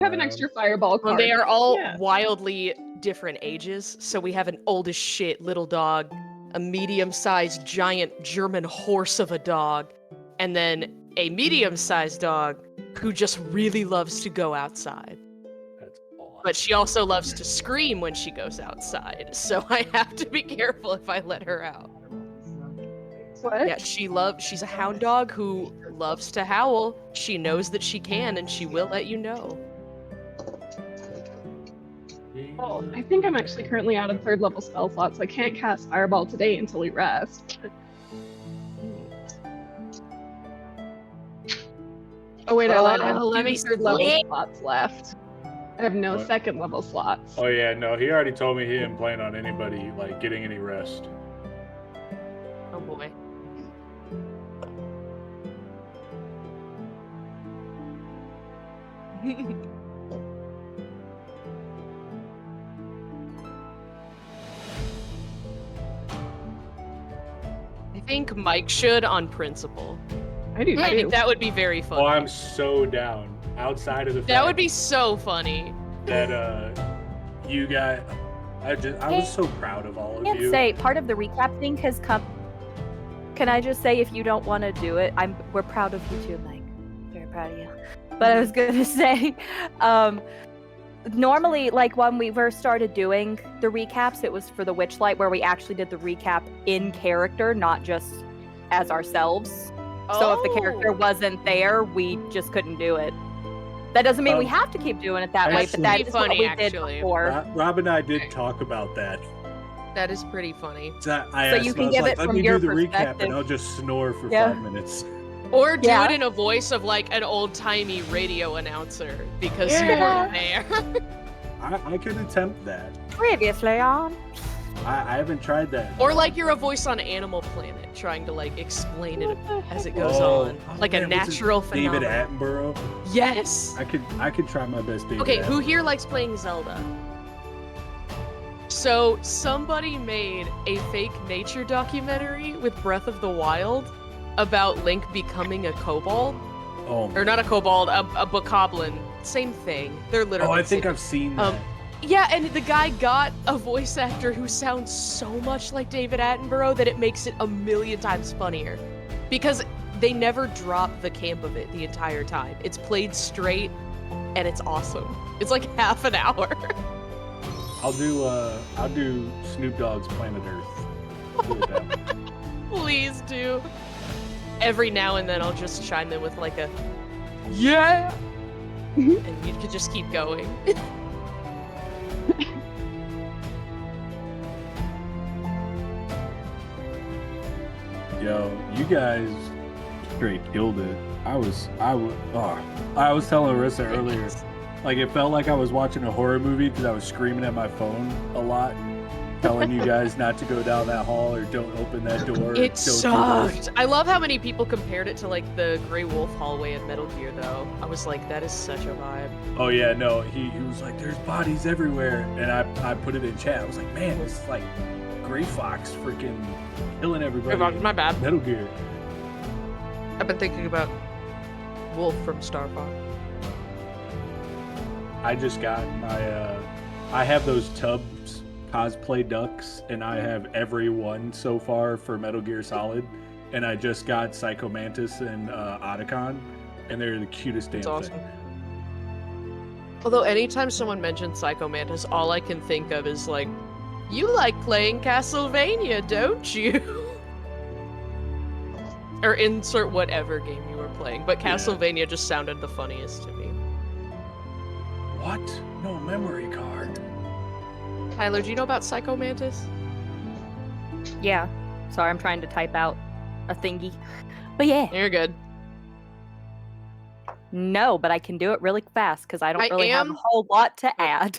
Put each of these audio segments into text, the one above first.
have an extra fireball card. Well, they are all Yeah. wildly different ages. So we have an old as shit little dog, a medium-sized giant German horse of a dog, and then a medium-sized dog who just really loves to go outside. That's awesome. But she also loves to scream when she goes outside, so I have to be careful if I let her out. What? Yeah, she's a hound dog who loves to howl. She knows that she can, and she will let you know. Well, I think I'm actually currently out of 3rd level spell slots, so I can't cast Fireball today until we rest. Oh wait, Well, I lied. I have let me 3rd level sleep. slots left. I have no What? 2nd level slots. Oh yeah, no, he already told me he didn't plan on anybody like getting any rest. Oh boy. I think Mike should on principle. I do I too. think that would be very funny. Oh, I'm so down. Outside of the That fact would be so funny. that you got, I was so proud of all of I can't you. say part of the recap thing has come. Can I just say, if you don't want to do it, we're proud of you too, Mike. Very proud of you. But I was gonna say, normally, like when we first started doing the recaps, it was for the Witchlight, where we actually did the recap in character, not just as ourselves. So if the character wasn't there, we just couldn't do it. That doesn't mean we have to keep doing it that way, That's but that pretty is what funny, we actually. did before. Rob and I did talk about that. That is pretty funny. So I So asked you him, can I was give like, it let from me your do the recap perspective. and I'll just snore for Yeah. 5 minutes. Or do Yeah. it in a voice of like an old-timey radio announcer because you Yeah. weren't there. I could attempt that. Previously on. I haven't tried that. Or like you're a voice on Animal Planet trying to like explain it as it goes Oh, on. Like man, a what's his- natural David phenomenon. Attenborough. Yes! I could try my best, David. Okay, who Attenborough. here likes playing Zelda? So, somebody made a fake nature documentary with Breath of the Wild about Link becoming a kobold. Oh, Or not a kobold, a bokoblin. Same thing. They're literally oh, I think same. I've seen that. Yeah, and the guy got a voice actor who sounds so much like David Attenborough that it makes it a million times funnier. Because they never drop the camp of it the entire time. It's played straight, and it's awesome. It's like half an hour. I'll do Snoop Dogg's Planet Earth. Do it that way. Please do. Every now and then I'll just chime in with like a, yeah! And you could just keep going. Yo, you guys straight killed it. I was telling Arissa earlier, like it felt like I was watching a horror movie because I was screaming at my phone a lot, telling you guys not to go down that hall or don't open that door. or It don't do this. sucked. I love how many people compared it to like the Grey Wolf hallway in Metal Gear though. I was like, that is such a vibe. Oh yeah, no, he was like, there's bodies everywhere, and I put it in chat. I was like, man, this is like Gray Fox freaking killing everybody. My bad. Metal Gear. I've been thinking about Wolf from Star Fox. I just got my I have those Tubbs cosplay ducks, and I have every one so far for Metal Gear Solid, and I just got Psycho Mantis and Otacon, and they're the cutest damn That's thing. awesome. Although anytime someone mentions Psycho Mantis, all I can think of is like, you like playing Castlevania, don't you? Or insert whatever game you were playing, but Yeah. Castlevania just sounded the funniest to me. What? No memory card. Tyler, do you know about Psycho Mantis? Yeah. Sorry, I'm trying to type out a thingy. But yeah. You're good. No, but I can do it really fast because I don't I really have am- a whole lot to add.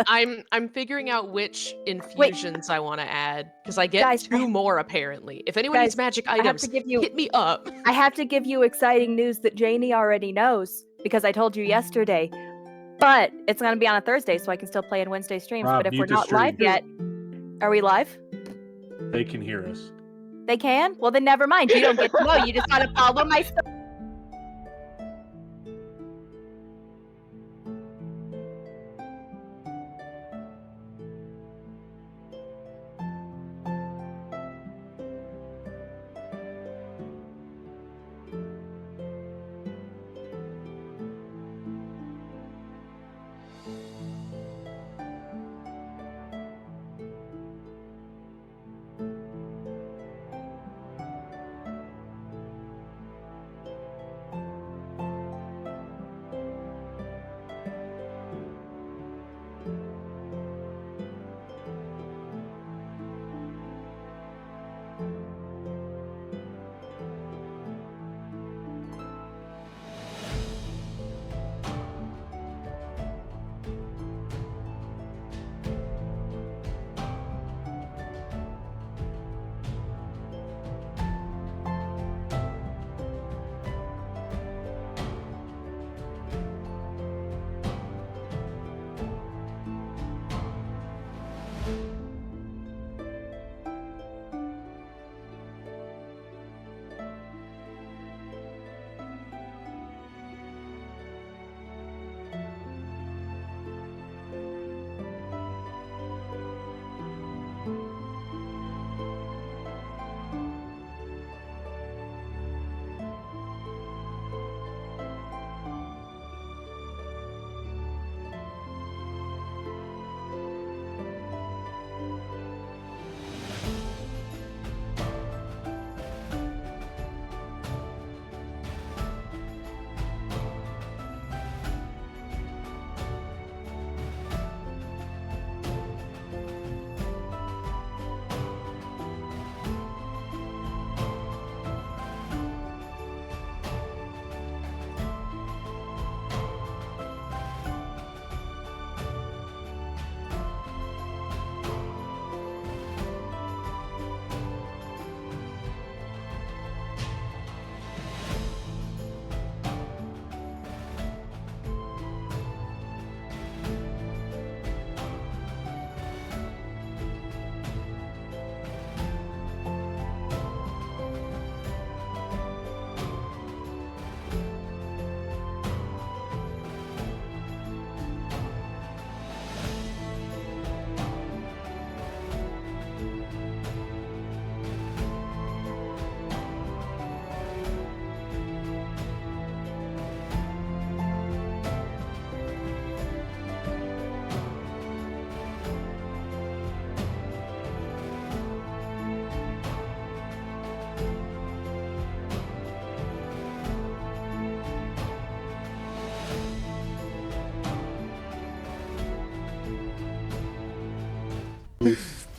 I'm figuring out which infusions I want to add because I get Guys, two more apparently. If anyone guys, needs magic have items, to give you- hit me up. I have to give you exciting news that Janie already knows because I told you yesterday. But it's going to be on a Thursday, so I can still play in Wednesday streams. Rob, but if mute we're the not live stream. yet, are we live? They can hear us. They can? Well, then never mind. You don't get to know. You just got to follow my stuff.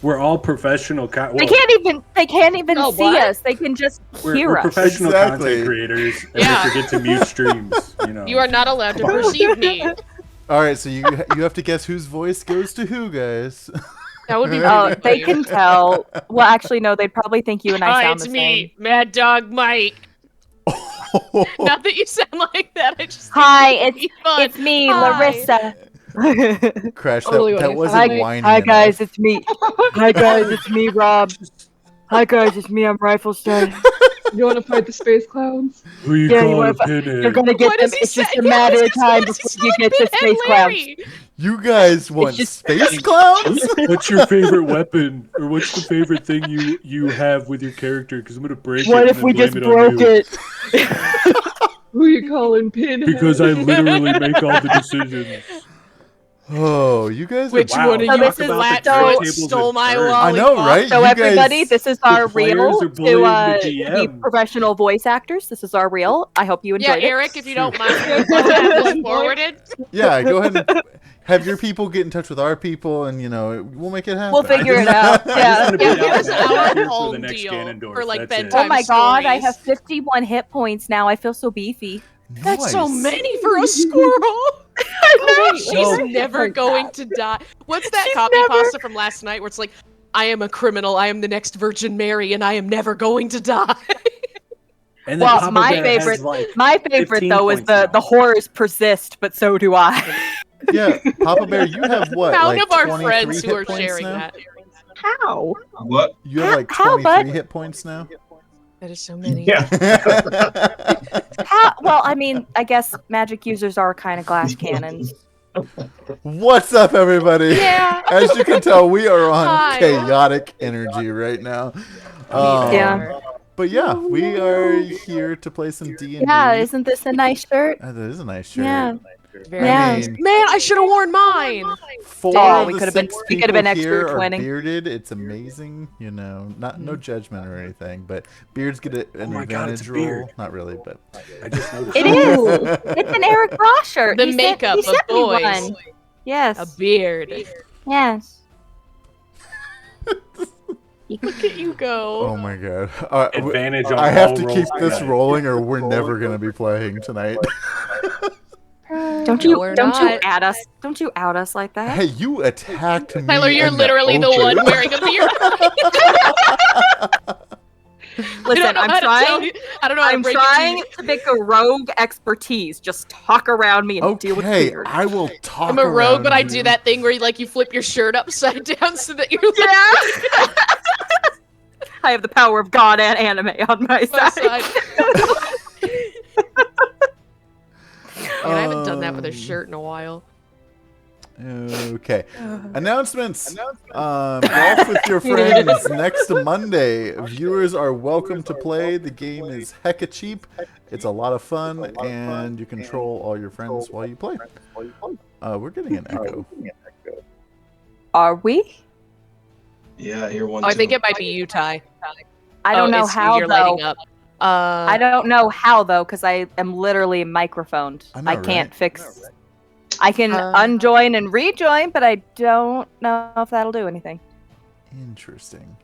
We're all professional. They can't even Oh, see what? us. They can just hear we're us. professional Exactly. content creators, and Yeah. we forget to mute streams. You know. You are not allowed to perceive me. All right, so you have to guess whose voice goes to who, guys. That would be Oh, really they funny. can tell. Well, actually, no. They'd probably think you and I Hi, sound it's the me, Mad Dog Mike. Not that you sound like that. I just think Hi, it'd be fun. it's me, Hi. Larissa. Crash, Totally that what you wasn't sound like. whiny Hi enough. guys, it's me. Hi guys, it's me, Rob. Hi guys, it's me. I'm Rifle Stud. You want to fight the space clowns? Who you Yeah, you calling wanna- Pinhead? You're gonna get What them. does he It's just say? a matter of Yeah, time what does before he you say? get the Pinhead space clowns. Larry. You guys want just- space clowns? What's your favorite weapon, or what's the favorite thing you have with your character? Because I'm gonna break it. What and if then we blame just it on broke you. it? Who you calling Pinhead? Because I literally make all the decisions. Oh, you guys are Which Wow. one of So you this is- Flatfoot so- stole my I I lollipop? know, right? So You everybody, guys- this is our players reel are bullying the to be DM. professional voice actors. This is our reel. I hope you Yeah, enjoyed it. Eric, if you don't mind, let's have this forwarded. Yeah, go ahead and have your people get in touch with our people, and we'll make it happen. We'll figure I it just- out. I just Yeah. wanna be Yeah, out here's and our volunteer for home the next deal Ganondorf. for, like, That's bedtime. Oh my god, I stories. have 51 hit points now. I feel so beefy. That's so Nice. many for a squirrel. She's No. never Like going that. to die. What's that She's copy never- pasta from last night where it's like, I am a criminal, I am the next Virgin Mary, and I am never going to die. And then Well, Papa my Bear has, favorite- like, My favorite 15 though is points now. the horrors persist, but so do I. Yeah, Papa Bear, you have what? Proud like of our 23 friends hit who are points sharing now? that. How? What? You have like How, 23 bud? hit points now. That is so many. Yeah. Well, I mean, I guess magic users are kind of glass cannons. What's up, everybody? Yeah. As you can tell, we are on Hi. chaotic energy right now. Yeah. But yeah, we are here to play some D&D. Yeah, isn't this a nice shirt? That is a nice shirt. Yeah. Very Yeah. nice. Man, I should have worn mine. Four Oh, of we the could've been- 6 we could've been people here expert are twinning. bearded. It's amazing, no judgment or anything, but beards get an Oh my God, it's advantage a roll. beard. Not really, but I just noticed. It is. It's an Eric Ross shirt. The He sent- makeup he of sent me boys. one. Yes. A beard. Yes. Look at you go. oh my god. Advantage on I have all to rolls keep this tonight. rolling or we're never going to be playing tonight. Don't No, you we're don't you not. out us? Don't you out us like that? Hey, you attacked me. Tyler, you're in literally the one open. wearing a beard. Listen, I'm trying. I don't know how to I'm break trying it to to make a rogue expertise. Just talk around me and deal with Okay, beard. I will talk. I'm a rogue, around but I you. do that thing where you flip your shirt upside down so that you're like Yeah. I have the power of God and anime on my my side. side. Man, I haven't done that with a shirt in a while. Okay. Announcements. Golf with your friends next Monday. Viewers are welcome to play. The game is hecka cheap. It's a lot of fun, and you control all your friends while you play. We're getting an echo. Are we? Yeah, I hear one. Oh, I think too. it might be you, Ty. I don't know it's you, how you're though. lighting up. I don't know how though, because I am literally microphoned. I know, I can't right? fix. I can unjoin and rejoin, but I don't know if that'll do anything. Interesting.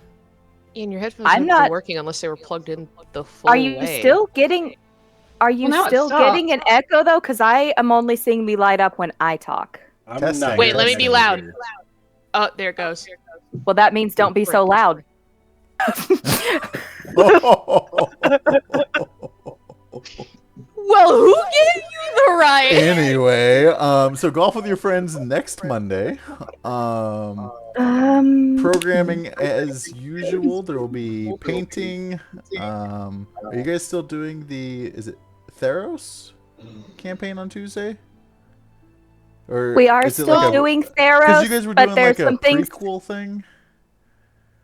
Ian, your headphones I'm haven't not- been working unless they were plugged in the full Are you way. still getting? Are you Well, now it still stopped. getting an echo though? Because I am only seeing me light up when I talk. I'm Testing. not Wait, let me testing be loud. here. Oh, there it goes. Well, that means don't be so loud. Well, who gave you the right? Anyway, so golf with your friends next Monday. Programming as usual. There will be painting. Are you guys still doing is it Theros campaign on Tuesday? Or we are is it still like a- doing Because Theros, you guys were but doing there's like a some things. prequel thing.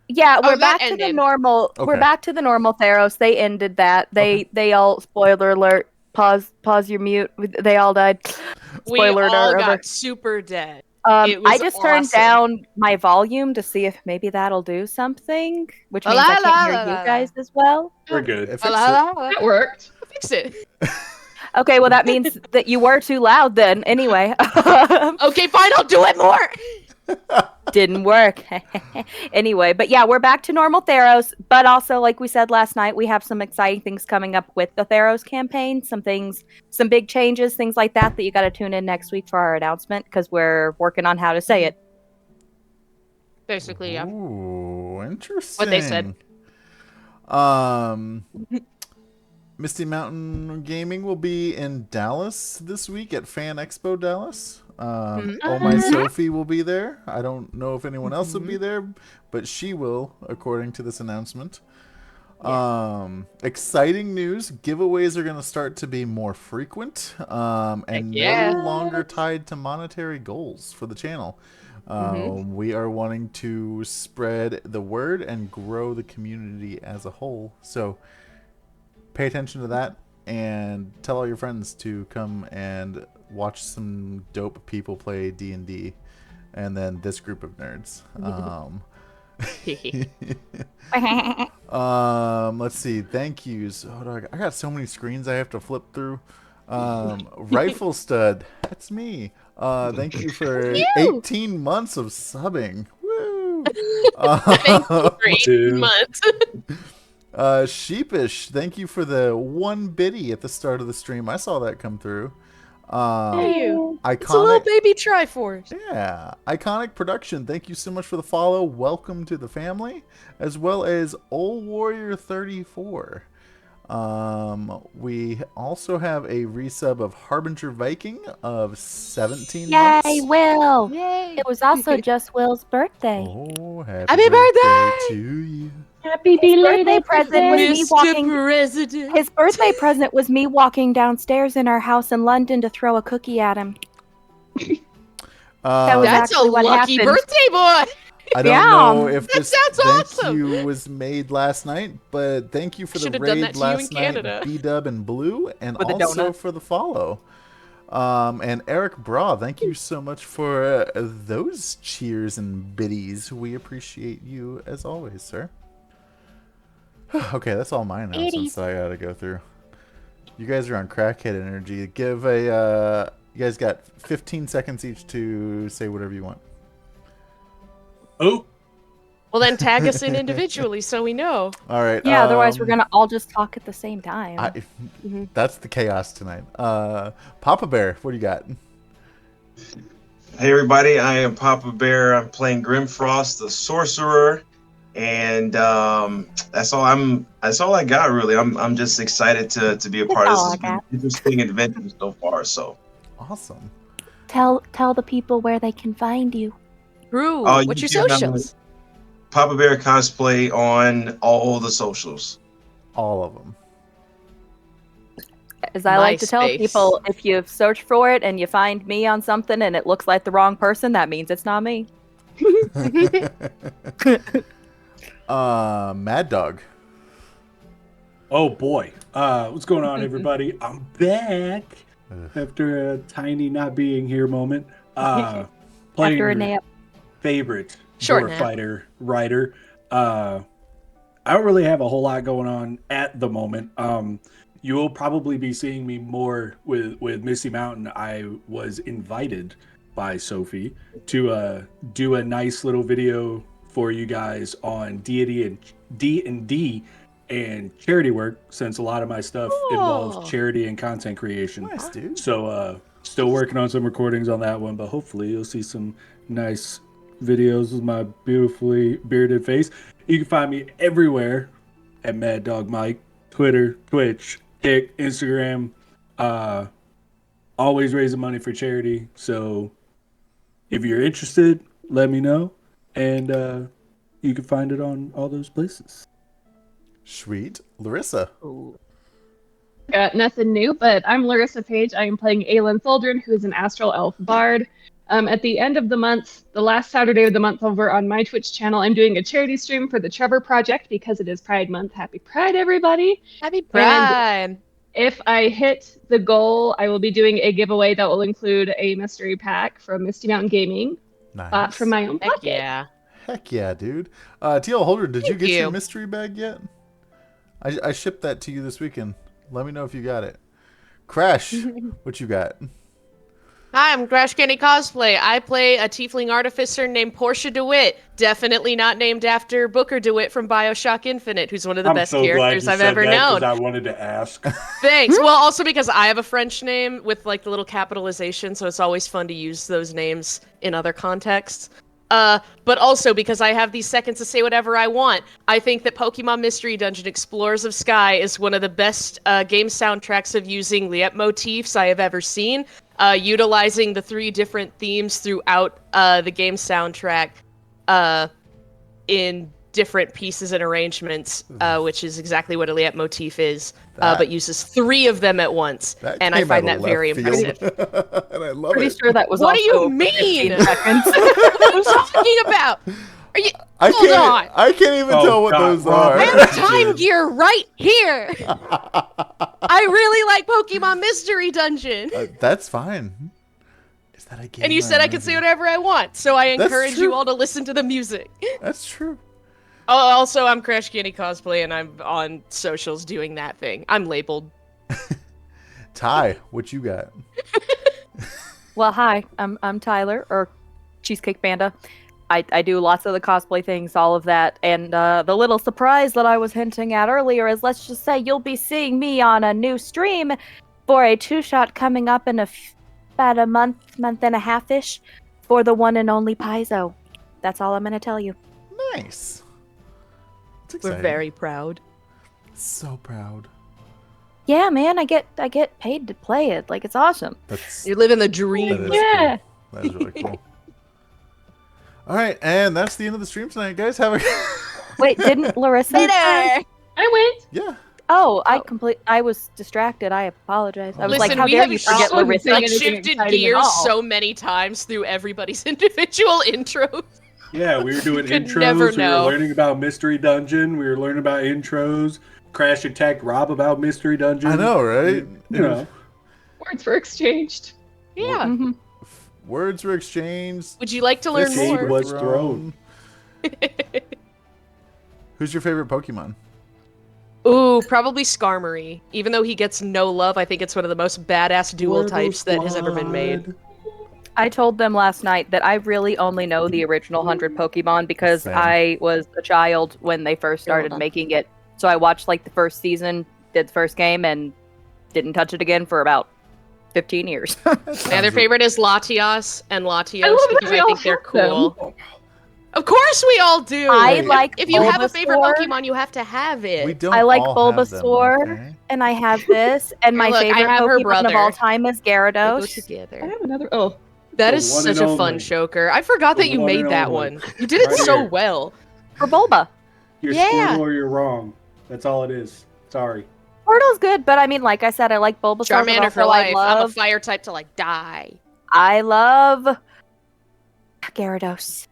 Yeah, we're that back to the ended. normal. We're Okay. back to the normal Theros. They ended that. They all spoiler alert. Pause your mute. They all died. We Spoiler all alert. got super dead. It I was just turned awesome. down my volume to see if maybe that'll do something, which means La, I la, can't hear la, you la. guys as well. We're good. If it's That worked. Fix it. Okay, well that means that you were too loud then. Anyway, Okay, fine. I'll do it more. Didn't work. Anyway, but yeah, we're back to normal Theros. But also, like we said last night, we have some exciting things coming up with the Theros campaign. Some things, some big changes, things like that you got to tune in next week for our announcement because we're working on how to say it. Basically, yeah. Ooh, interesting. What they said. Misty Mountain Gaming will be in Dallas this week at Fan Expo Dallas. Oh My Sophie will be there. I don't know if anyone else will be there, but she will, according to this announcement. Exciting news. Giveaways are going to start to be more frequent and no longer tied to monetary goals for the channel. We are wanting to spread the word and grow the community as a whole. So pay attention to that and tell all your friends to come and watch some dope people play D&D and then this group of nerds. Let's see. Thank yous. I got so many screens I have to flip through. Rifle Stud. That's me. Thank you for 18 months of subbing. Woo! Thank you for 18 months. Sheepish. Thank you for the 1 biddy at the start of the stream. I saw that come through. You. Iconic. It's a little baby Triforce. Yeah. Iconic Production. Thank you so much for the follow. Welcome to the family. As well as Old Warrior 34. We also have a resub of Harbinger Viking of 17 months. Yay, Will! Yay! It was also just Will's birthday. Oh, Happy birthday to you. Happy His birthday belated present was me walking. President. His birthday present was me walking downstairs in our house in London to throw a cookie at him. That was That's a actually what lucky happened. birthday boy. I don't know if That this sounds thank awesome. you was made last night, but thank you for the Should've done that raid to you in last night, Canada. B-Dub and Blue, and With a also donut. for the follow. And Eric Bra, thank you so much for those cheers and biddies. We appreciate you as always, sir. Okay, that's all my announcements that I gotta go through. You guys are on crackhead energy. Give a you guys got 15 seconds each to say whatever you want. Oh, Well, then tag us in individually so we know. All right. Yeah, otherwise we're gonna all just talk at the same time. That's the chaos tonight. Papa Bear, what do you got? Hey everybody, I am Papa Bear. I'm playing Grimfrost, the sorcerer, and that's all. That's all I got really. I'm just excited to be a part of this. It's been an interesting adventure so far. So Awesome. Tell the people where they can find you. Drew, Oh, what's you your can, socials? Papa Bear cosplay on all the socials. All of them. As I like to tell MySpace. people, if you search for it and you find me on something and it looks like the wrong person, that means it's not me. Mad Dog. oh boy. What's going on, everybody? I'm back after a tiny not being here moment. Playing After a your nap. favorite Short Door nap. Fighter writer. I don't really have a whole lot going on at the moment. You will probably be seeing me more with Misty Mountain. I was invited by Sophie to do a nice little video for you guys on D&D and charity work, since a lot of my stuff involves charity and content creation. Nice, dude. So still working on some recordings on that one, but hopefully you'll see some nice videos with my beautifully bearded face. You can find me everywhere at Mad Dog Mike, Twitter, Twitch, Kick, Instagram. Always raising money for charity. So if you're interested, let me know, and you can find it on all those places. Sweet. Larissa. Got nothing new, but I'm Larissa Page. I am playing Aelin Tholdren, who is an astral elf bard. At the end of the month, the last Saturday of the month over on my Twitch channel, I'm doing a charity stream for the Trevor Project because it is Pride Month. Happy Pride, everybody. Happy Pride. If I hit the goal, I will be doing a giveaway that will include a mystery pack from Misty Mountain Gaming, Nice. from my own Heck pocket. yeah. Heck yeah, dude. TL Holder, did you Thank get your you. mystery bag yet? I shipped that to you this weekend. Let me know if you got it. Crash, what you got? Hi, I'm Crash Candy Cosplay. I play a tiefling artificer named Portia DeWitt. Definitely not named after Booker DeWitt from Bioshock Infinite, who's one of the best characters I've ever known. I wanted to ask. Thanks. Well, also because I have a French name with like the little capitalization, so it's always fun to use those names in other contexts. But also because I have these seconds to say whatever I want. I think that Pokemon Mystery Dungeon Explorers of Sky is one of the best game soundtracks of using leitmotifs I have ever seen. Utilizing the 3 different themes throughout the game soundtrack in different pieces and arrangements, which is exactly what a leitmotif is, but uses 3 of them at once, and I find that very impressive. And I love Pretty it. sure that was What do also you mean? 15 seconds. What are you talking about? Are you? I Hold on. I can't even tell what those are. I have Time Gear right here. I really like Pokemon Mystery Dungeon. That's fine. Is that a game? And you said I could say whatever I want, so I That's encourage true. you all to listen to the music. That's true. Oh, also, I'm Crash Candy Cosplay, and I'm on socials doing that thing. I'm labeled. Ty, what you got? Well, hi, I'm Tyler, or Cheesecake Panda. I do lots of the cosplay things, all of that, and the little surprise that I was hinting at earlier is, let's just say you'll be seeing me on a new stream for a 2-shot coming up in about a month and a half-ish for the one and only Paizo. That's all I'm going to tell you. Nice. That's We're exciting. very proud. So proud. Yeah, man, I get paid to play it. Like, it's awesome. That's You're living the that dream. is Yeah. cool. That is really cool. All right, and that's the end of the stream tonight, guys. Have a Wait, didn't Larissa? I went. yeah. Oh, I was distracted. I apologize. I was Listen, like, how we dare have you forget wasn't Larissa? saying Like, anything shifted exciting at gears all. so many times through everybody's individual intros. Yeah, we were doing could intros. never We were know. learning about Mystery Dungeon. We were learning about intros. Crash attacked Rob about Mystery Dungeon. I know, right? You know. Words were exchanged. Yeah. Mhm. Words were exchanged. Would you like to learn fists Shade were more? was thrown. Who's your favorite Pokemon? Ooh, probably Skarmory. Even though he gets no love, I think it's one of the most badass dual types that has ever been made. I told them last night that I really only know the original 100 Pokemon because Same. I was a child when they first started making it. So I watched like the first season, did the first game, and didn't touch it again for about 15 years. My other favorite is Latias and Latios I love that because we I all think they're have them. cool. Of course we all do! I If- like If you have a favorite Bulbasaur. Pokemon, you have to have it. We don't I like all have them, Bulbasaur. okay? And I have this, and my Look, I favorite have her Pokemon of brother. all time is They go Gyarados. I together. have another. Oh, That The is one such and a fun only. choker. I forgot The that you one made and that only. one. You did it Right so here. well. For Bulba. You're Yeah. Squirtle or you're wrong. That's all it is. Sorry. Squirtle's good, but I mean, like I said, I like Bulbasaur. but Charmander for also life. I'm a love, fire type to like die. I love Gyarados.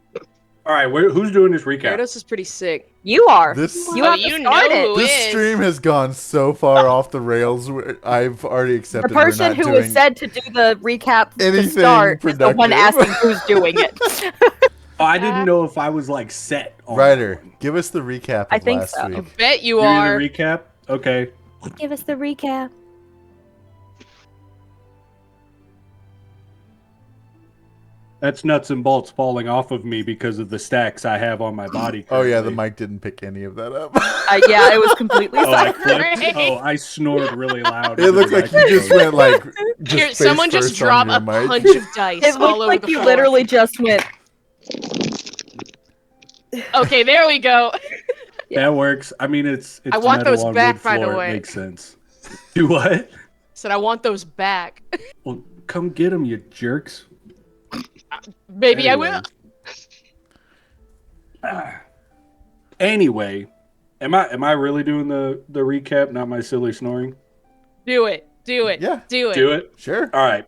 All right, who's doing this recap? Gyarados is pretty sick. You are. This You Oh, have you to start know it. who this is. stream has gone so far off the rails. I've already The accepted we're person not who doing was said to do the recap to anything start is the one productive. asking who's doing it. Oh, I didn't know if I was like set. On Ryder, that one. give us the recap of I think last so. week. Bet you Give me are. the recap. Okay. Give us the recap. That's nuts and bolts falling off of me because of the stacks I have on my body. Oh yeah, the currently. mic didn't pick any of that up. Yeah, it was completely Oh, I silent. clipped. Oh, I snored really loud. It looked like you just went like just Here, face someone just first on drop your a mic. punch of dice It all looked over like the you floor. literally just went. Okay, there we go. That works. I mean, it's I want metal those on back, wood by the floor. way. It makes sense. Do what? Said I want those back. Well, come get them, you jerks. Maybe I will. Anyway, am I really doing the recap? Not my silly snoring. Do it. Do it. Yeah. Do it. Do it. Sure. All right.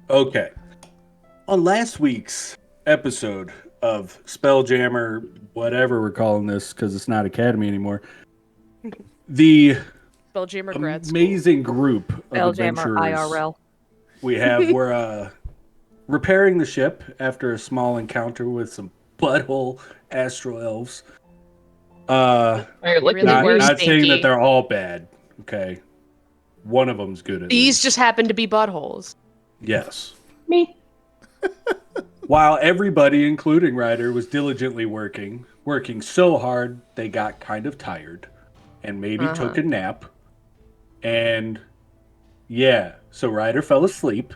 Okay. On last week's episode of Spelljammer, whatever we're calling this, because it's not Academy anymore, the Spelljammer grad school. amazing group of Spelljammer adventurers IRL. we have were repairing the ship after a small encounter with some butthole astral elves. Fire liquid Really Not, were not saying stinky. that they're all bad. Okay, one of them's good at These least. just happen to be buttholes. Yes. Me. While everybody, including Ryder, was diligently working so hard they got kind of tired and maybe took a nap. And yeah, so Ryder fell asleep,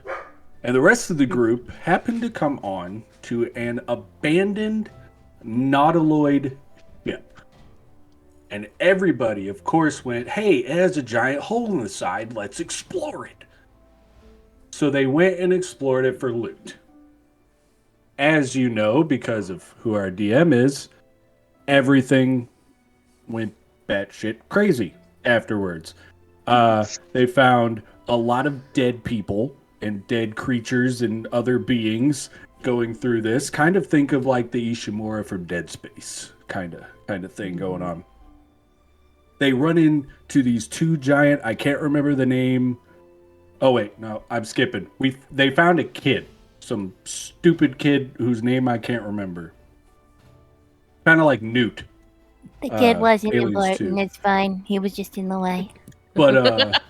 and the rest of the group happened to come on to an abandoned nautiloid ship. And everybody, of course, went, hey, it has a giant hole in the side, let's explore it. So they went and explored it for loot. As you know, because of who our DM is, everything went batshit crazy afterwards. They found a lot of dead people and dead creatures and other beings going through this. Kind of think of like the Ishimura from Dead Space kind of thing going on. They run into these two giant, I can't remember the name. Oh wait, no, I'm skipping. They found a kid. Some stupid kid whose name I can't remember. Kind of like Newt. The kid wasn't Aliens important. 2. It's fine. He was just in the way. But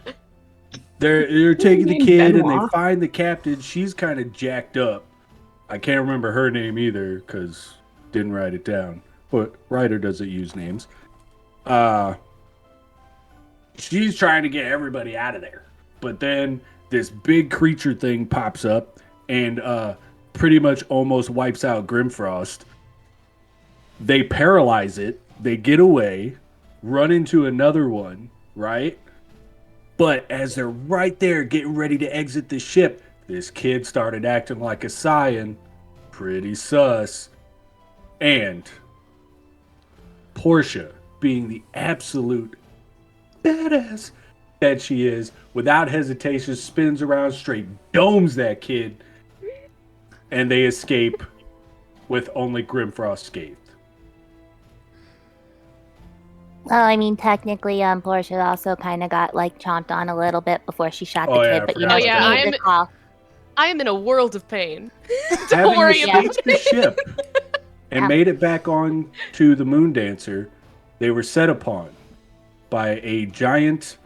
they're taking the Named kid and they Benoit. find the captain. She's kind of jacked up. I can't remember her name either because didn't write it down. But Ryder doesn't use names. She's trying to get everybody out of there. But then this big creature thing pops up and pretty much almost wipes out Grimfrost. They paralyze it. They get away, run into another one, right? But as they're right there getting ready to exit the ship, this kid started acting like a Saiyan. Pretty sus. And Portia, being the absolute badass that she is, without hesitation, spins around, straight domes that kid, and they escape with only Grimfrost scathed. Well, I mean, technically, Portia also kind of got like chomped on a little bit before she shot the kid, but you know, I forgot about she that. made the call. I am in a world of pain. Don't Having worry about escaped the ship and Yeah. made it back on to the Moon Dancer, they were set upon by a giant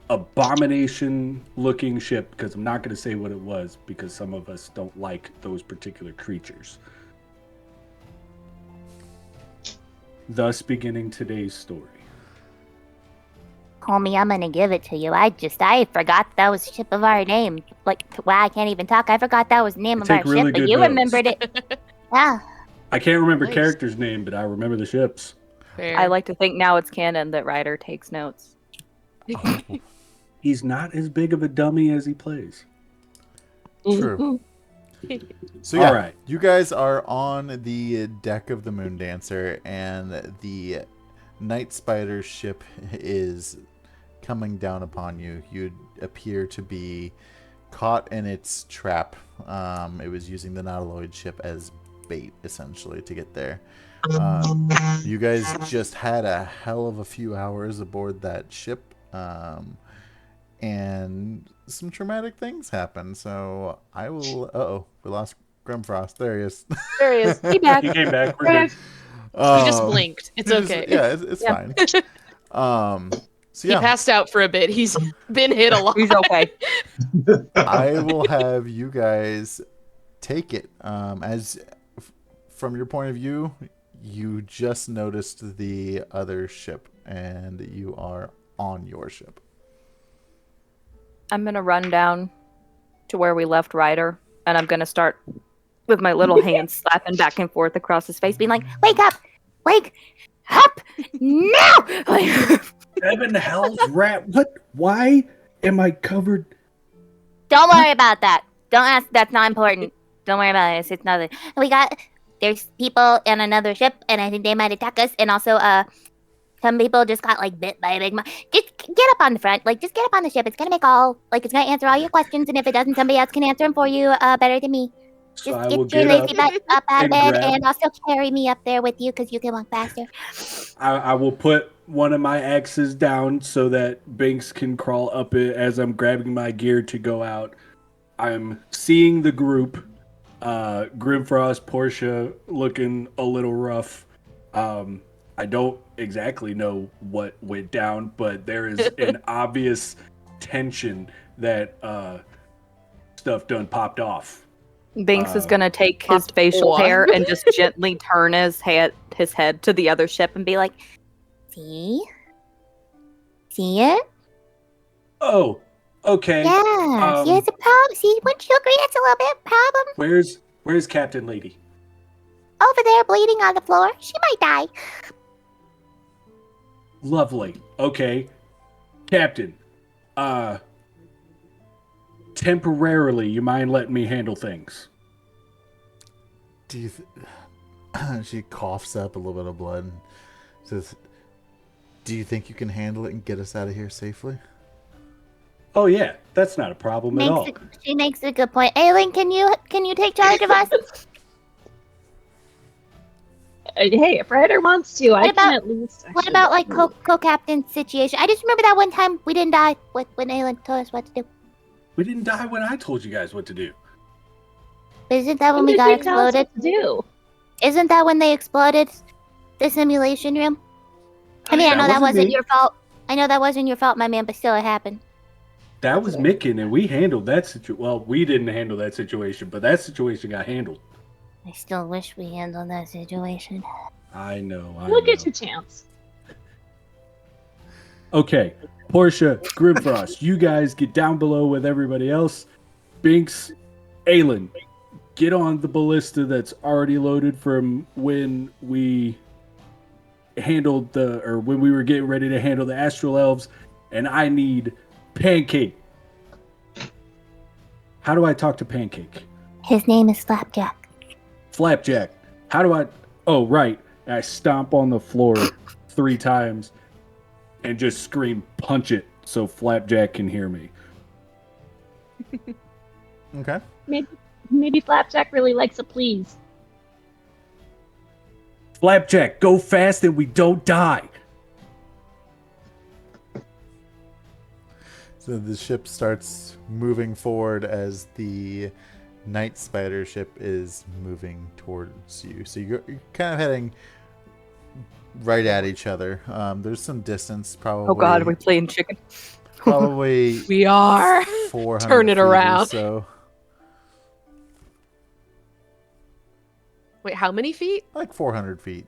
abomination-looking ship, because I'm not going to say what it was, because some of us don't like those particular creatures. Thus beginning today's story. Homie, I'm gonna give it to you. I forgot that was ship of our name. Like, wow, I can't even talk. I forgot that was the name of our take really ship, but good you notes. remembered it. Yeah. I can't remember Nice. character's name, but I remember the ships. Fair. I like to think now it's canon that Ryder takes notes. He's not as big of a dummy as he plays. True. So yeah, All right. you guys are on the deck of the Moon Dancer, and the Night Spider ship is coming down upon you. You appear to be caught in its trap. It was using the Nautiloid ship as bait, essentially, to get there. You guys just had a hell of a few hours aboard that ship, and some traumatic things happened. So I will. We lost Grimfrost. There he is. There he is. He back. He came back. We're good. He just blinked. It's he just- okay. yeah, it's Yeah. fine. So He yeah, passed out for a bit. He's been hit a lot. He's okay. I will have you guys take it. From your point of view, you just noticed the other ship, and you are on your ship. I'm gonna run down to where we left Ryder, and I'm gonna start with my little hands slapping back and forth across his face, being like, Wake up! Wake up now! Like, Seven hell's rat. What? Why am I covered? don't worry about that. Don't ask. That's not important. Don't worry about it. It's nothing. There's people in another ship, and I think they might attack us. And also, some people just got like bit by a big Just get up on the front. Like, just get up on the ship. It's gonna it's gonna answer all your questions. And if it doesn't, somebody else can answer them for you better than me. So Just I will get your get lazy up. butt up out of and bed, grab- and also carry me up there with you because you can walk faster. I will put one of my axes down so that Binks can crawl up it as I'm grabbing my gear to go out. I'm seeing the group. Grimfrost, Portia looking a little rough. I don't exactly know what went down, but there is an obvious tension that stuff done popped off. Binks is gonna take his facial hair and just gently turn his head to the other ship and be like, See? See it? Oh, okay. Yeah. See, it's a problem. See, when sugar, it's a little bit problem. Where's Captain Lady? Over there, bleeding on the floor. She might die. Lovely. Okay. Captain, temporarily, you mind letting me handle things? Do you? She coughs up a little bit of blood and says, "Do you think you can handle it and get us out of here safely?" Oh yeah, that's not a problem at all. She makes a good point. Aelin, can you take charge of us? Hey, if Ryder wants to, I can at least. What about like co-captain situation? I just remember that one time we didn't die when Aelin told us what to do. We didn't die when I told you guys what to do. Isn't that when we got exploded? Isn't that when they exploded the simulation room? I mean, I know that wasn't your fault. I know that wasn't your fault, my man, but still, it happened. That was Micken, and we handled that situation. Well, we didn't handle that situation, but that situation got handled. I still wish we handled that situation. I know. We'll get your chance. Okay, Portia, Grimfrost, you guys get down below with everybody else. Binks, Aelin, get on the ballista that's already loaded from when we handled when we were getting ready to handle the astral elves, and I need Pancake. How do I talk to Pancake? His name is Flapjack. Flapjack. How do I... Oh, right. I stomp on the floor 3 times and just scream, punch it, so Flapjack can hear me. Okay. Maybe Flapjack really likes a please. Flapjack, go fast and we don't die. So the ship starts moving forward as the Night Spider ship is moving towards you. So you're kind of heading right at each other. There's some distance, probably. oh god, we're playing chicken. Probably We are. 400 Turn it feet or around. so. Wait, how many feet? Like 400 feet.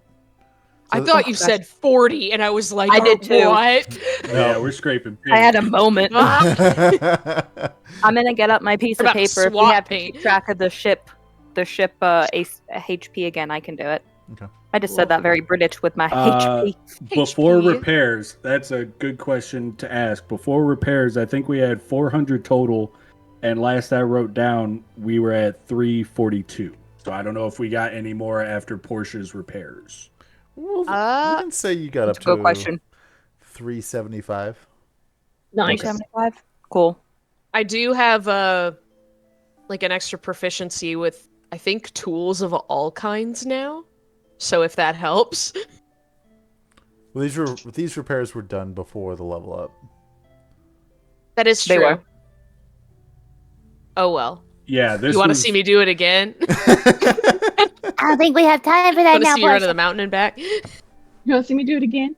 I thought you said 40, and I was like, I did too. What? Yeah, we're scraping. I had a moment. Ah. I'm gonna get up my piece of About paper. If we SWAT have to paint. keep track of the ship HP again, I can do it. Okay. I just said that very British with my HP. Before HP. repairs, that's a good question to ask. Before repairs, I think we had 400 total, and last I wrote down, we were at 342. So I don't know if we got any more after Portia's repairs. Well, we didn't say you got up That's a good to question. 375. Nice. 375? Cool. I do have like an extra proficiency with, I think, tools of all kinds now. So if that helps. Well, these repairs were done before the level up. That is true. They were. Oh well. Yeah, this You want to was- see me do it again? I don't think we have time for that Want to now, see me run to boys. the mountain and back? You want to see me do it again?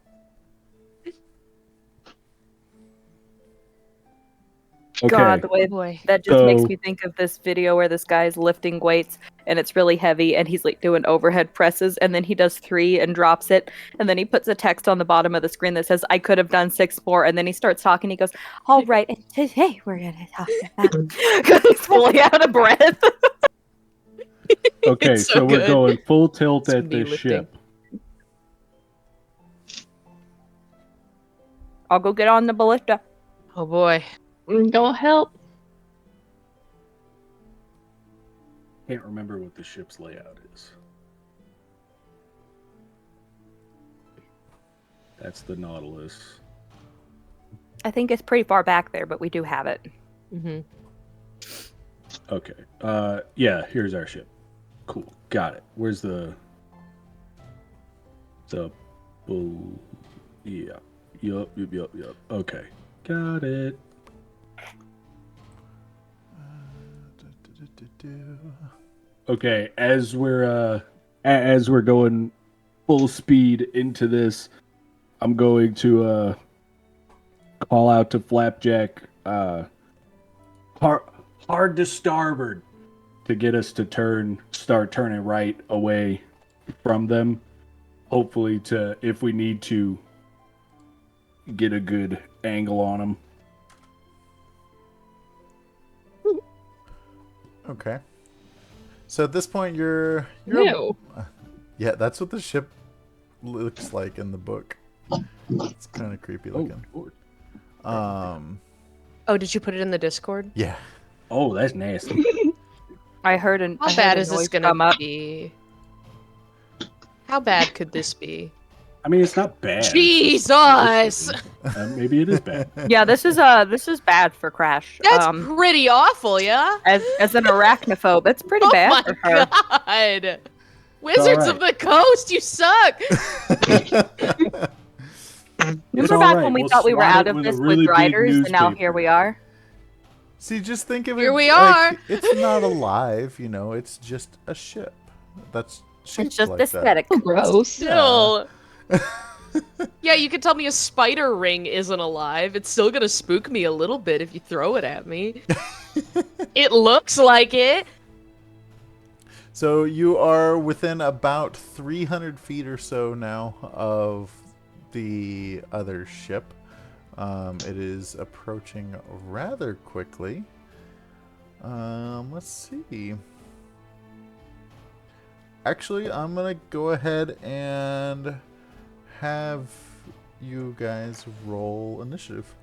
Okay. God, the way Boy. that just makes So- me think of this video where this guy's lifting weights and it's really heavy and he's like doing overhead presses and then he does 3 and drops it and then he puts a text on the bottom of the screen that says I could have done 6 more and then he starts talking. He goes, "All right, and today we're gonna talk about," because he's fully out of breath. Okay, It's so so we're good. going full tilt It's at me this lifting. ship. I'll go get on the ballista. Oh boy. Go help. Can't remember what the ship's layout is. That's the Nautilus. I think it's pretty far back there, but we do have it. Mm-hmm. Okay. Yeah, here's our ship. Cool. Got it. Where's the yeah. Yup. Okay. Got it. Okay, as we're going full speed into this, I'm going to call out to Flapjack. hard to starboard to get us to start turning right away from them. Hopefully, if we need to, get a good angle on them. Okay. So at this point, you're Ew. yeah, that's what the ship looks like in the book. It's kind of creepy looking. Oh, did you put it in the Discord? Yeah. Oh, that's nasty. I heard How bad is this gonna be? How bad could this be? I mean, it's not bad. Jesus! Maybe it is bad. Yeah, this is bad for Crash. That's pretty awful, yeah? As an arachnophobe, it's pretty Oh bad my for her. god! Wizards of the Coast, you suck! Remember back when we thought we were out of this with riders, and now here we are? See, just think of it. Here we like, are. It's not alive, it's just a ship. That's shaped It's just like aesthetic. Oh, gross. Still. Yeah, you could tell me a spider ring isn't alive. It's still gonna spook me a little bit if you throw it at me. It looks like it. So you are within about 300 feet or so now of the other ship. It is approaching rather quickly. Let's see. Actually, I'm going to go ahead and have you guys roll initiative.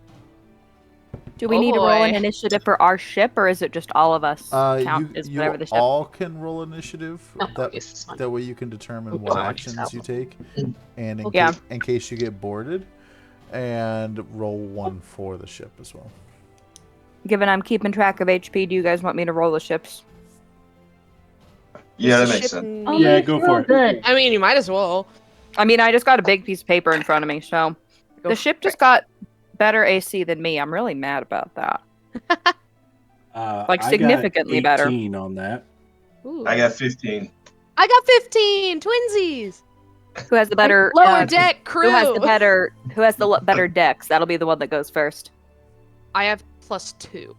Do we need to roll an initiative for our ship, or is it just all of us count as You whatever the ship? all can roll initiative. Oh, That way you can determine what actions you take, and in case you get boarded, and roll one for the ship as well. Given I'm keeping track of HP, do you guys want me to roll the ships? Yeah, that makes sense. Oh, Yeah, go for it. Good. I mean, you might as well. I mean, I just got a big piece of paper in front of me, so the ship just got better AC than me. I'm really mad about that. Like significantly better. I got 18 on that. Ooh. I got 15. I got 15. Twinsies. Who has the better Lower deck crew? Who has the better decks? That'll be the one that goes first. I have +2.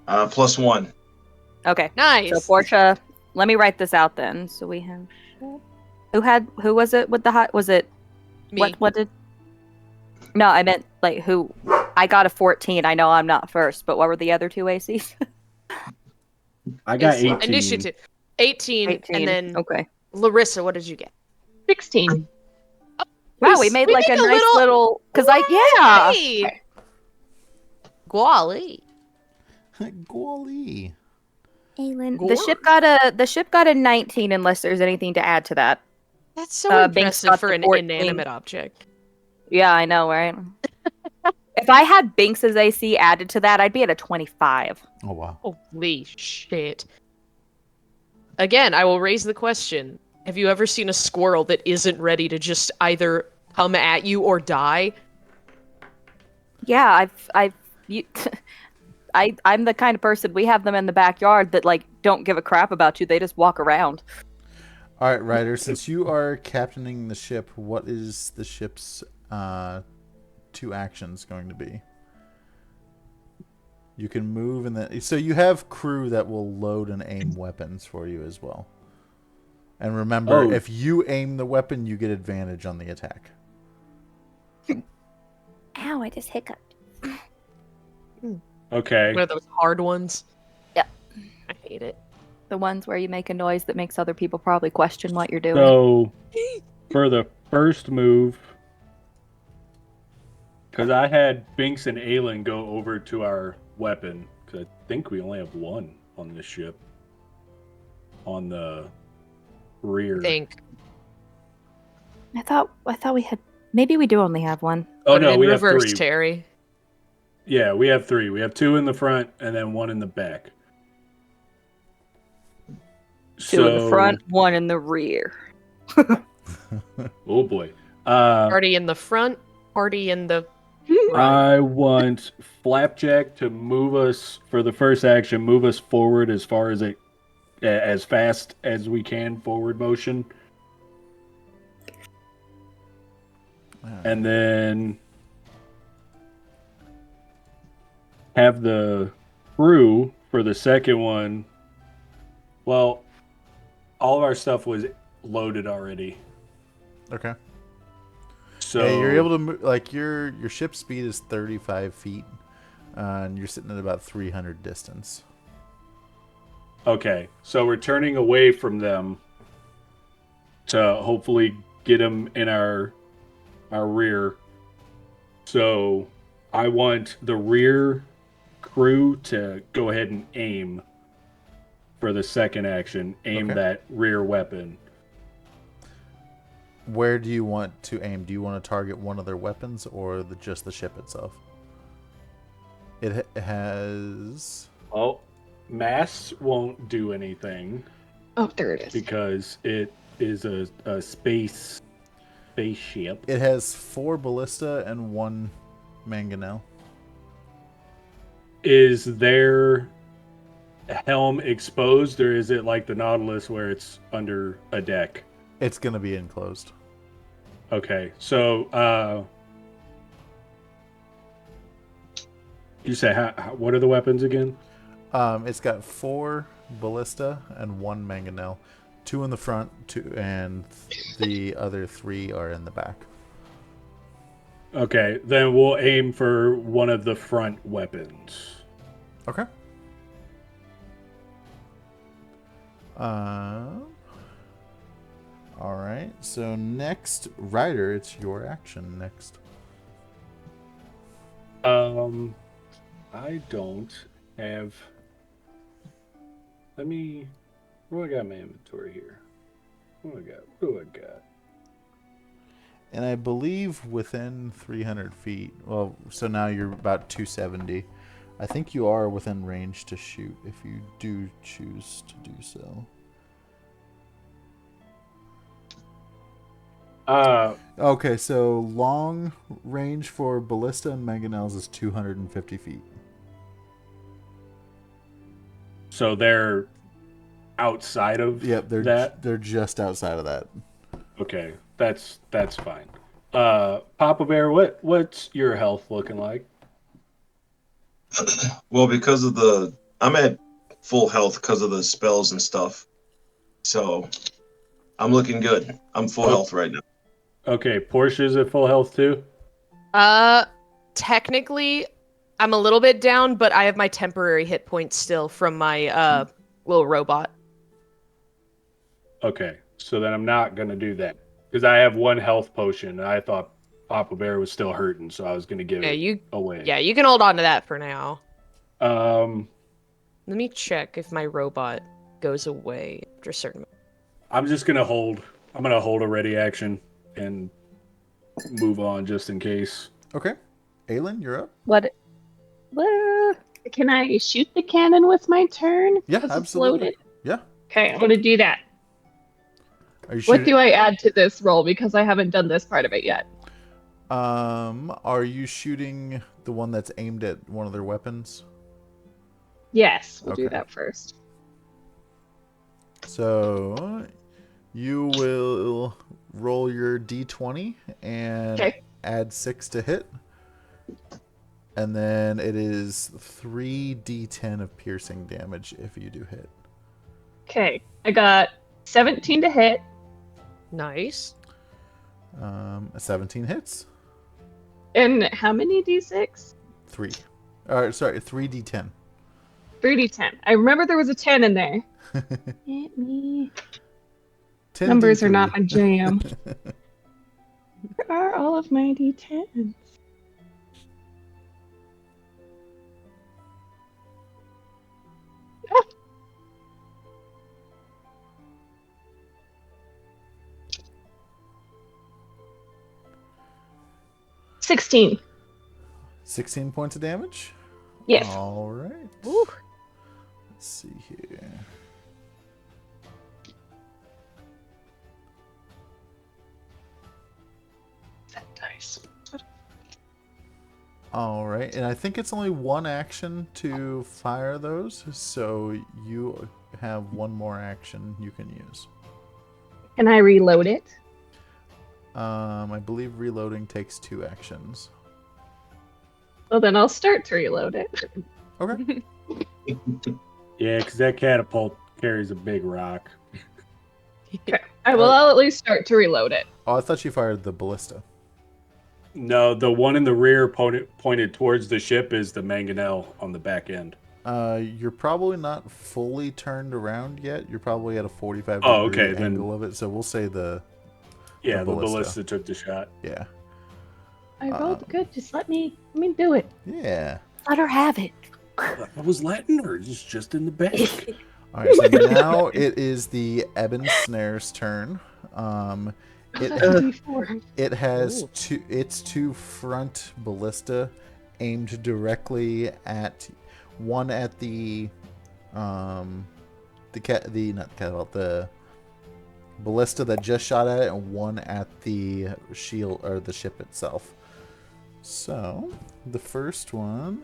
+1. Okay. Nice. So Portia, let me write this out then. So we have who was it with the hot? Was it Me. What did? No, I meant like who. I got a 14. I know I'm not first, but what were the other two ACs? I got 18. Initiative. 18. And then okay. Larissa, what did you get? 16. Wow, we made like a nice little. Cause Hey! Golly. Golly. Aylin, the ship got a 19 unless there's anything to add to that. That's so Binks impressive got for the an 14. inanimate object. Yeah, I know, right? If I had Binks's AC added to that, I'd be at a 25. Oh wow. Holy shit. Again, I will raise the question. Have you ever seen a squirrel that isn't ready to just either come at you or die? Yeah, I'm the kind of person, we have them in the backyard that like don't give a crap about you. They just walk around. All right, Ryder, since you are captaining the ship, what is the ship's 2 actions going to be? You can move, and then so you have crew that will load and aim weapons for you as well. And remember, if you aim the weapon, you get advantage on the attack. Ow, I just hiccuped. Okay. One of those hard ones? Yeah. I hate it. The ones where you make a noise that makes other people probably question what you're doing. So, for the first move, because I had Binks and Aylin go over to our weapon, because I think we only have one on this ship. On the rear. I thought we had. Maybe we do only have one. Oh no, we have reverse, 3. Terry. Yeah, we have 3. We have 2 in the front and then 1 in the back. 2 in the front, 1 in the rear. Oh boy. Party in the front, party in the right. I want Flapjack to move us for the first action, move us forward as fast as we can, forward motion. And then have the crew for the second one, well, all of our stuff was loaded already. Okay. So Yeah, you're able to move, like your ship speed is 35 feet, and you're sitting at about 300 distance. okay, so we're turning away from them to hopefully get them in our rear. So I want the rear crew to go ahead and aim for the second action. Aim Okay. that rear weapon. Where do you want to aim? Do you want to target one of their weapons or just the ship itself? It has. Oh, mass won't do anything Oh, there it is. because it is a spaceship. It has 4 ballista and 1 mangonel. Is their helm exposed, or is it like the Nautilus where it's under a deck? It's gonna be enclosed. Okay, so you say what are the weapons again? It's got 4 ballista and 1 mangonel. 2 in the front, 2, and the other 3 are in the back. Okay, then we'll aim for one of the front weapons. Okay. All right. So next, Ryder, it's your action next. I don't have. Let me. What do I got in my inventory here? What do I got? And I believe within 300 feet. Well, so now you're about 270. I think you are within range to shoot if you do choose to do so. Okay, so long range for ballista and mangonels is 250 feet. So they're outside of Yep, they're just outside of that. Okay, that's fine. Papa Bear, what's your health looking like? Well, because of I'm at full health because of the spells and stuff. So I'm looking good. I'm full health right now. Okay, Portia's at full health too? Technically, I'm a little bit down, but I have my temporary hit points still from my little robot. Okay, so then I'm not gonna do that because I have 1 health potion. And I thought Papa Bear was still hurting, so I was gonna give it away. Yeah, you can hold on to that for now. Let me check if my robot goes away after a certain. I'm just gonna hold. I'm gonna hold a ready action and move on just in case. Okay, Aelin, you're up. What? Can I shoot the cannon with my turn? Yeah, It's absolutely. loaded? Yeah. Okay, I'm gonna do that. Are you What do I add to this roll because I haven't done this part of it yet? Are you shooting the one that's aimed at one of their weapons? Yes, we'll do Okay. that first. So you will roll your d20 and add 6 to hit. And then it is 3d10 of piercing damage if you do hit. Okay, I got 17 to hit. Nice. 17 hits. And how many d6? 3. Sorry, 3d10. 3d10. I remember there was a 10 in there. Hit me. 10 Numbers are D3. not my jam. Where are all of my d10s? Ah. — 16. 16 points of damage? Yes. All right. Woo. Let's see here. That dice. All right, and I think it's only 1 action to fire those, so you have 1 more action you can use. Can I reload it? I believe reloading takes 2 actions. Well, then I'll start to reload it. Okay. Yeah, because that catapult carries a big rock. Okay. I'll at least start to reload it. Oh, I thought you fired the ballista. No, the one in the rear pointed towards the ship is the mangonel on the back end. You're probably not fully turned around yet. You're probably at a 45 Oh, degree okay, angle then- of it. So we'll say the Yeah, the ballista. ballista took the shot. Yeah. I rolled good. Just let me do it. Yeah. Let her have it. That was Latin, or just in the back? All right. So now it is the Ebon Snare's turn. It has two front ballista aimed directly at one at the ballista that just shot at it, and one at the shield or the ship itself. So the first one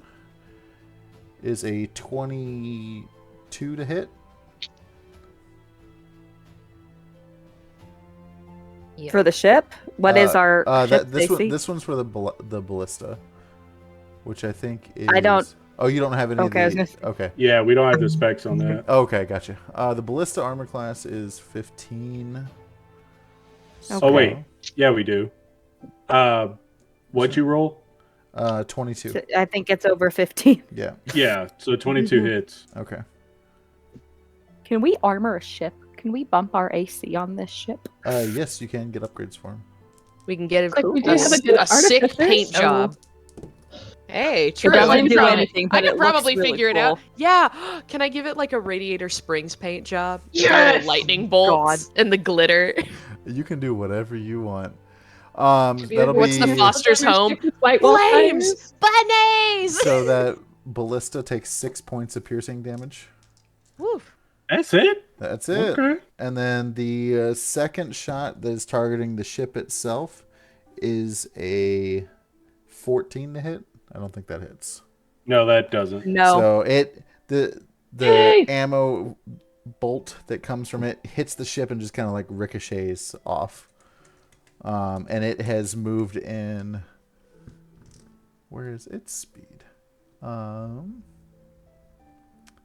is a 22 to hit. For the ship? What is our ship AC? This one's for the ballista, which I think is. I don't. Oh, you don't have any. Okay, of the, okay. Yeah, we don't have the specs on that. Okay, gotcha. The ballista armor class is 15. Okay. Oh wait, yeah, we do. What'd you roll? 22. I think it's over 15. Yeah. Yeah, so 22 hits. Okay. Can we armor a ship? Can we bump our AC on this ship? Yes, you can get upgrades for him. We can get Like, we do have a good a sick artificer, paint so- job. Hey, true. It doesn't I do could anything, but I could it probably looks really figure it cool. out. Yeah. Can I give it like a Radiator Springs paint job? Yes! The lightning bolts and the glitter. You can do whatever you want. That'll What's be the Foster's home? White Flames! Bunnies! so that ballista takes 6 points of piercing damage. Woof. That's it? That's it. Okay. And then the second shot that is targeting the ship itself is a 14 to hit. I don't think that hits. No, that doesn't. No. So the Yay! ammo bolt that comes from it hits the ship and just kind of like ricochets off. And it has moved in. Where is its speed?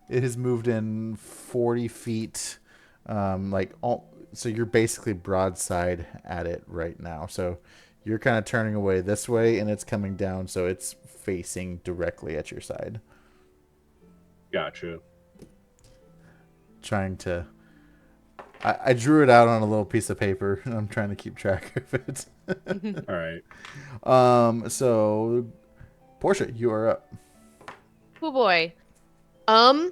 It has moved in 40 feet. So you're basically broadside at it right now. So you're kind of turning away this way, and it's coming down, so it's facing directly at your side. Gotcha. Trying to. I drew it out on a little piece of paper, and I'm trying to keep track of it. All right. So, Portia, you are up. Oh boy. I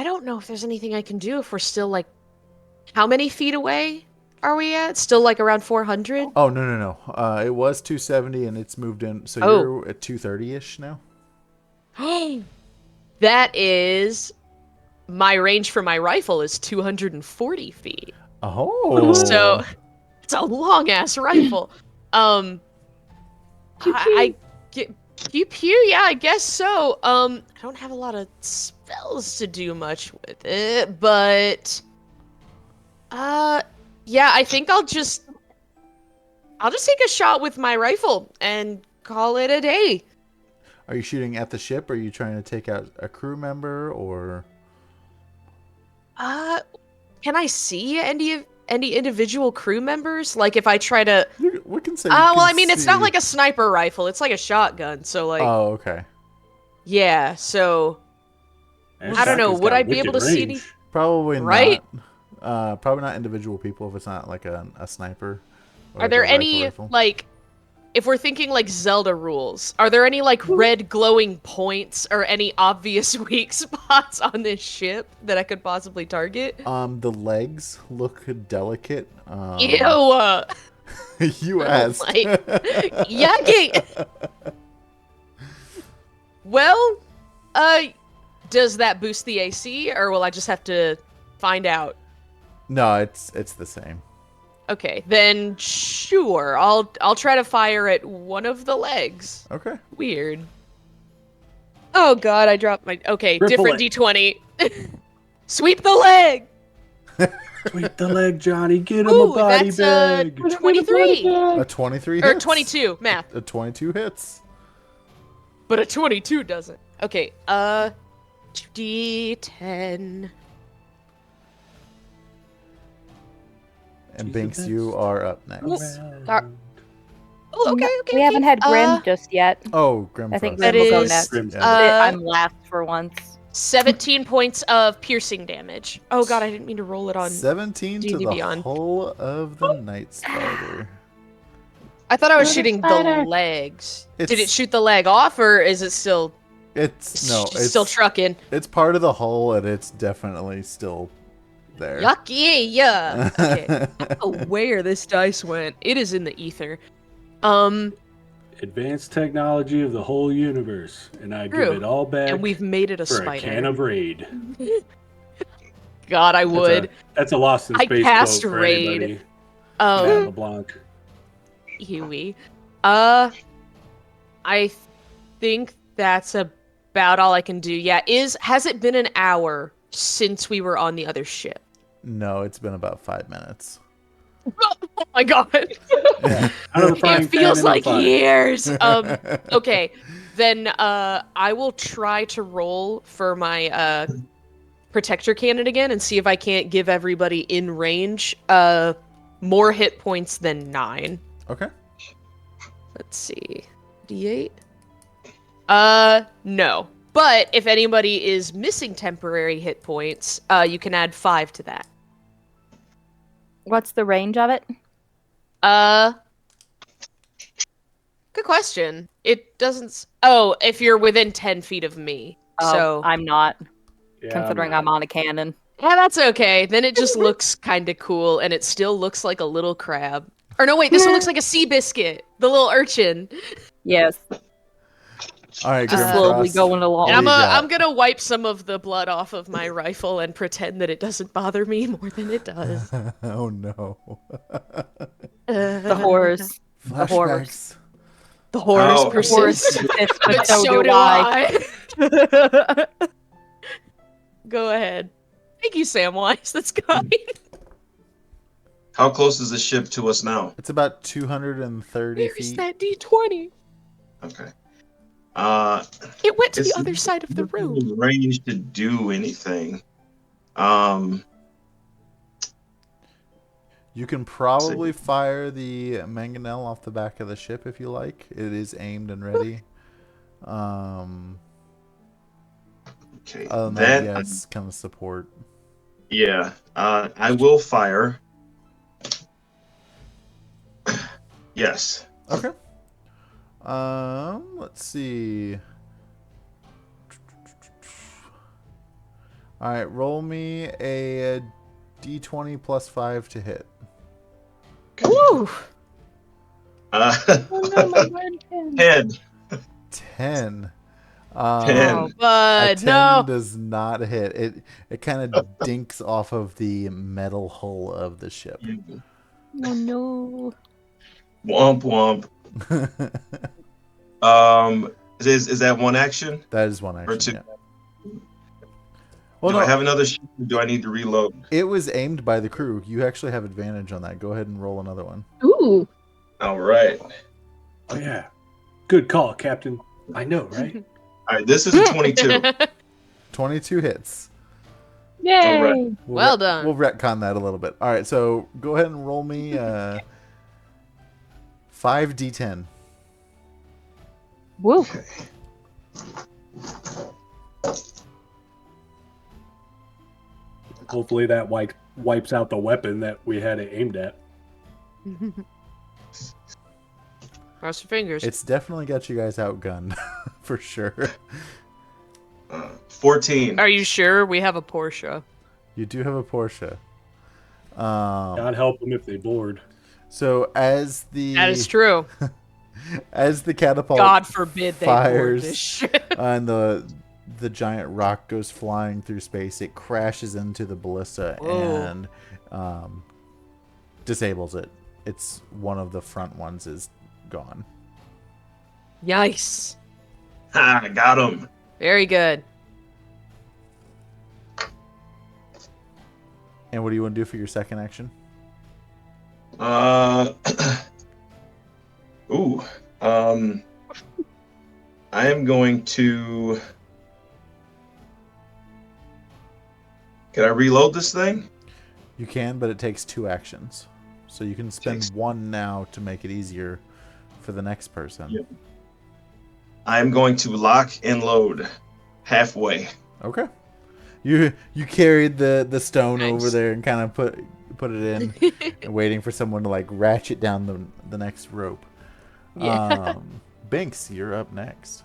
don't know if there's anything I can do if we're still like, how many feet away are we at? Still like around 400? Oh, no. It was 270, and it's moved in. So you're at 230-ish now? That is, my range for my rifle is 240 feet. Oh. So it's a long ass rifle. I get pew pew. Yeah, I guess so. I don't have a lot of spells to do much with it, but yeah, I think I'll just take a shot with my rifle and call it a day. Are you shooting at the ship? Or are you trying to take out a crew member, or? Can I see any individual crew members? Like if I try to. We can say. Well, I mean, it's not like a sniper rifle. It's like a shotgun. So like. Oh, okay. Yeah. So. I don't know. Would I be able to see any? Probably right? not. Probably not individual people if it's not like a sniper. Are there any like, if we're thinking like Zelda rules, are there any like red glowing points or any obvious weak spots on this ship that I could possibly target? The legs look delicate. Ew. You asked. Like, yucky. Well, does that boost the AC, or will I just have to find out? No, it's the same. Okay, then sure. I'll try to fire at one of the legs. Okay. Weird. Oh god, I dropped my. Okay, Ripple different it. D20. Sweep the leg. Sweep the leg, Johnny. Get him Ooh, a body that's, bag. 23 A 23 or hits. 22. Math. A 22 hits. but a 22 doesn't. Okay, 2d10. And Binks, you are up next. Oh, okay. We haven't had Grim just yet. Oh, Grim. I think That Grim will go is, next. Yeah. I'm last for once. 17 points of piercing damage. Oh god, I didn't mean to roll it on 17 to D&D the Beyond. hull of the Night Spider. I thought I was What a shooting the spider. legs. Did It's- it shoot the leg off, or is it still It's still trucking? It's part of the hull, and it's definitely still there. Yucky, yeah. Okay. I don't know where this dice went. It is in the ether. Advanced technology of the whole universe, and I True. give it all back And we've made it a for spider. a can of Raid. God, I would. That's a Lost in I Space cast quote for Raid. anybody. Matt Um, LeBlanc. Huey. I think that's about all I can do. Yeah, has it been an hour since we were on the other ship? No, it's been about 5 minutes. Oh my god. Yeah. Out of the frying It feels pan into like the fire. years. Okay. Then I will try to roll for my protector cannon again and see if I can't give everybody in range more hit points than 9. Okay. Let's see. D8? No. But if anybody is missing temporary hit points, you can add 5 to that. What's the range of it? Good question. It doesn't... Oh, if you're within 10 feet of me. Oh, So... I'm not, Yeah, considering I'm on a cannon. Yeah, that's okay. Then it just looks kind of cool, and it still looks like a little crab. Or no, wait, this one looks like a sea biscuit. The little urchin. Yes, All right, just Grim slowly Frost. going along. And What do you got? I'm gonna wipe some of the blood off of my rifle and pretend that it doesn't bother me more than it does. Oh no. The horrors. The horrors. Flashbacks. The horrors Oh. The horrors persist. persist, But but so do I. I. Go ahead. Thank you, Samwise. That's kind. How close is the ship to us now? It's about 230 Where's feet. that D20? Okay. It went to the It's other side of the room. range to do anything. You can probably fire the mangonel off the back of the ship if you like. It is aimed and ready. Okay. Other than That, that, yeah, it's kind of support. yeah. I will fire. Yes. Okay. Let's see. All right, roll me a d20 plus 5 to hit. Woo! Oh no, my word pin. 10. 10. 10. A But 10 no. does not hit. It kind of dinks off of the metal hull of the ship. Oh no. Womp womp. Is that one action? That is one Or action. two? Yeah. Well, Do no, I have another ship or do I need to reload? it was aimed by the crew. You actually have advantage on that. Go ahead and roll another one. Ooh. All right. Oh yeah, good call, Captain. I know, right? All right, this is a 22. 22 hits. Yay. All right. We'll Well done. We'll retcon that a little bit. All right, so go ahead and roll me 5d10. Woo. Hopefully that wipes out the weapon that we had it aimed at. Cross your fingers. It's definitely got you guys outgunned, for sure. 14. Are you sure we have a Porsche? You do have a Porsche. God help them if they board. So as the That is true. as the catapult God forbid they board fires this shit. and the giant rock goes flying through space, it crashes into the ballista Whoa. and disables it. It's one of the front ones is gone. Nice. Ha, got him. Very good. And what do you want to do for your second action? Ooh. I am going going to... Can I reload this thing? You can, but it takes 2 actions. So you can spend 1 now to make it easier for the next person. Yep. I'm going to lock and load halfway. Okay. You carried the stone Nice. over there and kind of put it in, and waiting for someone to like ratchet down the next rope. Yeah. Binks, you're up next.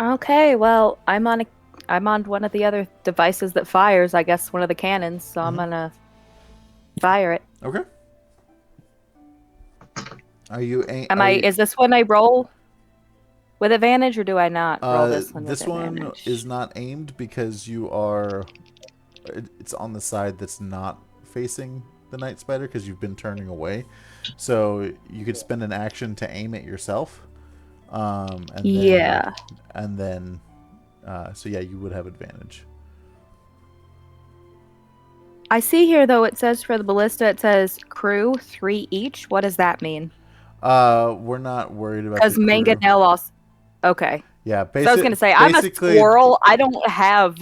Okay, well, I'm on one of the other devices that fires, I guess one of the cannons, so I'm gonna fire it. Okay. Are you? Is this when I roll with advantage, or do I not roll this one? This with one advantage? is not aimed because you are. It's on the side that's not facing the night spider because you've been turning away. So you could spend an action to aim it yourself. Yeah. So yeah, you would have advantage. I see here though it says for the ballista it says crew 3 each. What does that mean? We're not worried about Because the crew. Mangonel also. Okay. Yeah, So I was gonna say I'm a squirrel. I don't have.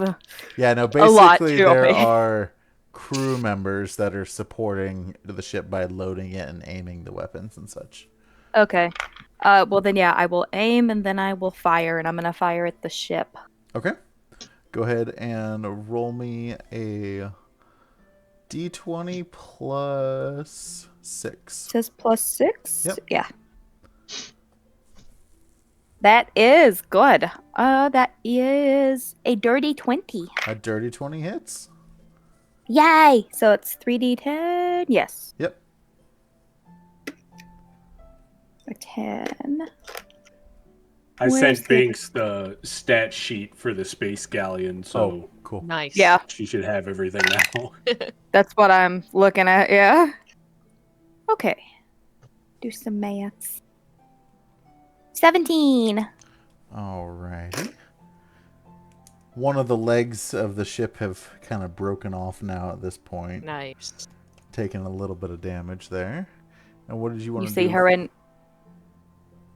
Yeah, no. A lot Basically, to there me. are crew members that are supporting the ship by loading it and aiming the weapons and such. Okay. Well then, yeah, I will aim and then I will fire, and I'm gonna fire at the ship. Okay. Go ahead and roll me a d20 plus 6. It says plus 6. Yep. Yeah. That is good. That is a dirty 20. A dirty 20 hits. Yay! So it's 3d10. Yes. Yep. A 10. I Where's sent the- Binks the stat sheet for the space galleon, so Oh, cool. Nice. Yeah, she should have everything now. that's what I'm looking at. Yeah. Okay. Do some maths. 17. Alrighty. One of the legs of the ship have kind of broken off now at this point. Nice. Taking a little bit of damage there. And what did you want You to see do? her in.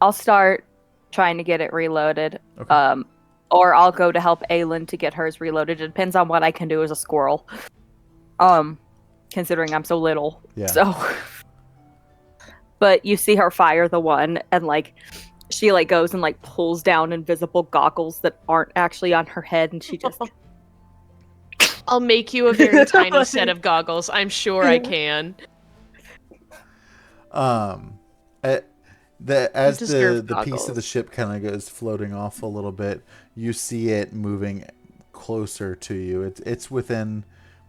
I'll start trying to get it reloaded. Okay. Or I'll go to help Aelin to get hers reloaded. It depends on what I can do as a squirrel. Considering I'm so little. Yeah. So. But you see her fire the one, and like, she like goes and like pulls down invisible goggles that aren't actually on her head, and she just. I'll make you a very tiny set of goggles. I'm sure I can. As deserve the piece of goggles. the ship kind of goes floating off a little bit, you see it moving closer to you. It's within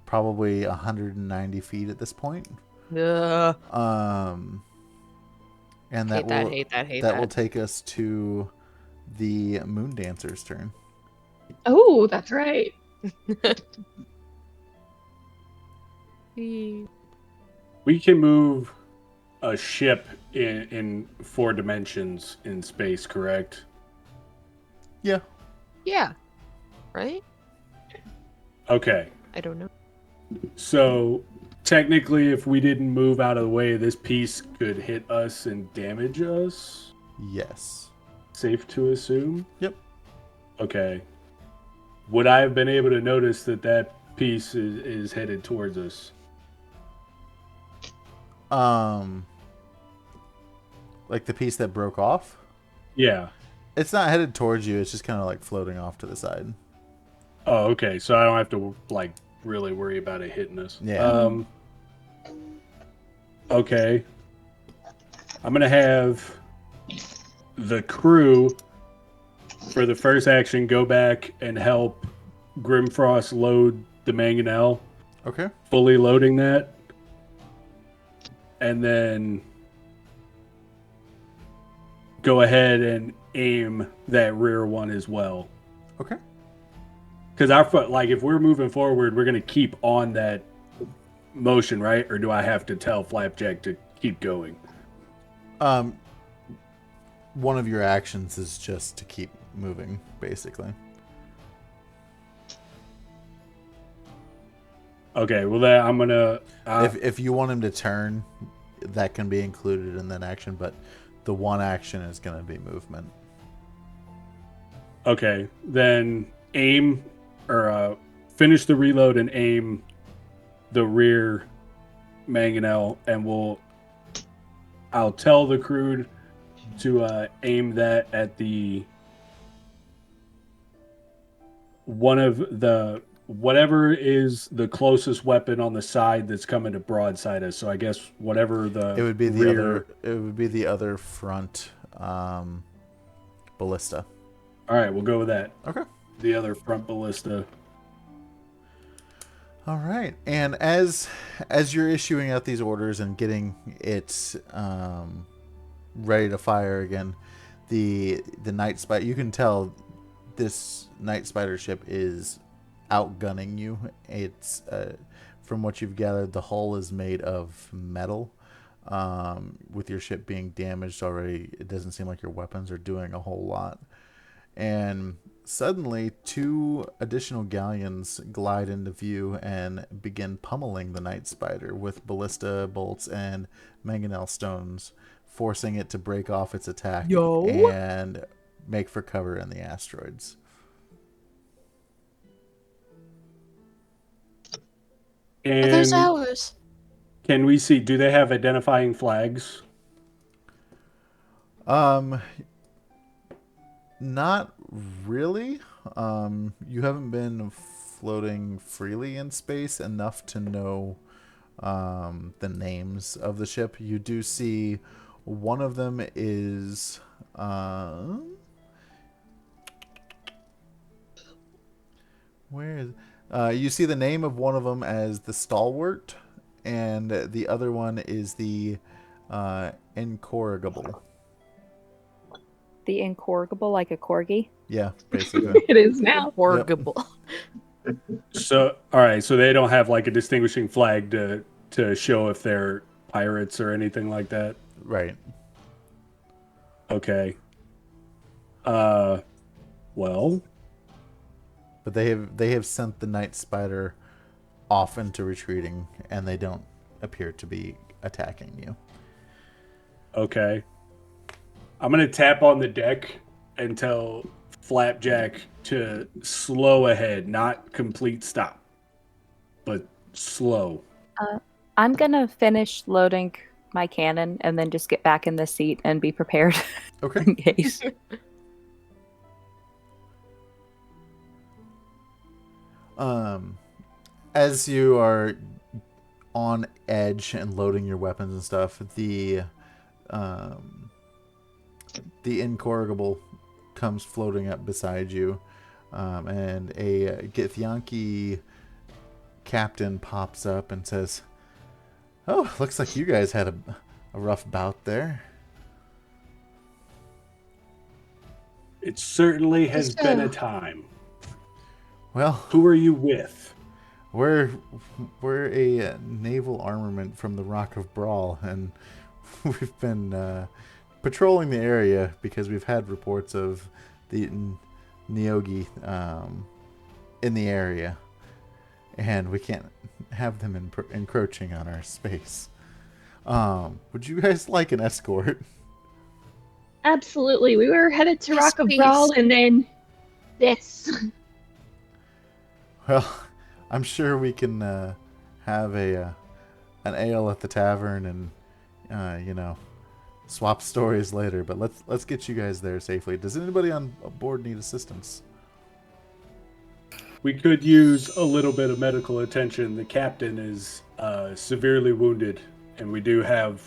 probably 190 feet at this point. Ugh. And that Hate that. that will take us to the Moon Dancer's turn. Oh, that's right. We can move a ship in 4 dimensions in space, correct? Yeah. Yeah. Right? Okay. I don't know. So technically, if we didn't move out of the way, this piece could hit us and damage us? Yes. Safe to assume? Yep. Okay. Would I have been able to notice that piece is headed towards us? Like the piece that broke off? Yeah. It's not headed towards you. It's just kind of like floating off to the side. Oh, okay. So I don't have to like really worry about it hitting us. Yeah. Okay. I'm gonna have the crew for the first action go back and help Grimfrost load the mangonel, Okay. fully loading that, and then go ahead and aim that rear one as well. Okay. Because our foot, like, if we're moving forward, we're gonna keep on that motion, right? Or do I have to tell Flapjack to keep going? One of your actions is just to keep moving, basically. Okay, well, that I'm gonna. If you want him to turn, that can be included in that action, but the one action is going to be movement. Okay, then aim or finish the reload and aim the rear mangonel, and I'll tell the crew to aim that at the whatever is the closest weapon on the side that's coming to broadside us. So I guess whatever the It would be the rear. other. It would be the other front ballista. All right, we'll go with that. Okay. The other front ballista. All right, and as you're issuing out these orders and getting it ready to fire again, the night spider, you can tell this night spider ship is outgunning you. It's from what you've gathered, the hull is made of metal. With your ship being damaged already, it doesn't seem like your weapons are doing a whole lot. And suddenly, 2 additional galleons glide into view and begin pummeling the night spider with ballista bolts and mangonel stones, forcing it to break off its attack and make for cover in the asteroids. Are those And ours? can we see? Do they have identifying flags? Not really. You haven't been floating freely in space enough to know the names of the ship. You do see one of them is where is you see the name of one of them as the Stalwart, and the other one is the Incorrigible. The incorrigible, like a corgi. Yeah, basically. It is now. Horrible. So, all right. So they don't have like a distinguishing flag to show if they're pirates or anything like that. Right. Okay. Well. But they have sent the Night Spider off into retreating, and they don't appear to be attacking you. Okay. I'm gonna tap on the deck and tell Flapjack to slow ahead, not complete stop, but slow. I'm gonna finish loading my cannon and then just get back in the seat and be prepared Okay. in case. As you are on edge and loading your weapons and stuff, the Incorrigible comes floating up beside you, and a Githyanki captain pops up and says, "Oh, looks like you guys had a rough bout there." It certainly has been a time. Well, Who are you with? we're a naval armament from the Rock of Bral, and we've been patrolling the area because we've had reports of the Neogi in the area, and we can't have them encroaching on our space. Would you guys like an escort? Absolutely. We were headed to Yes, Rock of please. Bral and then this. Well, I'm sure we can have an ale at the tavern and swap stories later. But let's get you guys there safely. Does anybody on board need assistance? We could use a little bit of medical attention. The captain is severely wounded, and we do have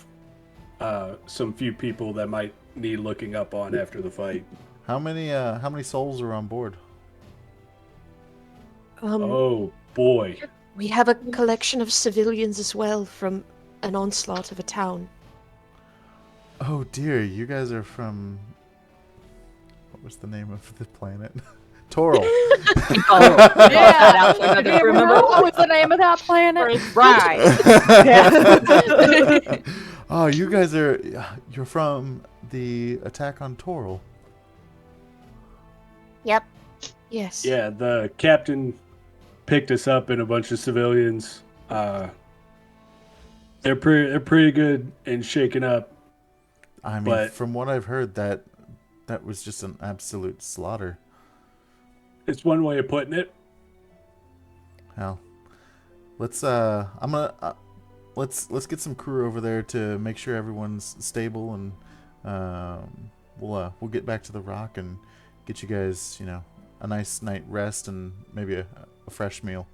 some few people that might need looking up on after the fight. How many souls are on board? Oh boy. We have a collection of civilians as well from an onslaught of a town. Oh dear, you guys are from. What was the name of the planet? Toral. Yeah. Remember what was the name of that planet? Right. Yeah. Oh, you're from the attack on Toral. Yep. Yes. Yeah, the captain picked us up in a bunch of civilians. They're pretty good in shaking up. I mean, But- from what I've heard, that was just an absolute slaughter. It's one way of putting it. Well, let's let's get some crew over there to make sure everyone's stable, and we'll get back to the rock and get you guys, a nice night rest and maybe a fresh meal.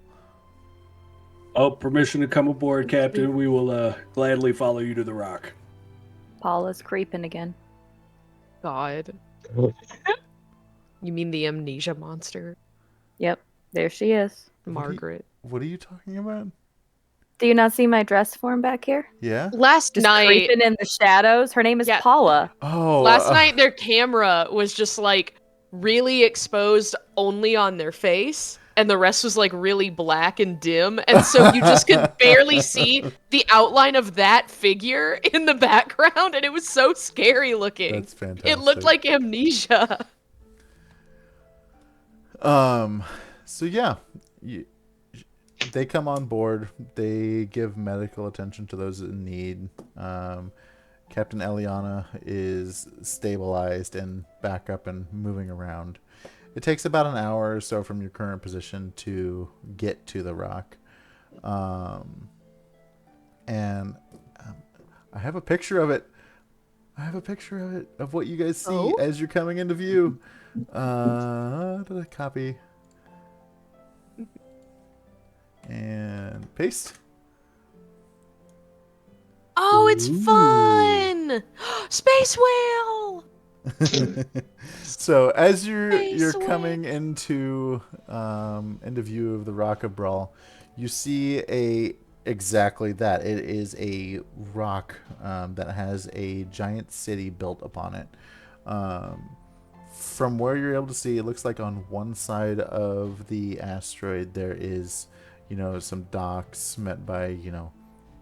Oh, permission to come aboard, Captain. We will gladly follow you to the rock. Paula's creeping again. God. You mean the amnesia monster? Yep, there she is. Margaret. What are you talking about? Do you not see my dress form back here? Yeah? Last Just night, creeping in the shadows. Her name is Paula. Oh. last night their camera was just like really exposed only on their face, and the rest was like really black and dim, and so you just could barely see the outline of that figure in the background, and it was so scary looking. That's fantastic. It looked like amnesia. So yeah, they come on board. They give medical attention to those in need. Captain Eliana is stabilized and back up and moving around. It takes about an hour or so from your current position to get to the rock. And I have a picture of it. Of what you guys see as you're coming into view. Did I copy? And paste. Oh, it's fun! Space whale! So as you're coming into view of the Rock of Bral, you see exactly that. It is a rock that has a giant city built upon it. From where you're able to see, it looks like on one side of the asteroid there is, some docks met by,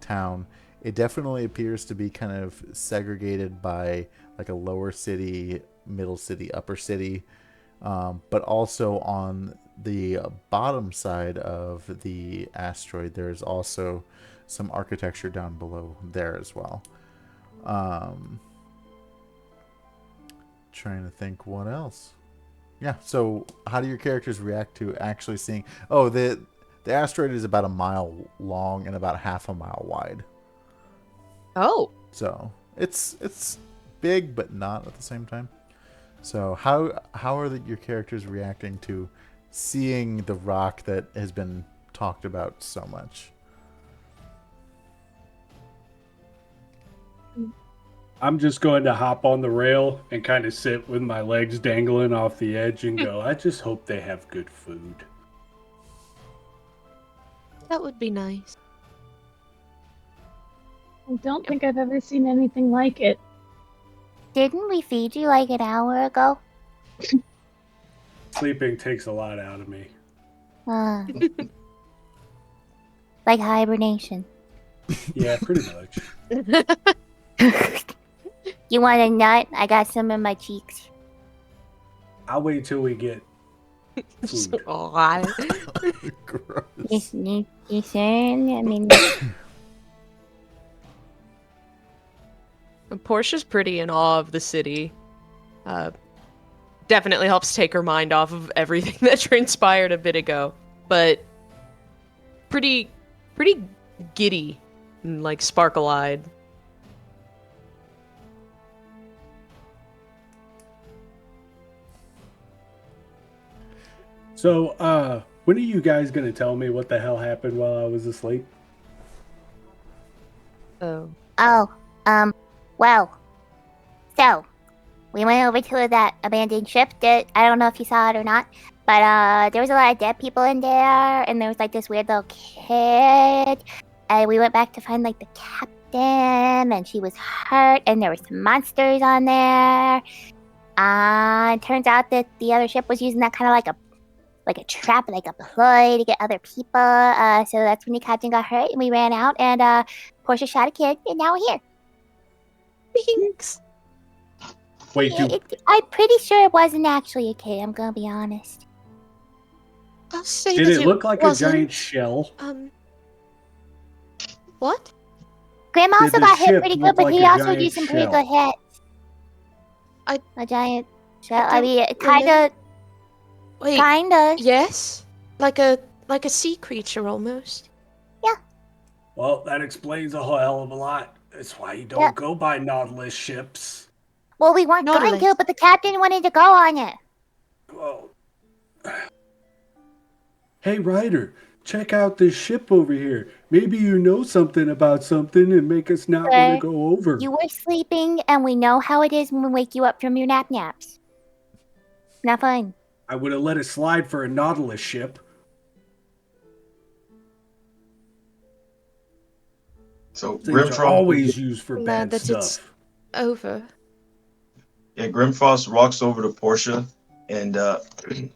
town. It definitely appears to be kind of segregated by like a lower city, middle city, upper city. But also on the bottom side of the asteroid, there is also some architecture down below there as well. Trying to think what else. Yeah, so how do your characters react to actually seeing... Oh, the asteroid is about a mile long and about half a mile wide. Oh. So it's big, but not at the same time. So how are your characters reacting to seeing the rock that has been talked about so much? I'm just going to hop on the rail and kind of sit with my legs dangling off the edge and go, I just hope they have good food. That would be nice. I don't think I've ever seen anything like it. Didn't we feed you like an hour ago? Sleeping takes a lot out of me. Like hibernation. Yeah, pretty much. You want a nut? I got some in my cheeks. I'll wait till we get food. Gross. You saying? I mean... Portia's pretty in awe of the city. Definitely helps take her mind off of everything that transpired a bit ago. But pretty giddy and like sparkle-eyed. So, when are you guys going to tell me what the hell happened while I was asleep? Well, so, we went over to that abandoned ship that, I don't know if you saw it or not, but there was a lot of dead people in there, and there was like this weird little kid, and we went back to find like the captain, and she was hurt, and there were some monsters on there. It turns out that the other ship was using that kind of like a trap, like a ploy to get other people, so that's when the captain got hurt, and we ran out, and Portia shot a kid, and now we're here. Thanks. Wait, I'm pretty sure it wasn't actually a kid, I'm gonna be honest. I'll say did that it look like wasn't, a giant shell? What? Grim also Did the got hit ship pretty look good, but like he a also giant did some pretty shell? good hits. A giant shell. I I mean, it don't kind of... Wait, Kinda. yes? Like a sea creature almost. Well, that explains a whole hell of a lot. That's why you don't Yeah. go by Nautilus ships. Well, we weren't going Nautilus. to, but the captain wanted to go on it. Well, hey, Ryder, check out this ship over here. Maybe you know something about something and make us not want to Sir, go over. You were sleeping, and we know how it is when we wake you up from your naps. Not fun. I would have let it slide for a Nautilus ship. So Things are Grimfrost, always used for Glad bad that it's stuff. over. yeah, Grimfrost walks over to Portia and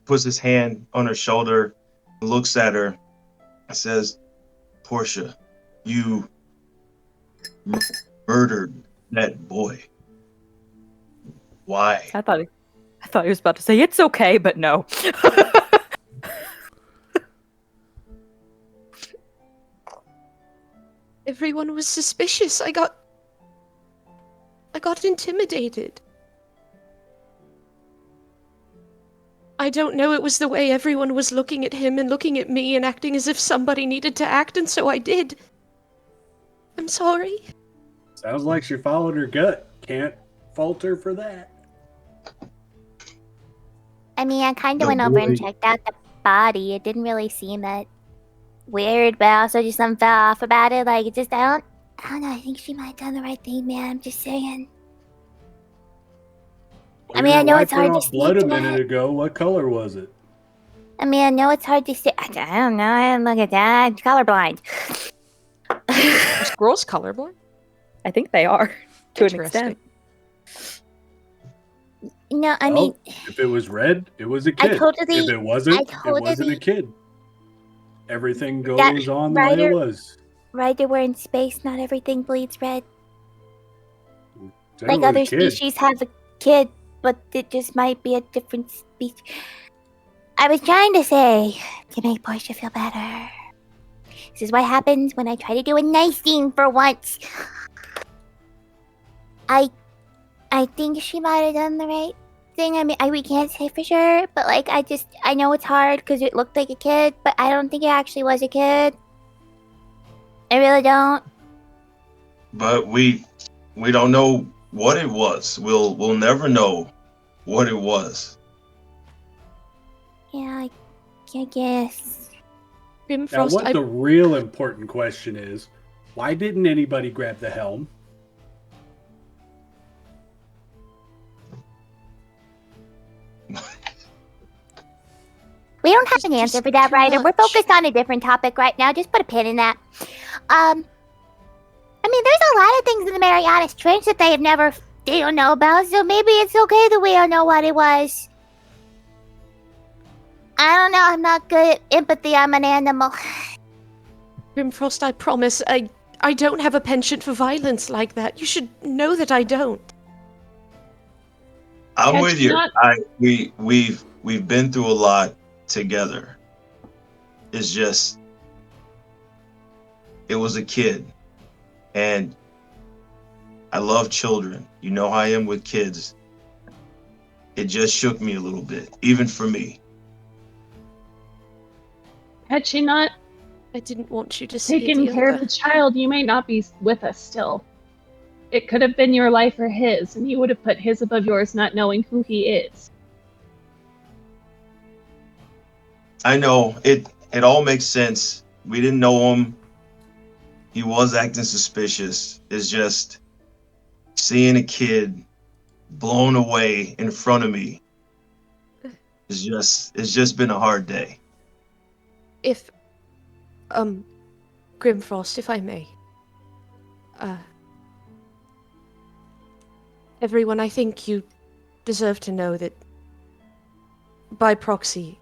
puts his hand on her shoulder, looks at her, and says, "Portia, you murdered that boy. Why?" I thought he was about to say it's okay, but no. Everyone was suspicious. I got intimidated. I don't know, it was the way everyone was looking at him and looking at me and acting as if somebody needed to act, and so I did. I'm sorry. Sounds like she followed her gut. Can't fault her for that. I mean, I kind The of went over and boy- checked out the body. It didn't really seem that weird, but also just something fell off about it. Like, it just, I don't know. I think she might have done the right thing, man. I'm just saying. I mean, I know it's hard to off blood see a minute that. ago. What color was it? I mean, I know it's hard to see. I don't know. I didn't look at that. I'm colorblind. Are squirrels colorblind? I think they are to an Interesting. extent. No, I Well, mean, if it was red, it was a I kid. totally- if it wasn't, I it wasn't a totally- kid. Everything That- goes on the way it Ryder- was. right, we're in space. Not everything bleeds red. Generally, Like other a kid. species have a kid, but it just might be a different species. I was trying to say to make Portia feel better. This is what happens when I try to do a nice thing for once. I think she might have done the right thing. I mean, we can't say for sure, but like, I know it's hard because it looked like a kid, but I don't think it actually was a kid. I really don't. But we don't know what it was. We'll never know what it was. Yeah, I guess. Now, Grimfrost, what the real important question is, why didn't anybody grab the helm? We don't have an answer for that, too Ryder. We're much. focused on a different topic right now. Just put a pin in that. I mean, there's a lot of things in the Marianas Trench that they don't know about, so maybe it's okay that we don't know what it was. I don't know. I'm not good at empathy. I'm an animal. Grimfrost, I promise, I don't have a penchant for violence like that. You should know that I don't. I'm Had with she you. not- We've been through a lot together. It's just it was a kid, and I love children. You know how I am with kids. It just shook me a little bit, even for me. Had she not I didn't want you to see taken the care of other. the child, you may not be with us still. It could have been your life or his, and you would have put his above yours, not knowing who he is. I know it all makes sense. We didn't know him. He was acting suspicious. It's just seeing a kid blown away in front of me. It's just been a hard day. If, Grimfrost, if I may. Everyone, I think you deserve to know that by proxy,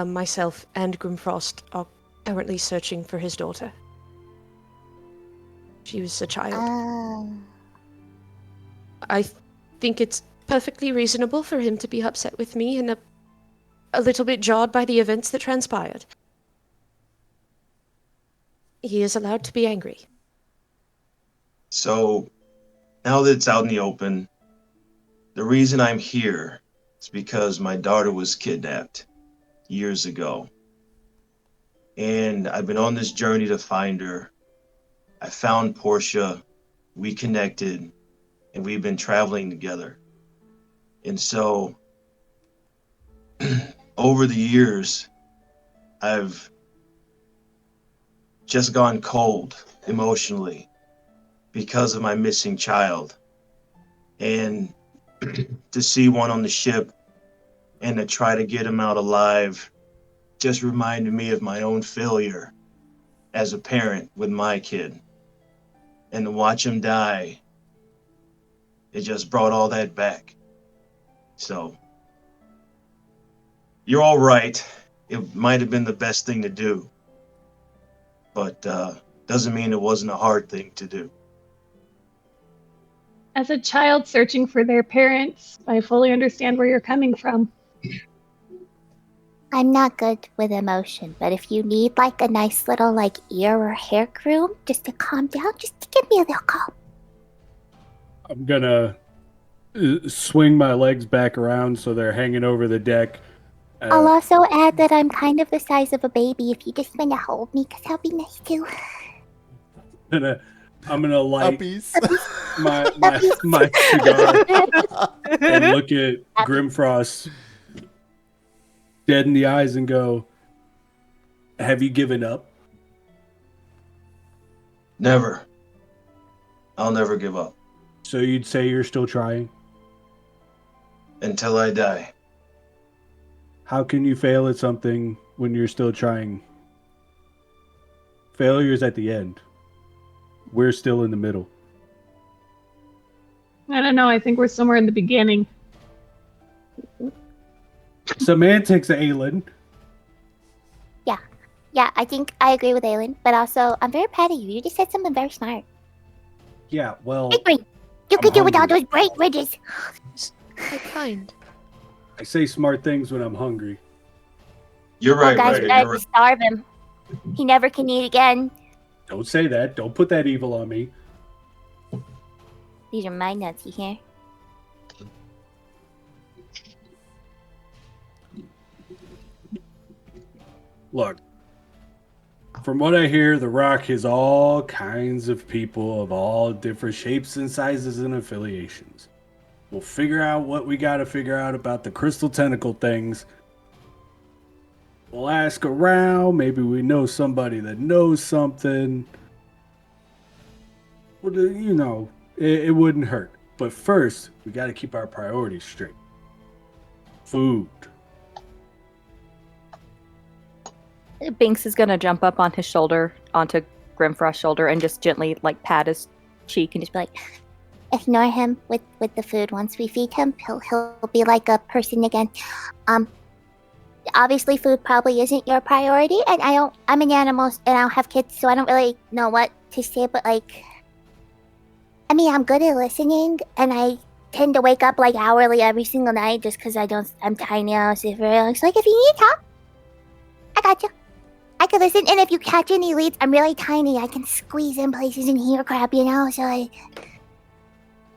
myself and Grimfrost are currently searching for his daughter. She was a child. I think it's perfectly reasonable for him to be upset with me and a little bit jarred by the events that transpired. He is allowed to be angry. So now that it's out in the open, the reason I'm here is because my daughter was kidnapped. years ago. And I've been on this journey to find her. I found Portia, we connected, and we've been traveling together. And so over the years, I've just gone cold emotionally because of my missing child. And to see one on the ship and to try to get him out alive just reminded me of my own failure as a parent with my kid. And to watch him die, it just brought all that back. So, you're all right. It might have been the best thing to do, but doesn't mean it wasn't a hard thing to do. As a child searching for their parents, I fully understand where you're coming from. I'm not good with emotion, but if you need like a nice little like ear or hair groom just to calm down, just give me a little call. I'm gonna swing my legs back around so they're hanging over the deck. I'll also add that I'm kind of the size of a baby if you just want to hold me, because that'll be nice too. I'm gonna light Puppies. my cigar and look at Grimfrost dead in the eyes and go, "Have you given up?" Never. I'll never give up. So you'd say you're still trying? Until I die. How can you fail at something when you're still trying? Failure's at the end. We're still in the middle. I don't know. I think we're somewhere in the beginning. Semantics, Aelin. Yeah, I think I agree with Aelin, but also I'm very proud of you. You just said something very smart. Yeah, well, Hey, Green, you I'm could do without hungry. those great ridges. Quite kind. I say smart things when I'm hungry. You're right, Guys, Ryder. tried You're to right. starve him. He never can eat again. Don't say that. Don't put that evil on me. These are my nuts, you hear? Look, from what I hear, the Rock has all kinds of people of all different shapes and sizes and affiliations. We'll figure out what we got to figure out about the crystal tentacle things. We'll ask around. Maybe we know somebody that knows something. Well, you know, it wouldn't hurt. But first, we got to keep our priorities straight. Food. Binks is gonna jump up on his shoulder, onto Grimfrost's shoulder, and just gently like pat his cheek and just be like, Ignore him with the food. Once we feed him, he'll be like a person again. Obviously food probably isn't your priority, and I'm an animal and I don't have kids, so I don't really know what to say, but like, I mean, I'm good at listening, and I tend to wake up like hourly every single night just because I'm tiny. I don't sit very long. So like, if you need to talk, I got you. I can listen, and if you catch any leads, I'm really tiny. I can squeeze in places and hear crap, you know? So like,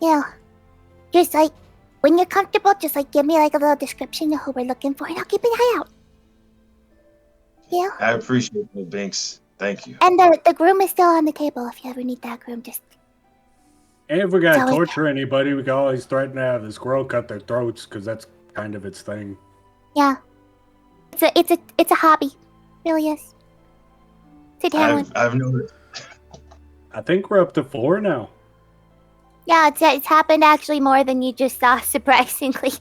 you know, just like, when you're comfortable, just like give me like a little description of who we're looking for, and I'll keep an eye out. Yeah. I appreciate that, Binks. Thank you. And the groom is still on the table if you ever need that groom. Just And if we got to It's always- torture anybody, we can always threaten to have the squirrel cut their throats because that's kind of its thing. yeah. It's a hobby, really is. It's a talent. I've noticed. I think we're up to 4 now. Yeah, it's happened actually more than you just saw, surprisingly.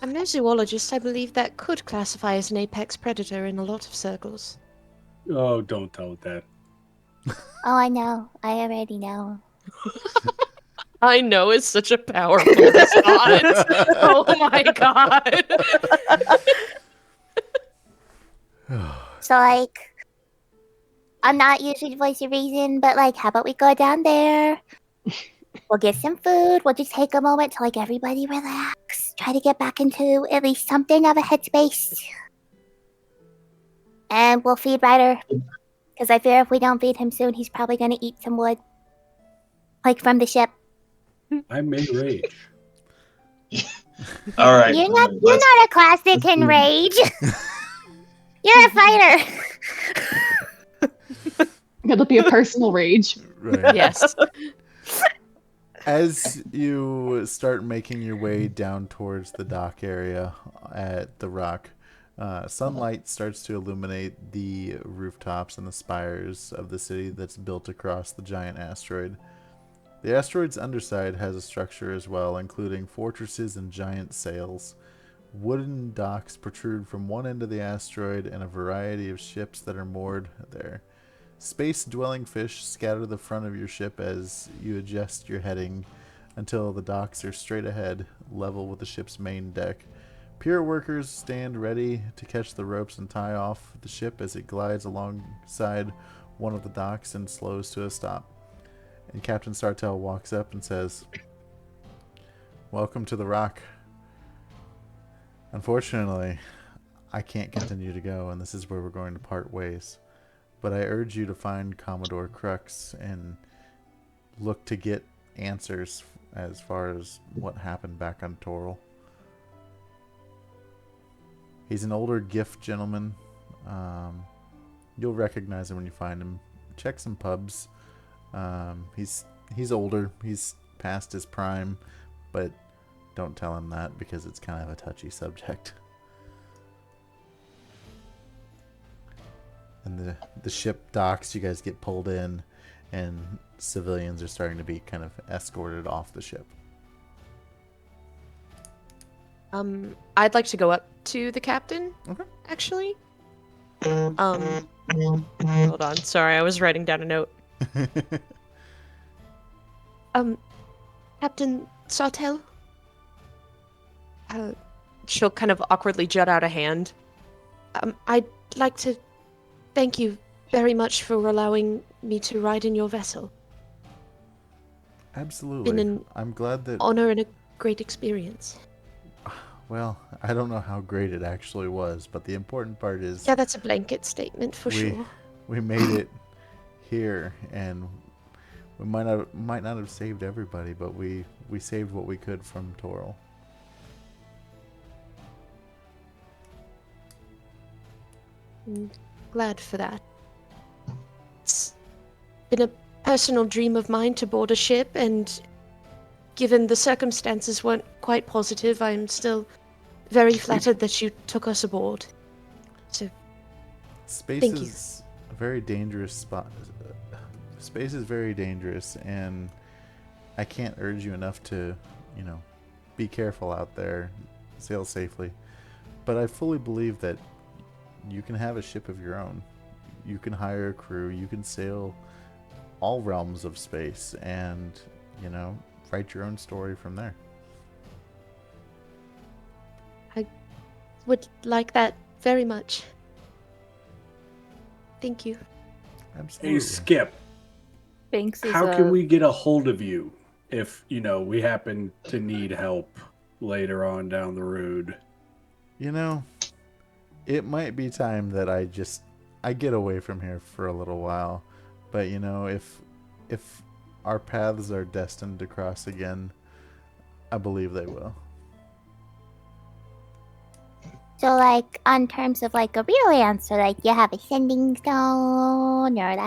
I'm no zoologist. I believe that could classify as an apex predator in a lot of circles. Oh, don't tell it that. Oh, I know. I already know. I know it's such a powerful response. Oh my god. So, like, I'm not usually the voice of reason, but, like, how about we go down there? We'll get some food. We'll just take a moment to, like, everybody relax. Try to get back into at least something of a headspace. And we'll feed Ryder. Because I fear if we don't feed him soon, he's probably going to eat some wood. Like, from the ship. I may rage. All right. You're not a class that can rage. You're a fighter. It'll be a personal rage. Right. Yes. As you start making your way down towards the dock area at the Rock, sunlight starts to illuminate the rooftops and the spires of the city that's built across the giant asteroid. The asteroid's underside has a structure as well, including fortresses and giant sails. Wooden docks protrude from one end of the asteroid and a variety of ships that are moored there. Space-dwelling fish scatter the front of your ship as you adjust your heading until the docks are straight ahead, level with the ship's main deck. Pier workers stand ready to catch the ropes and tie off the ship as it glides alongside one of the docks and slows to a stop. And Captain Sartell walks up and says, "Welcome to the Rock. Unfortunately, I can't continue to go, and this is where we're going to part ways. But I urge you to find Commodore Crux and look to get answers as far as what happened back on Toril. He's an older gift gentleman. You'll recognize him when you find him. Check some pubs. He's older. He's past his prime, but don't tell him that because it's kind of a touchy subject." And the ship docks, you guys get pulled in, and civilians are starting to be kind of escorted off the ship. I'd like to go up to the captain. Okay. Actually. Hold on. Sorry, I was writing down a note. Captain Sartell? She'll kind of awkwardly jut out a hand. I'd like to thank you very much for allowing me to ride in your vessel. Absolutely. Been an I'm glad that... honor and a great experience. Well, I don't know how great it actually was, but the important part is... Yeah, that's a blanket statement for sure. We made it here, and we might not have saved everybody, but we saved what we could from Toril. Glad for that. It's been a personal dream of mine to board a ship, and given the circumstances weren't quite positive, I'm still very flattered that you took us aboard. So, Space thank you. is a very dangerous spot. Space is very dangerous, and I can't urge you enough to, be careful out there, sail safely. But I fully believe that you can have a ship of your own. You can hire a crew. You can sail all realms of space and, write your own story from there. I would like that very much. Thank you. Absolutely. Hey, Skip, Binks is how can we get a hold of you if, we happen to need help later on down the road? It might be time that I get away from here for a little while. But, if our paths are destined to cross again, I believe they will. So, on terms of, a real answer, you have a sending stone, or,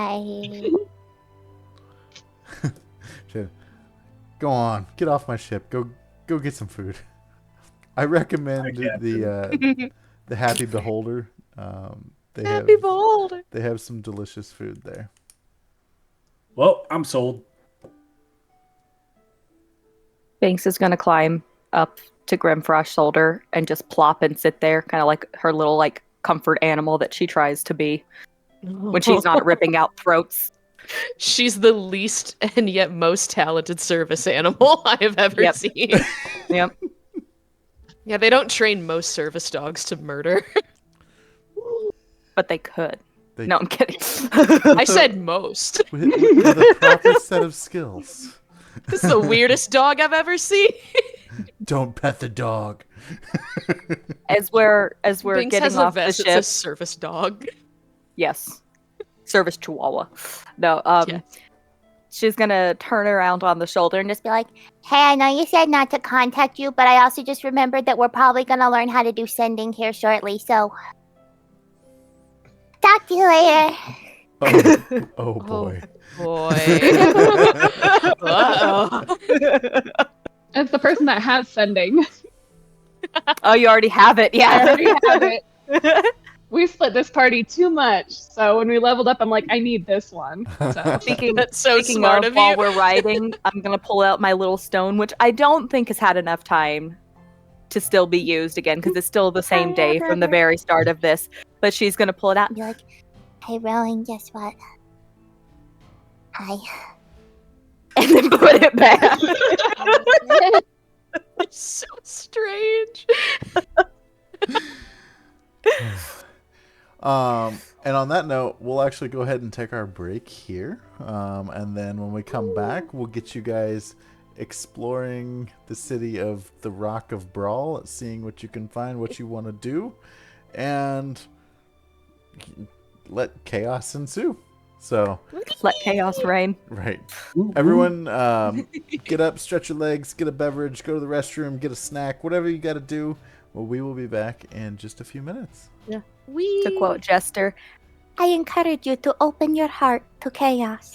Go on, get off my ship. Go get some food. I recommend the Happy Beholder. Beholder! They have some delicious food there. Well, I'm sold. Binks is going to climb up to Grimfrosh's shoulder and just plop and sit there, kind of like her little comfort animal that she tries to be when she's not ripping out throats. She's the least and yet most talented service animal I have ever seen. Yep. Yeah, they don't train most service dogs to murder. But they could. No, I'm kidding. I said most. With a proper set of skills. This is the weirdest dog I've ever seen. Don't pet the dog. As we're Binks getting has off a vest the that ship. says service dog. Yes. Service Chihuahua. No. Yes. she's gonna turn around on the shoulder and just be like, Hey, I know you said not to contact you, but I also just remembered that we're probably gonna learn how to do sending here shortly, so talk to you later. Oh boy. Boy. Uh-oh. As the person that has sending, "Oh, you already have it, I yeah." already have it. We split this party too much, so when we leveled up, I'm like, I need this one. So Speaking, That's so speaking smart of, of while you. we're riding, I'm gonna pull out my little stone, which I don't think has had enough time to still be used again because it's still the same day from the very start of this. But she's gonna pull it out and be like, Hey, Rowan, guess what? Hi. and then put it back. It's so strange. And on that note, we'll actually go ahead and take our break here. And then when we come back, we'll get you guys exploring the city of the Rock of Bral, seeing what you can find, what you want to do, and let chaos ensue. So, Let chaos reign. right. Everyone, get up, stretch your legs, get a beverage, go to the restroom, get a snack, whatever you got to do. Well, we will be back in just a few minutes. To quote Jester, I encourage you to open your heart to chaos.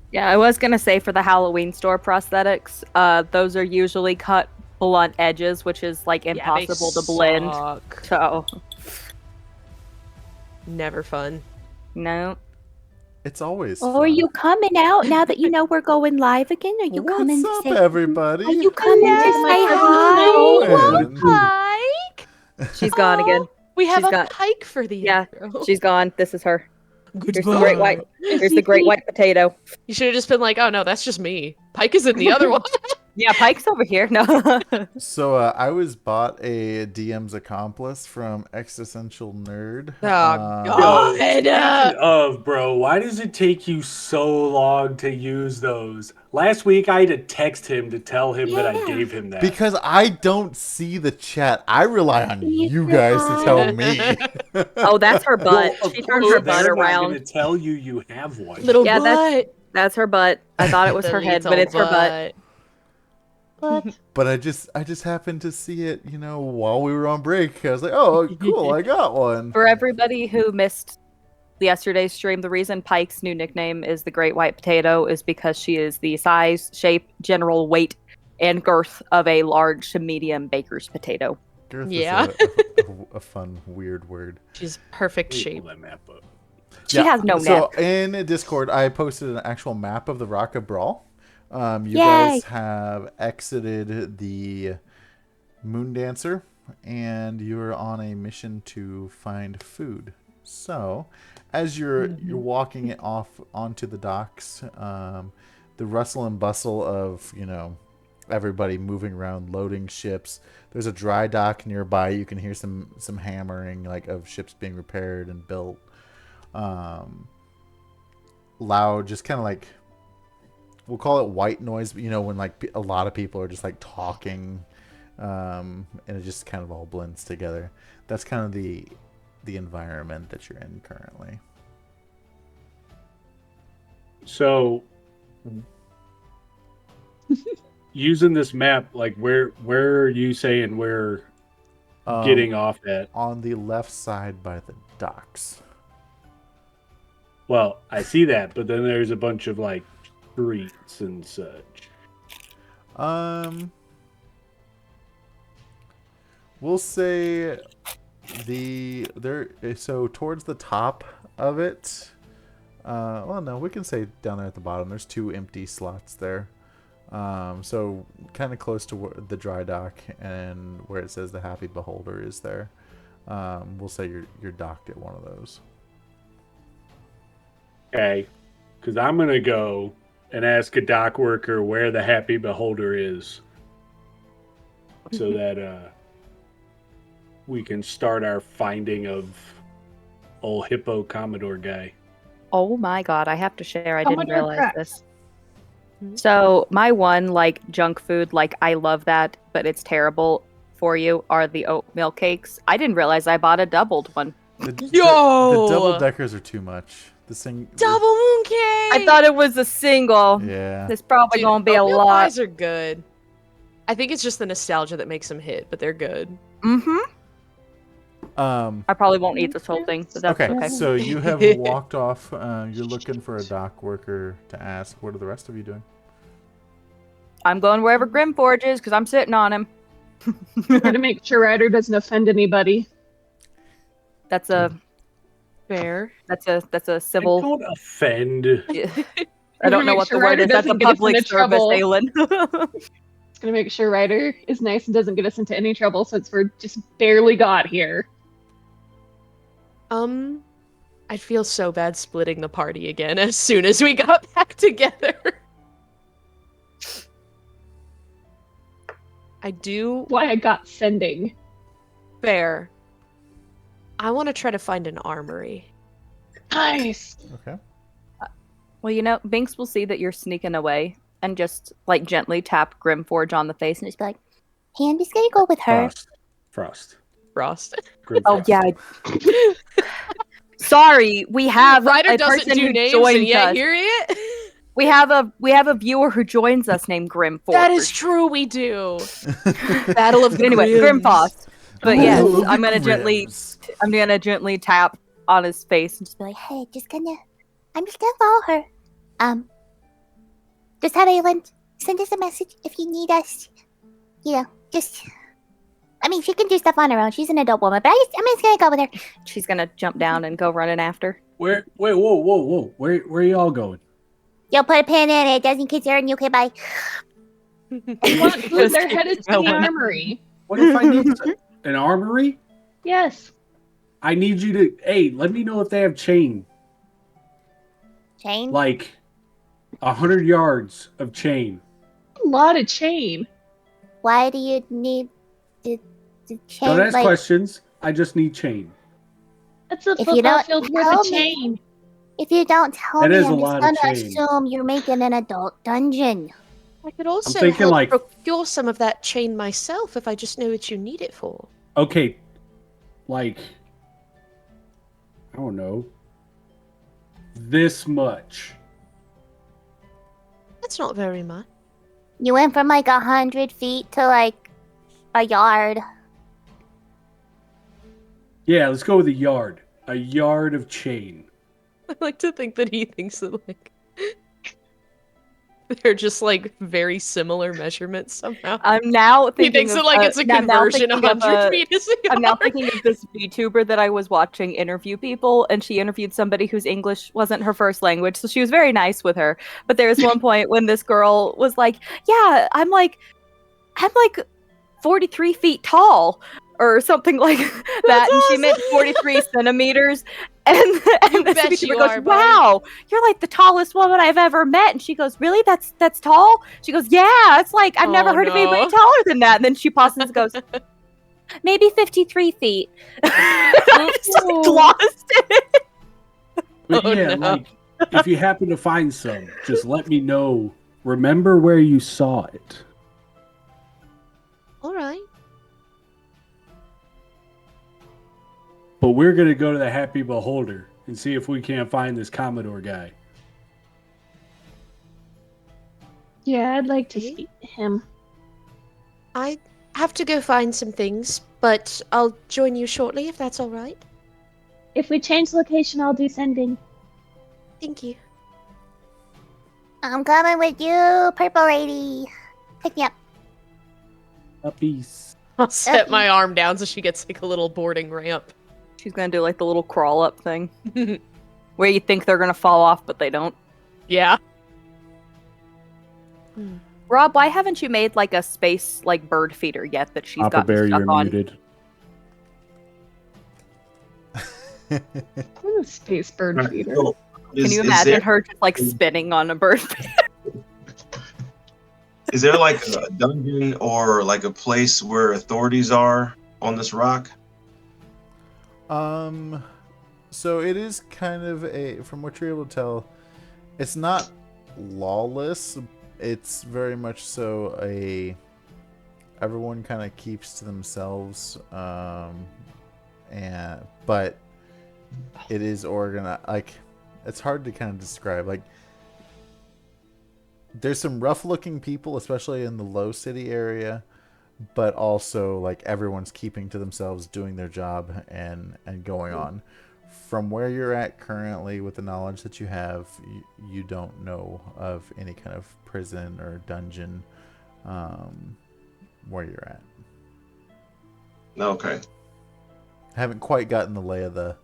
Yeah, I was gonna say for the Halloween store prosthetics, those are usually cut blunt edges, which is like impossible to blend. Suck. So Never fun. no. It's always Oh, fun. are you coming out now that you know we're going live again? Are you coming What's to up, say? everybody? Are you coming to say hi? Doing? Pike. She's gone again. We have She's a got- Pike for the Yeah, intro. she's gone. This is her. Here's the great white. Goodbye. Here's the great white potato. You should have just been like, oh no, that's just me. Pike is in the other one. Yeah, Pike's over here. No. So I was bought a DM's accomplice from Existential Nerd. Oh, Yo, God. speaking of, bro, why does it take you so long to use those? Last week, I had to text him to tell him that I gave him that. Because I don't see the chat. I rely on you guys to tell me. Oh, that's her butt. Well, of She turned course, her butt they're not around. going to tell you you have one. Little Yeah, butt. That's her butt. I thought it was The her head, but little it's her butt. But I just happened to see it, while we were on break. I was like, oh, cool, I got one. For everybody who missed yesterday's stream, the reason Pike's new nickname is the Great White Potato is because she is the size, shape, general weight, and girth of a large to medium baker's potato. Girth Yeah. is a fun, weird word. She's perfect Let me shape. pull that map up. She has no So neck. in Discord, I posted an actual map of the Rock of Bral. You Yay. guys have exited the Moon Dancer, and you're on a mission to find food. So, as you're walking it off onto the docks, the rustle and bustle of everybody moving around, loading ships. There's a dry dock nearby. You can hear some hammering, like of ships being repaired and built. Loud, just kind of like, we'll call it white noise, but when like a lot of people are just like talking, and it just kind of all blends together. That's kind of the environment that you're in currently. So, using this map, like where are you saying we're getting off at? On the left side by the docks. Well, I see that, but then there's a bunch of like streets and such. We'll say so towards the top of it. Well, no, we can say down there at the bottom. There's 2 empty slots there. So kind of close to the dry dock and where it says the Happy Beholder is there. We'll say you're docked at one of those. Okay, because I'm gonna go and ask a dock worker where the Happy Beholder is, so that we can start our finding of old Hippo Commodore guy. Oh my god, I have to share. I didn't Commodore realize Crack. this. So my one junk food, I love that, but it's terrible for you, are the oatmeal cakes. I didn't realize I bought a doubled one. The double deckers are too much. Double mooncake. I thought it was a single. Yeah. There's probably gonna be a oatmeal lot. pies are good. I think it's just the nostalgia that makes them hit, but they're good. Mm-hmm. I probably won't eat this whole thing, but that's okay. So you have walked off. You're looking for a dock worker to ask. What are the rest of you doing? I'm going wherever Grimforge is because I'm sitting on him. Trying to make sure Ryder doesn't offend anybody. That's a fair. That's a civil. Don't offend. I don't know what the word is. That's a public service, Aelin. It's gonna make sure Ryder is nice and doesn't get us into any trouble since we're just barely got here. I'd feel so bad splitting the party again as soon as we got back together. I do. Why I got sending. Fair. I want to try to find an armory. Nice. Okay. Well, you know, Binks will see that you're sneaking away and just like gently tap Grimforge on the face and just be like, Hey, I'm just gonna go with her. Frost. Oh yeah. Sorry, we have Ryder a doesn't person do who names, joins and yet us. hear it. We have a viewer who joins us named Grimforge. That is true. We do. Battle of the Anyway, Grims. Grimfoss. But yes, Oh, I'm the gonna gently tap on his face and just be like, Hey, I'm just gonna follow her. Just have Aelin send us a message if you need us. You know, I mean, she can do stuff on her own. She's an adult woman, but I'm just gonna go with her. she's gonna jump down and go running after. Wait, whoa. Where are y'all going? You'll put a pin in it. Doesn't concern you. Okay, bye. They're headed to the armory. What if I need an armory? Yes. I need you to. Hey, let me know if they have chain. Chain? Like 100 yards of chain. A lot of chain. Why do you need the chain? Don't ask questions. I just need chain. That's a If you football don't field worth tell of me- chain. If you don't tell That me, is a I'm lot just of gonna chain. assume you're making an adult dungeon. I could also thinking, help like- procure some of that chain myself if I just know what you need it for. Okay, like I don't know, this much. That's not very much. You went from like 100 feet to like a yard. Yeah, let's go with a yard. A yard of chain. I like to think that he thinks that like they're just like very similar measurements somehow. I'm now thinking He thinks of, that like it's a I'm now conversion. thinking of 100 feet is a yard. I'm now thinking of this VTuber that I was watching interview people, and she interviewed somebody whose English wasn't her first language, so she was very nice with her. But there was one point when this girl was like, "Yeah, I'm like 43 feet tall." Or something like that, and she meant 43 centimeters. And this bet VTuber you goes, are, buddy. "Wow, you're like the tallest woman I've ever met." And she goes, "Really? That's tall?" She goes, "Yeah, it's like I've never Oh, heard of no. anybody taller than that." And then she pauses and goes, "Maybe 53 feet." I just like, lost it. But Oh, yeah, no. like if you happen to find some, just let me know. Remember where you saw it. All right. But we're gonna go to the Happy Beholder and see if we can't find this Commodore guy. Yeah, I'd like to speak to him. I have to go find some things, but I'll join you shortly if that's all right. If we change location, I'll do sending. Thank you. I'm coming with you, Purple Lady. Pick me up. Puppies. I'll set my arm down so she gets like a little boarding ramp. She's gonna do like the little crawl up thing where you think they're gonna fall off, but they don't. Yeah. Rob, why haven't you made like a space like bird feeder yet that she's Papa got Bear, stuck you're on? muted. I'm a space bird feeder. So, Can you imagine her just like spinning on a bird feeder? Is there like a dungeon or like a place where authorities are on this rock? So it is kind of from what you're able to tell, it's not lawless. It's very much so everyone kind of keeps to themselves. But it is organized. Like, it's hard to kind of describe. Like, there's some rough-looking people, especially in the low city area, but also like everyone's keeping to themselves, doing their job, and going on. From where you're at currently, with the knowledge that you have, you don't know of any kind of prison or dungeon where you're at. Okay. Haven't quite gotten the lay of the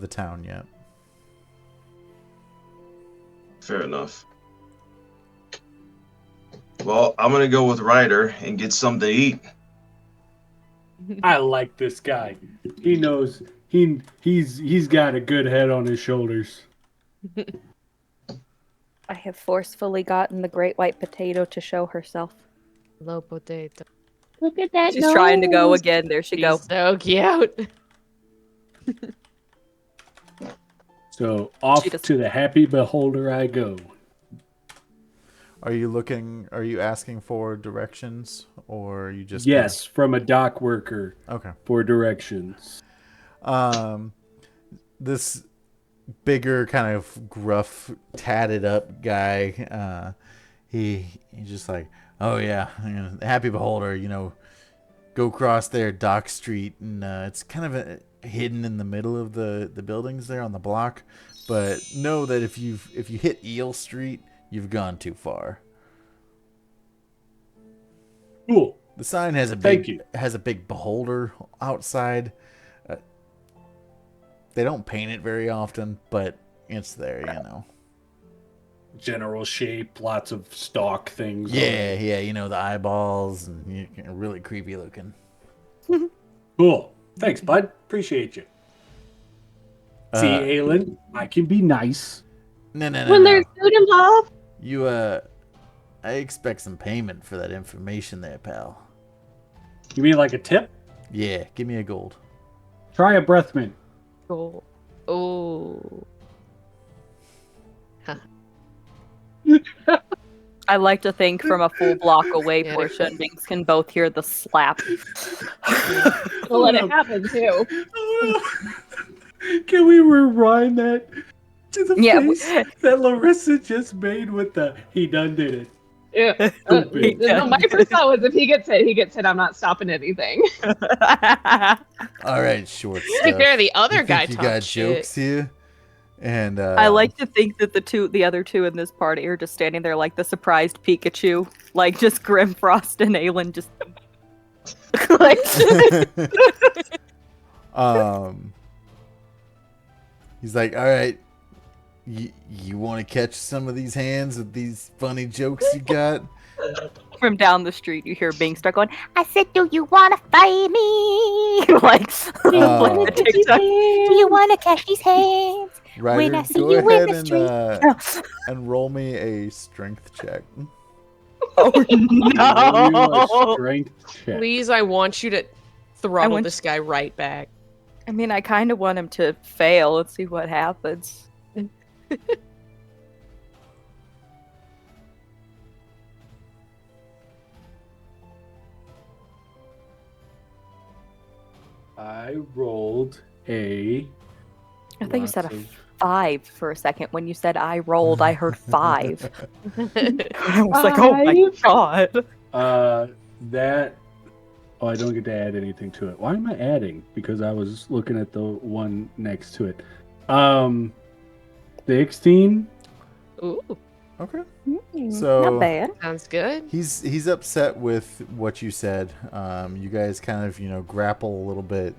town yet. Fair enough. Well, I'm gonna go with Ryder and get something to eat. I like this guy. He knows he's got a good head on his shoulders. I have forcefully gotten the great white potato to show herself. Low potato. Look at that. She's trying to go again. There she goes. So cute. So off She just- to the happy beholder I go. Are you asking for directions, or are you just Yes, from a dock worker okay. for directions. This bigger, kind of gruff, tatted up guy, he's just like, oh yeah, happy beholder, go across there, Dock Street, and it's kind of hidden in the middle of the buildings there on the block, but know that if you hit Eel Street, you've gone too far. Cool. The sign has Thank you. has a big beholder outside. They don't paint it very often, but it's there, General shape, lots of stock things. Yeah, the eyeballs, and really creepy looking. Cool. Thanks, bud. Appreciate you. See, Aelin, I can be nice. No. When there's food involved, I expect some payment for that information there, pal. You mean like a tip? Yeah, give me a gold. Try a breath mint. Oh. Oh. I like to think from a full block away Yeah. portion, things can both hear the slap. we'll let it happen too. Can we rewind that to the Yeah, face that Larissa just made with the he done did it? Yeah. Stupid. No, my first thought was if he gets hit, I'm not stopping anything. All right, short To be stuff. fair, the other You guy think you talked got shit. jokes here, and I like to think that the other two in this party are just standing there like the surprised Pikachu, like just Grimfrost and Aelin just like he's like, all right, you want to catch some of these hands with these funny jokes you got? from down the street you hear Bing start going, I said, do you want to fight me? like a TikTok. Do you want to catch these hands? When I Ryder, see go you in ahead the street. and roll me a strength check. Oh Roll you a no! strength check. Please, I want you to throttle want- this guy right back. I mean, I kind of want him to fail and see what happens. I rolled a. I think you said a lots of- 5 for a second. When you said I rolled, I heard 5. I was like, oh my god. That. Oh, I don't get to add anything to it. Why am I adding? Because I was looking at the one next to it. 16. Ooh, Okay. Not So bad. sounds good. he's upset with what you said. You guys kind of grapple a little bit.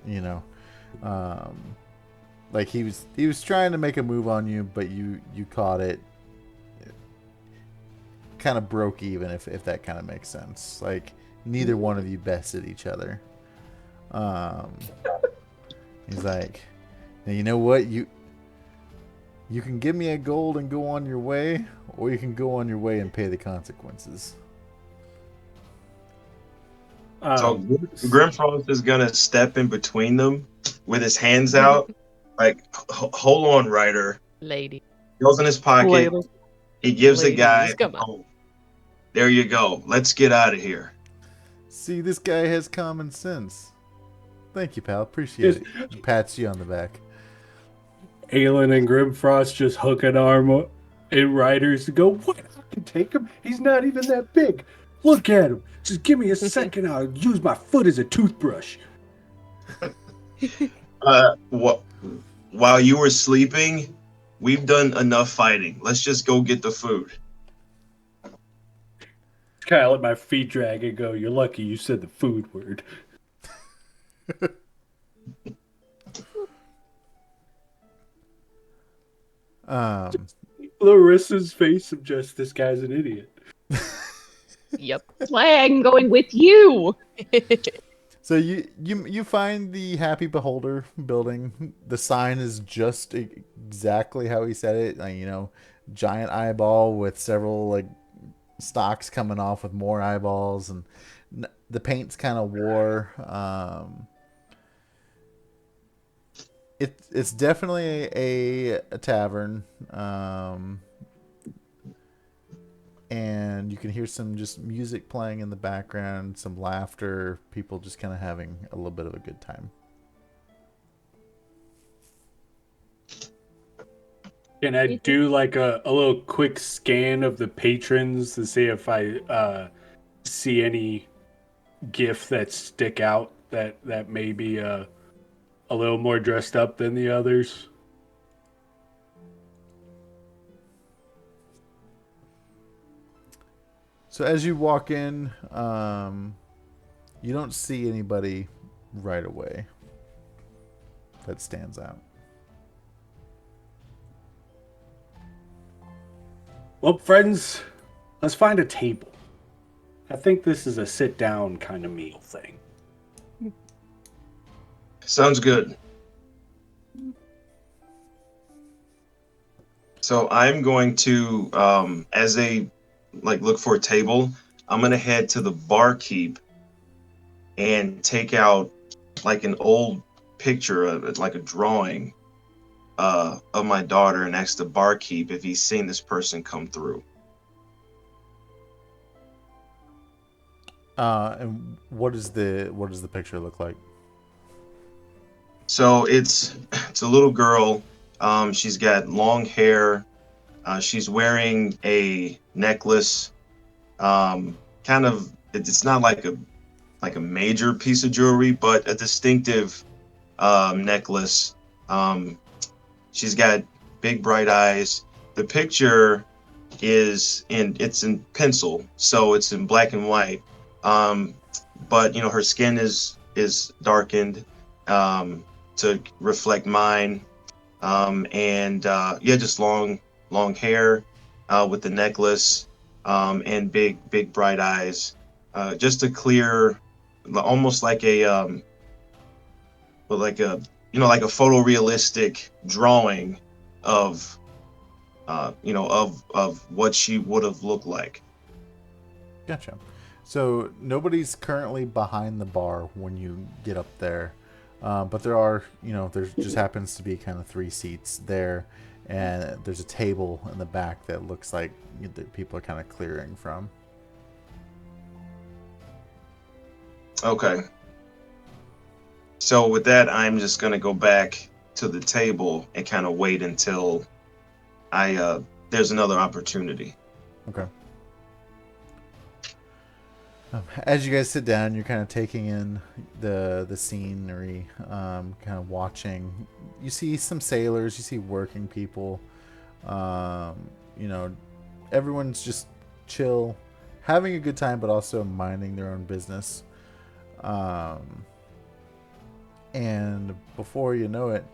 Like he was trying to make a move on you, but you caught it. Kind of broke even, if that kind of makes sense. Like neither one of you bested each other. He's like, now you know what, you can give me a gold and go on your way, or you can go on your way and pay the consequences. So Grimfrost is gonna step in between them with his hands out, like, hold on, Ryder. Lady. Goes in his pocket. Later. He gives the Ladies, guy. come on. Oh, there you go. Let's get out of here. See, this guy has common sense. Thank you, pal. Appreciate it. He pats you on the back. Aelin and Grimfrost just hook an arm in Riders and go, what? I can take him? He's not even that big. Look at him. Just give me a second. I'll use my foot as a toothbrush. What? While you were sleeping, we've done enough fighting. Let's just go get the food. Kind of let my feet drag and go, you're lucky you said the food word. Larissa's face of just, this guy's an idiot. Yep. That's why I'm going with you. So you find the Happy Beholder building. The sign is just exactly how he said it. Like, giant eyeball with several like stalks coming off with more eyeballs, and the paint's kind of wore. It's definitely a tavern. And you can hear some just music playing in the background, some laughter, people just kind of having a little bit of a good time. Can I do like a little quick scan of the patrons to see if I see any gifts that stick out that may be a little more dressed up than the others? So as you walk in, you don't see anybody right away that stands out. Well, friends, let's find a table. I think this is a sit-down kind of meal thing. Sounds good. So I'm going to, as they look for a table, I'm gonna head to the barkeep and take out like an old picture of it, like a drawing of my daughter, and ask the barkeep if he's seen this person come through. And what does the picture look like? So it's a little girl. She's got long hair. She's wearing a necklace. It's not like a major piece of jewelry, but a distinctive necklace. She's got big bright eyes. The picture it's in pencil, so it's in black and white. But her skin is darkened to reflect mine. Just long hair with the necklace, and big bright eyes. Just a clear, almost like a photorealistic drawing of what she would have looked like. Gotcha. So nobody's currently behind the bar when you get up there. But there are, there just happens to be kind of 3 seats there, and there's a table in the back that looks like that people are kind of clearing from. Okay. So with that, I'm just going to go back to the table and kind of wait until there's another opportunity. Okay. As you guys sit down, you're kind of taking in the scenery, kind of watching. You see some sailors, you see working people. Everyone's just chill, having a good time, but also minding their own business. And before you know it,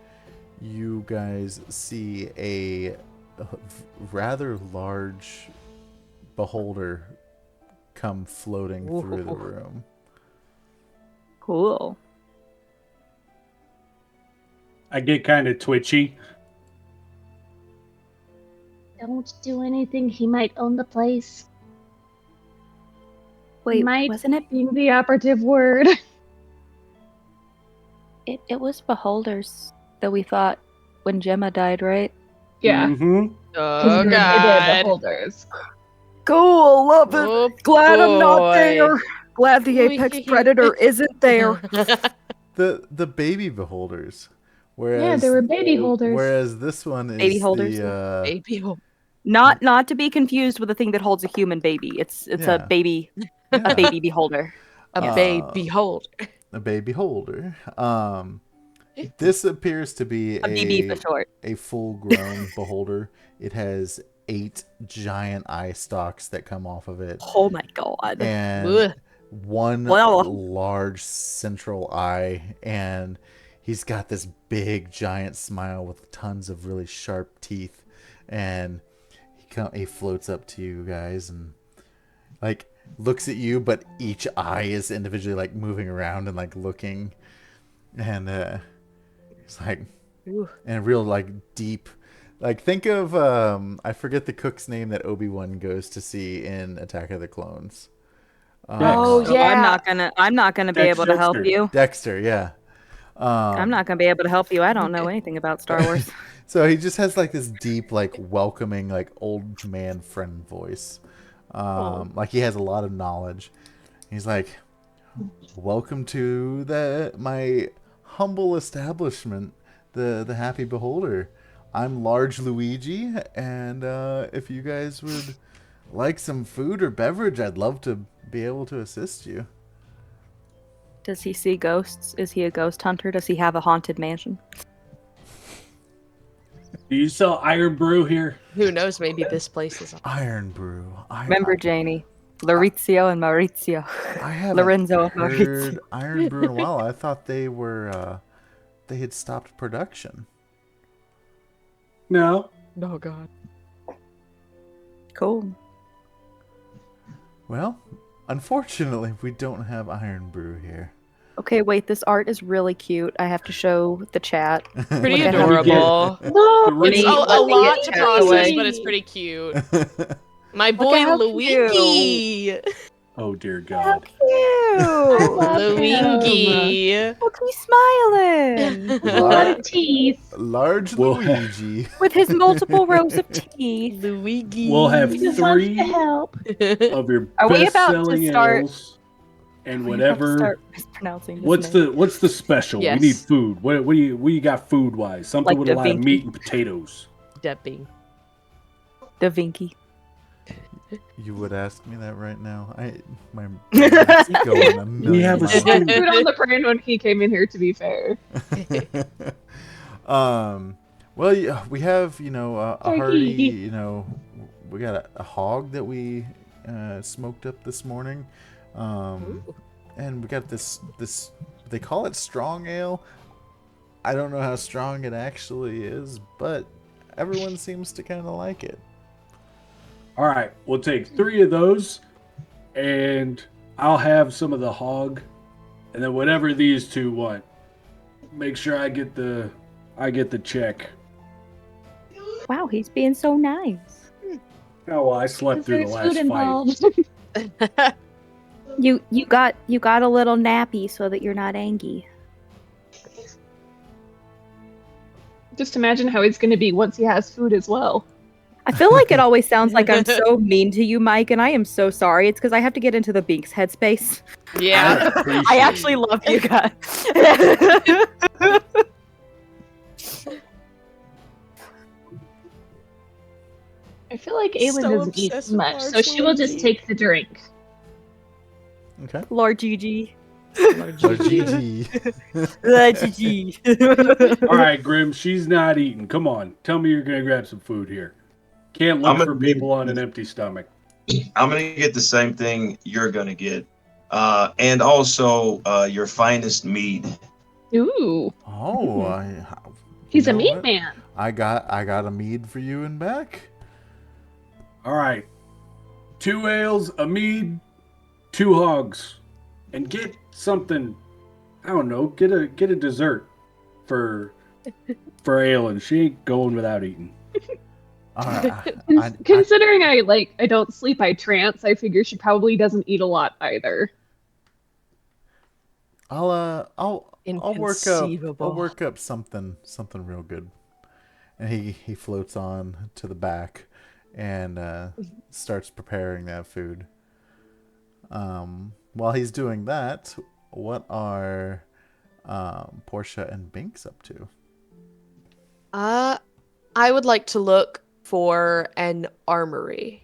you guys see a rather large beholder come floating through the room. Cool. I get kind of twitchy. Don't do anything. He might own the place. Wait, might wasn't it? being the operative word. It was beholders that we fought when Gemma died, right? Yeah. Mm-hmm. Oh, They're God. beholders. Cool, love it. Oh, Glad I'm not boy. there. Glad the apex predator isn't there. The baby beholders. Whereas, there were baby holders. Whereas this one is Baby holders, Baby hole. not to be confused with the thing that holds a human baby. It's Yeah. a baby Yeah. a baby beholder. A baby holder. A baby holder. This appears to be A BB for short. a full-grown beholder. It has 8 giant eye stalks that come off of it, Oh my god. and Ugh. one Well. large central eye, and he's got this big giant smile with tons of really sharp teeth, and he floats up to you guys and like looks at you, but each eye is individually like moving around and like looking, and it's like and real like deep, like think of I forget the cook's name that Obi-Wan goes to see in Attack of the Clones. Oh, So yeah. I'm not gonna be able to help Dexter. you. Dexter, yeah. I'm not gonna be able to help you. I don't know anything about Star Wars. So he just has like this deep, like welcoming, like old man friend voice. Like he has a lot of knowledge. He's like, "Welcome to my humble establishment, the Happy Beholder. I'm Large Luigi, and if you guys would like some food or beverage, I'd love to be able to assist you." Does he see ghosts? Is he a ghost hunter? Does he have a haunted mansion? Do you sell Iron Brew here? Who knows? Maybe this place is. Iron Brew. Remember, Janie, Lorizio and Maurizio. I haven't Lorenzo and heard Maurizio. Iron Brew in a while. I thought they were they had stopped production. No. Oh God. Cool. Well, unfortunately, we don't have Iron Brew here. Okay, wait. This art is really cute. I have to show the chat. Pretty Look at how adorable. No, It's Me, a let me lot get to chat process, away. but it's pretty cute. My boy at how Luigi. Oh dear How God. cute! Luigi. Look, he's smiling Large, teeth. large Well, Luigi. with his multiple rows of teeth. Luigi. We'll have He just wants 3 to help. of your Are we about to best-selling start- ales, and We have to whatever. start mispronouncing this What's name. the special? Yes. We need food. What do you got food wise? Something Like with a Da lot of Vinci. meat and potatoes. Depping. Da Vinci? You would ask me that right now. My brain's going a million We have a miles. stew. Food on the brain when he came in here, to be fair. Well, yeah, we have, a Turkey. hearty, we got a hog that we smoked up this morning. And we got this, they call it strong ale. I don't know how strong it actually is, but everyone seems to kind of like it. All right, we'll take 3 of those, and I'll have some of the hog, and then whatever these 2 want, make sure I get the check. Wow, he's being so nice. Oh, well, I slept through the There's food last fight. involved. You got a little nappy so that you're not angry. Just imagine how he's going to be once he has food as well. I feel like it always sounds like I'm so mean to you, Mike, and I am so sorry. It's because I have to get into the Binks headspace. Yeah. I actually love you guys. I feel like Aylin So doesn't eat obsessed with much, so Large she will just Luigi. take the drink. Okay. Lord Gigi. Lord GG. Lord Gigi. All right, Grim, she's not eating. Come on, tell me you're gonna grab some food here. Can't look I'm for gonna people on an empty stomach. I'm gonna get the same thing you're gonna get, and also your finest mead. Ooh, Oh, he's you a know meat what? man. I got a mead for you and back. All right, 2 ales, a mead, 2 hogs, and get something. I don't know. Get a dessert for Aylin. She ain't going without eating. All right. Considering I don't sleep, I trance. I figure she probably doesn't eat a lot either. I'll Inconceivable. work up something real good. And he floats on to the back and starts preparing that food. While he's doing that, what are Portia and Binks up to? I would like to look for an armory.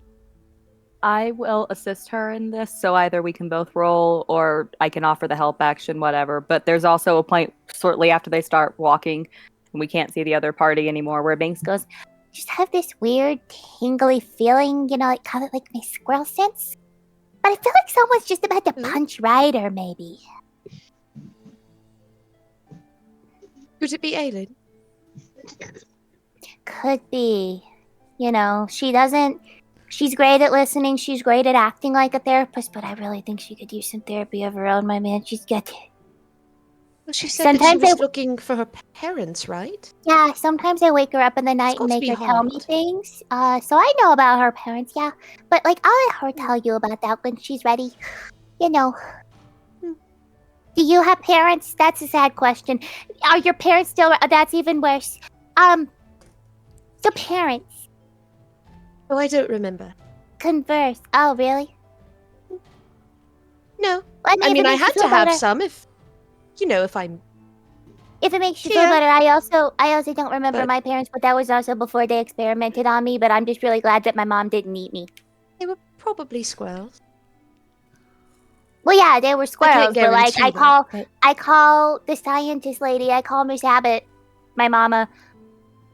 I will assist her in this, so either we can both roll or I can offer the help action, whatever. But there's also a point shortly after they start walking and we can't see the other party anymore where Banks goes, Just have this weird tingly feeling, like call it like my squirrel sense. But I feel like someone's just about to punch Ryder, maybe. Could it be Aelin? Could be. She's great at listening, she's great at acting like a therapist, but I really think she could use some therapy of her own, my man. She's got... Well, she said that she was looking for her parents, right? Yeah, sometimes I wake her up in the night and make her tell me things. So I know about her parents, yeah. But, I'll let her tell you about that when she's ready. Do you have parents? That's a sad question. Are your parents still... That's even worse. So parents. Oh, I don't remember. Converse. Oh, really? No. I mean, I had to have some if I'm... If it makes you feel better, I also don't remember my parents, but that was also before they experimented on me, but I'm just really glad that my mom didn't eat me. They were probably squirrels. Well, yeah, they were squirrels, but I I call the scientist lady, I call Miss Abbott, my mama.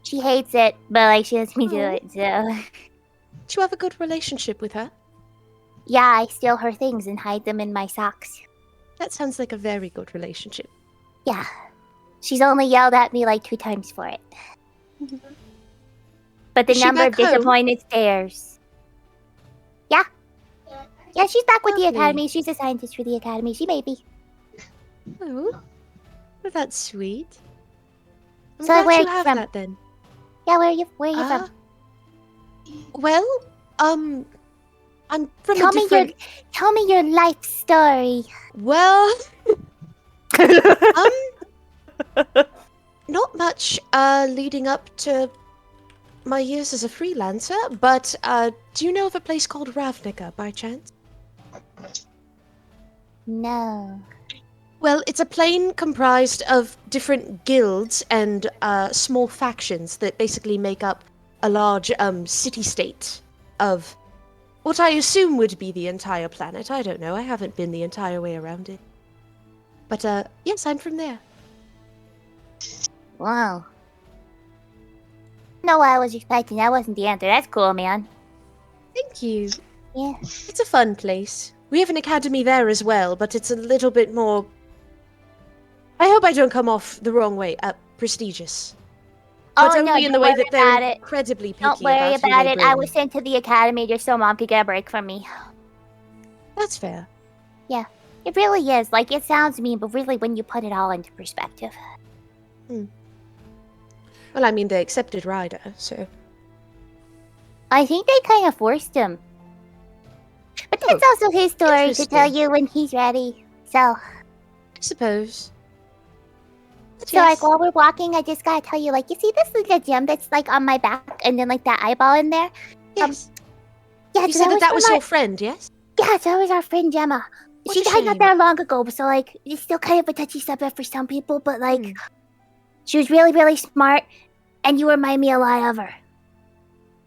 She hates it, but she lets me do it, so... Do you have a good relationship with her? Yeah, I steal her things and hide them in my socks. That sounds like a very good relationship. Yeah. She's only yelled at me 2 times for it. But the number of disappointed stares. Yeah. Yeah, she's back with the academy. She's a scientist for the academy. She may be. Oh. Well, that's sweet. I'm so glad where you are you have from? that then. Yeah, where are you from? Well, I'm from tell me your life story. Well, not much leading up to my years as a freelancer, but do you know of a place called Ravnica by chance? No. Well, it's a plane comprised of different guilds and small factions that basically make up a large city-state of what I assume would be the entire planet. I don't know. I haven't been the entire way around it. But, yes, I'm from there. Wow. No, I was expecting. That wasn't the answer. That's cool, man. Thank you. Yeah. It's a fun place. We have an academy there as well, but it's a little bit more... I hope I don't come off the wrong way. Prestigious. But only in the way that they're incredibly picky Don't worry about it. I was sent to the academy just so Mom could get a break from me. That's fair. Yeah, it really is. It sounds mean, but really when you put it all into perspective. Well, I mean, they accepted Ryder, so... I think they kind of forced him. But that's also his story to tell you when he's ready, so... I suppose. So, while we're walking, I just gotta tell you, you see this little gem that's, on my back, and then, that eyeball in there? Yes. Yeah, you said that was your friend, yes? Yeah, so that was our friend Gemma. She died not that long ago, so, it's still kind of a touchy subject for some people, but, she was really, really smart, and you remind me a lot of her.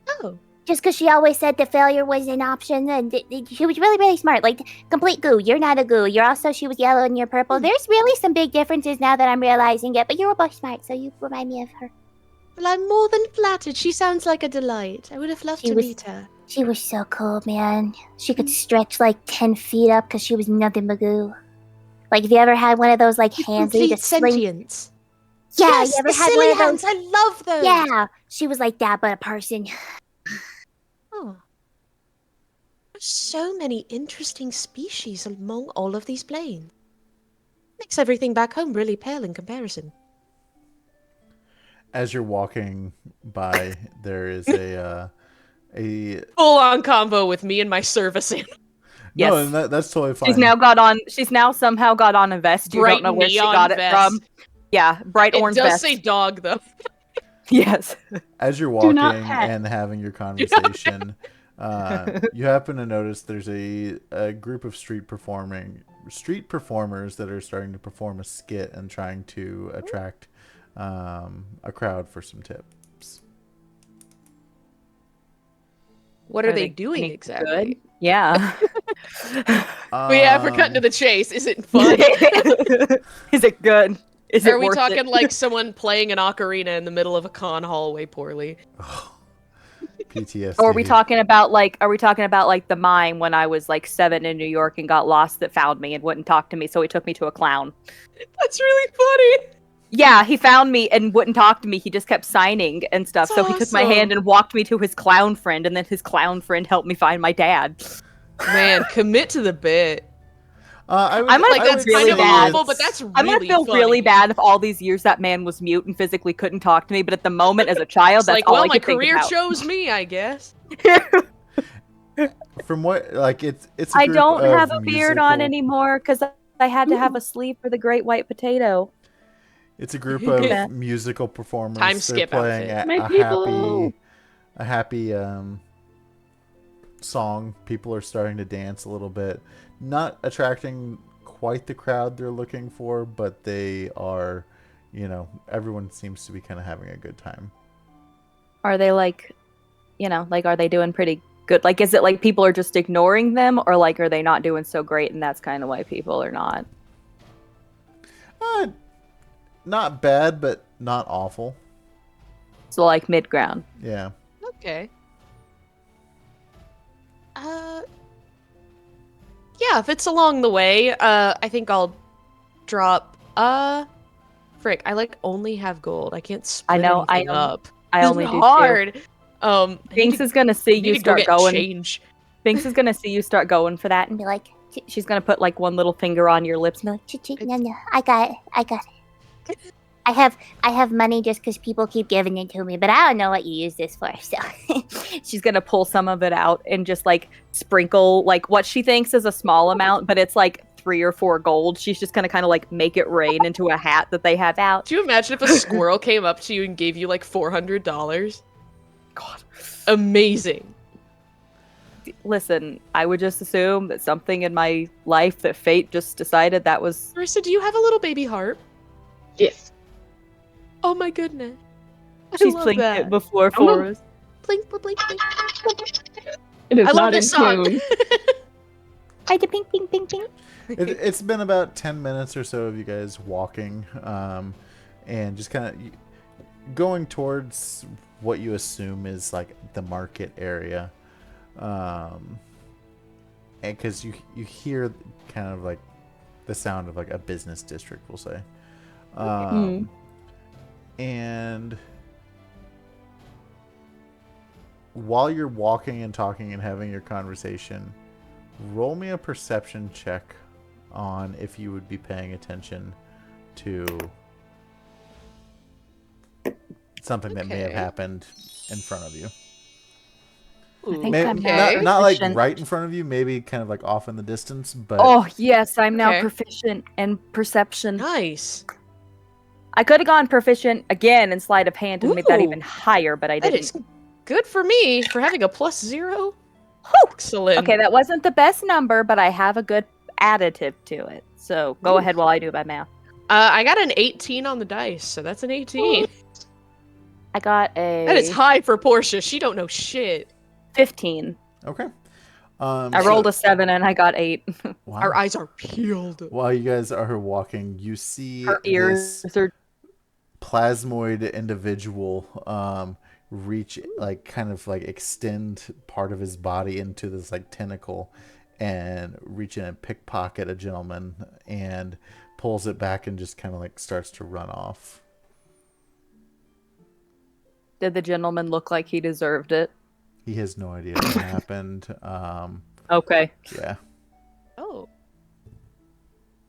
Oh. Just because she always said that failure was an option, and she was really, really smart. Complete goo. You're not a goo. She was yellow and you're purple. There's really some big differences now that I'm realizing it, but you were both smart, so you remind me of her. Well, I'm more than flattered. She sounds like a delight. I would have loved to meet her. She was so cool, man. She could stretch 10 feet up because she was nothing but goo. Have you ever had one of those hands that you just sentience. Yeah, yes, you ever the had silly one of hands. those? I love those. Yeah, she was like that, but a person. Oh. There's so many interesting species among all of these planes. Makes everything back home really pale in comparison. As you're walking by, there is a full-on combo with me and my service animal. No, Yes. and that's totally fine. She's now somehow got on a vest. You don't know where she got it from. Yeah, bright orange vest. It does say dog, though. Yes. As you're walking and having your conversation, you happen to notice there's a group of street performers that are starting to perform a skit and trying to attract a crowd for some tips. What are they doing exactly? Good? Yeah. We're cutting to the chase. Is it fun? Is it good? Is Are it we worth talking it? like someone playing an ocarina in the middle of a con hallway poorly? PTSD. Or are we talking about like the mime when I was like 7 in New York and got lost that found me and wouldn't talk to me, so he took me to a clown. That's really funny. Yeah, he found me and wouldn't talk to me. He just kept signing and stuff. That's so he took my awesome. hand and walked me to his clown friend, and then his clown friend helped me find my dad. Man, commit to the bit. I might Like, feel that's really kind of bad. awful, but that's really I'm gonna feel funny. really bad if all these years that man was mute and physically couldn't talk to me. But at the moment, as a child, It's that's like, all well, I my could think career about. chose me, I guess. From what, like, it's a I group don't of have a beard on musical- anymore because I had to have a sleeve for the Great White Potato. It's a group of Yeah. musical performers. Time They're skip playing outfit. My a people. happy song. People are starting to dance a little bit. Not attracting quite the crowd they're looking for, but they are, everyone seems to be kind of having a good time. Are they like, are they doing pretty good? Like, is it like people are just ignoring them, or like are they not doing so great and that's kind of why people are not? Not bad, but not awful. So like mid ground. Yeah. Okay. Yeah, if it's along the way, I think I'll drop. Frick, I only have gold. I can't split anything up. I only It's do hard. Binks is gonna see you start going. Change. Binks is gonna see you start going for that and be like, she's gonna put like one little finger on your lips and be like, No, I got it. I have money just because people keep giving it to me, but I don't know what you use this for. So she's gonna pull some of it out and just like sprinkle like what she thinks is a small amount, but it's like 3 or 4 gold. She's just gonna kind of like make it rain into a hat that they have out. Do you imagine if a squirrel came up to you and gave you like $400? God, amazing. Listen, I would just assume that something in my life that fate just decided that was. Marissa, do you have a little baby harp? Yes. Oh my goodness. She's blinked it before for us. Blink, blink, blink, blink. It is I love not this in song. tune. I do ping, ping, ping, ping. It's been about 10 minutes or so of you guys walking, and just kind of going towards what you assume is like the market area, and because you hear kind of like the sound of like a business district, we'll say, and while you're walking and talking and having your conversation, roll me a perception check on if you would be paying attention to something that may have happened in front of you. I think Maybe, I'm now not like proficient. right in front of you, maybe kind of like off in the distance, but Oh yes, I'm now Okay. proficient in perception. Nice. I could have gone proficient again in sleight of hand and made that Ooh. even higher, but I That didn't. is good for me for having a +0. Excellent. Okay, that wasn't the best number, but I have a good additive to it. So go ahead while I do my math. I got an 18 on the dice, so that's an 18. I got a That is high for Portia. She don't know shit. 15. okay. I rolled a 7 and I got 8. Wow. Our eyes are peeled. While you guys are walking, you see Her ears this are. plasmoid individual reach, like kind of like extend part of his body into this like tentacle and reach in and pickpocket a gentleman and pulls it back and just kind of like starts to run off. Did the gentleman look like he deserved it? He has no idea what happened. Okay. Yeah. Oh.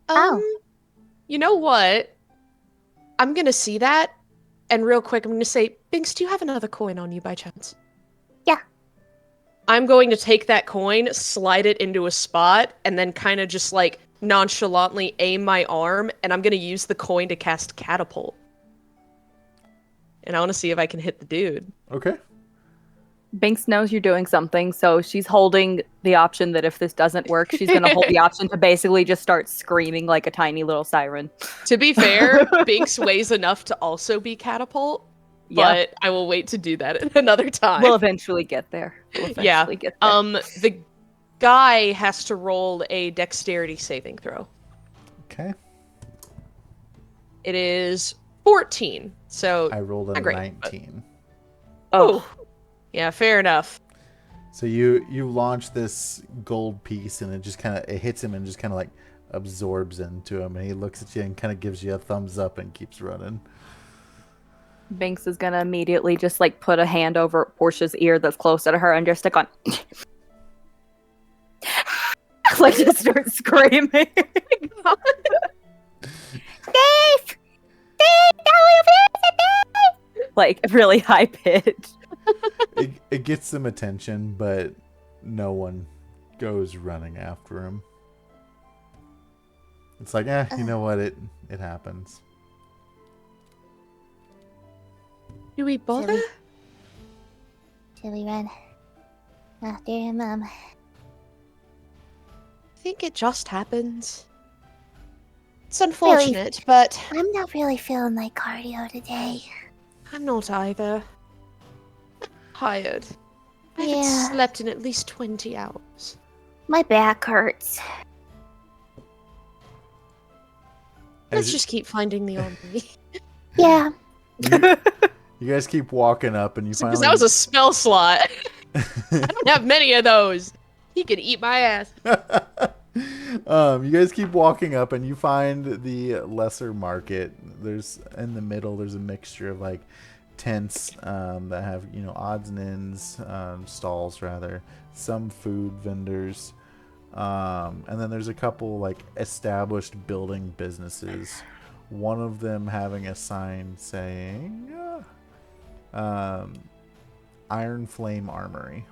Oh. You know what? I'm gonna see that, and real quick, I'm gonna say, Binks, do you have another coin on you by chance? Yeah. I'm going to take that coin, slide it into a spot, and then kind of just like nonchalantly aim my arm, and I'm gonna use the coin to cast catapult. And I want to see if I can hit the dude. Okay. Binks knows you're doing something, so she's holding the option that if this doesn't work, she's going to hold the option to basically just start screaming like a tiny little siren. To be fair, Binks weighs enough to also be catapult, Yeah. but I will wait to do that at another time. We'll eventually get there. Yeah. The guy has to roll a dexterity saving throw. Okay. It is 14, so I rolled a not great, 19. Oh. Yeah, fair enough. So you launch this gold piece, and it hits him and just kind of like absorbs into him, and he looks at you and kind of gives you a thumbs up and keeps running. Binks is gonna immediately just like put a hand over Portia's ear that's closer to her and just stick on. Like just start screaming. Dave! Like really high pitched. It gets some attention, but no one goes running after him. It's like, you know what? It happens. Do we bother? Should we run after him, Mom? I think it just happens. It's unfortunate, but I'm not really feeling like cardio today. I'm not either. Tired. I haven't Yeah. slept in at least 20 hours. My back hurts. Let's just keep finding the armory. Yeah. You guys keep walking up, and you Because finally. that was a spell slot. I don't have many of those. He could eat my ass. You guys keep walking up, and you find the lesser market. In the middle, there's a mixture of like tents that have odds and ends, stalls rather, some food vendors, and then there's a couple like established building businesses. One of them having a sign saying Iron Flame Armory.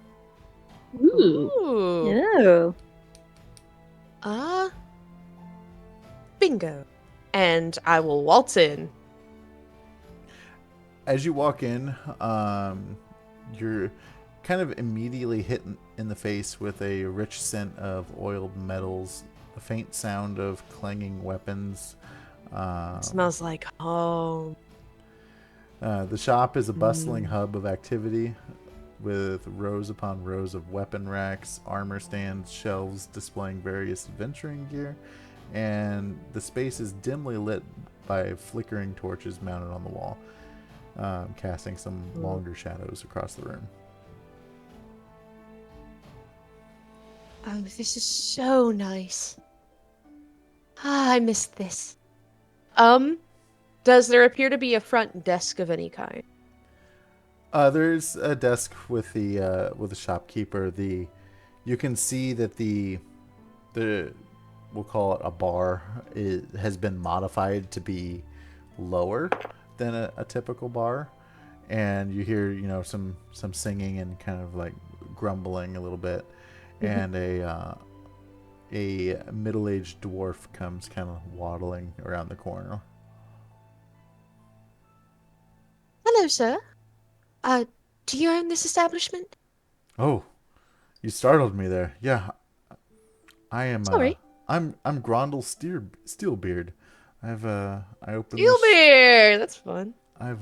Ooh. Ew. Bingo. And I will waltz in. As you walk in, you're kind of immediately hit in the face with a rich scent of oiled metals, a faint sound of clanging weapons. Smells like home. The shop is a bustling hub of activity with rows upon rows of weapon racks, armor stands, shelves displaying various adventuring gear, and the space is dimly lit by flickering torches mounted on the wall, casting some longer shadows across the room. Oh, this is so nice. I missed this. Does there appear to be a front desk of any kind? There's a desk with the shopkeeper. You can see that the we'll call it a bar. It has been modified to be lower than a typical bar, and you hear some singing and kind of like grumbling a little bit, and a middle-aged dwarf comes kind of waddling around the corner. Hello, sir. Do you own this establishment? Oh, you startled me there. Yeah, I am. Sorry. I'm Grondel Steelbeard. I opened. Steelbeard. That's fun. I've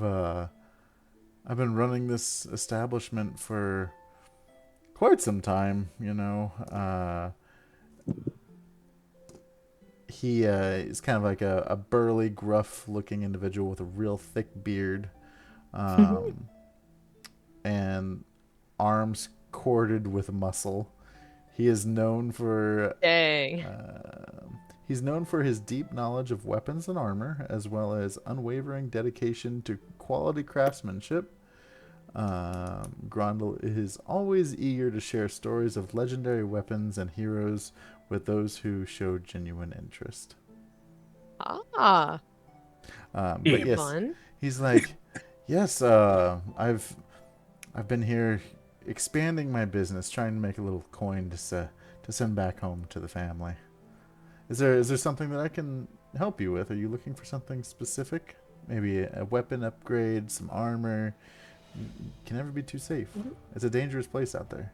been running this establishment for quite some time. He is kind of like a burly, gruff-looking individual with a real thick beard, and arms corded with muscle. He is known for he's known for his deep knowledge of weapons and armor, as well as unwavering dedication to quality craftsmanship. Grondel is always eager to share stories of legendary weapons and heroes with those who show genuine interest. But yes, fun. he's like, yes, I've been here expanding my business, trying to make a little coin to send back home to the family. Is there something that I can help you with? Are you looking for something specific? Maybe a weapon upgrade, some armor, can never be too safe. It's a dangerous place out there.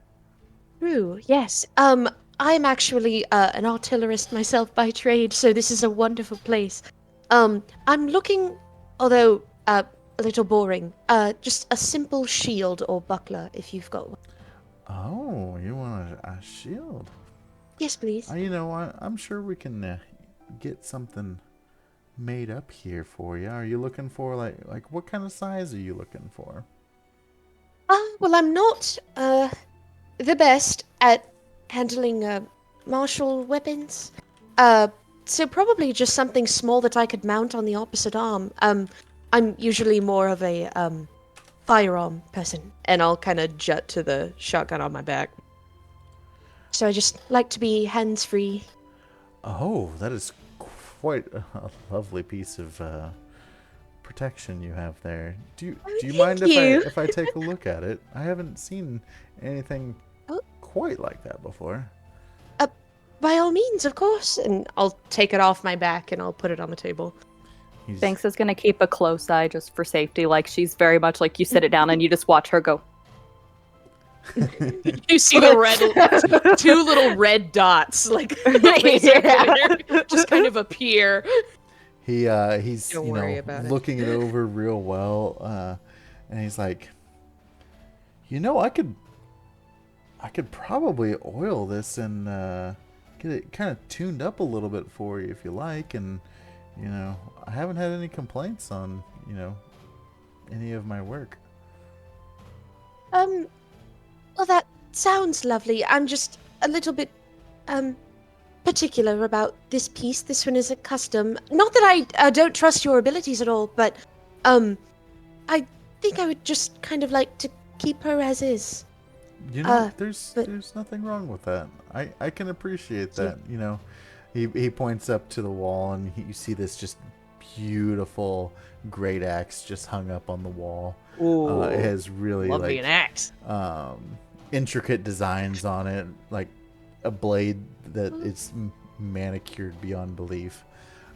True, yes. I'm actually an artillerist myself by trade, so this is a wonderful place. I'm looking, although a little boring, just a simple shield or buckler if you've got one. Oh, you want a shield? Yes, please. You know what? I'm sure we can get something made up here for you. Are you looking for like what kind of size are you looking for? Well, I'm not the best at handling martial weapons. So probably just something small that I could mount on the opposite arm. I'm usually more of a firearm person, and I'll kind of jut to the shotgun on my back. So I just like to be hands-free. Oh, that is quite a lovely piece of protection you have there. Do you mind if I take a look at it? I haven't seen anything quite like that before. By all means, of course. And I'll take it off my back and I'll put it on the table. Binks is gonna keep a close eye just for safety. Like she's very much like you sit it down and you just watch her go. You see the two little red dots, like just kind of appear. He's Don't worry about it. looking it over real well, and he's like, I could probably oil this and get it kind of tuned up a little bit for you if you like, and I haven't had any complaints on any of my work. Well, that sounds lovely. I'm just a little bit particular about this piece. This one is a custom. Not that I don't trust your abilities at all, but I think I would just kind of like to keep her as is. There's nothing wrong with that. I can appreciate that. He points up to the wall, and you see this just beautiful great axe just hung up on the wall. Ooh, it has really love me an axe. Intricate designs on it, like a blade that is manicured beyond belief.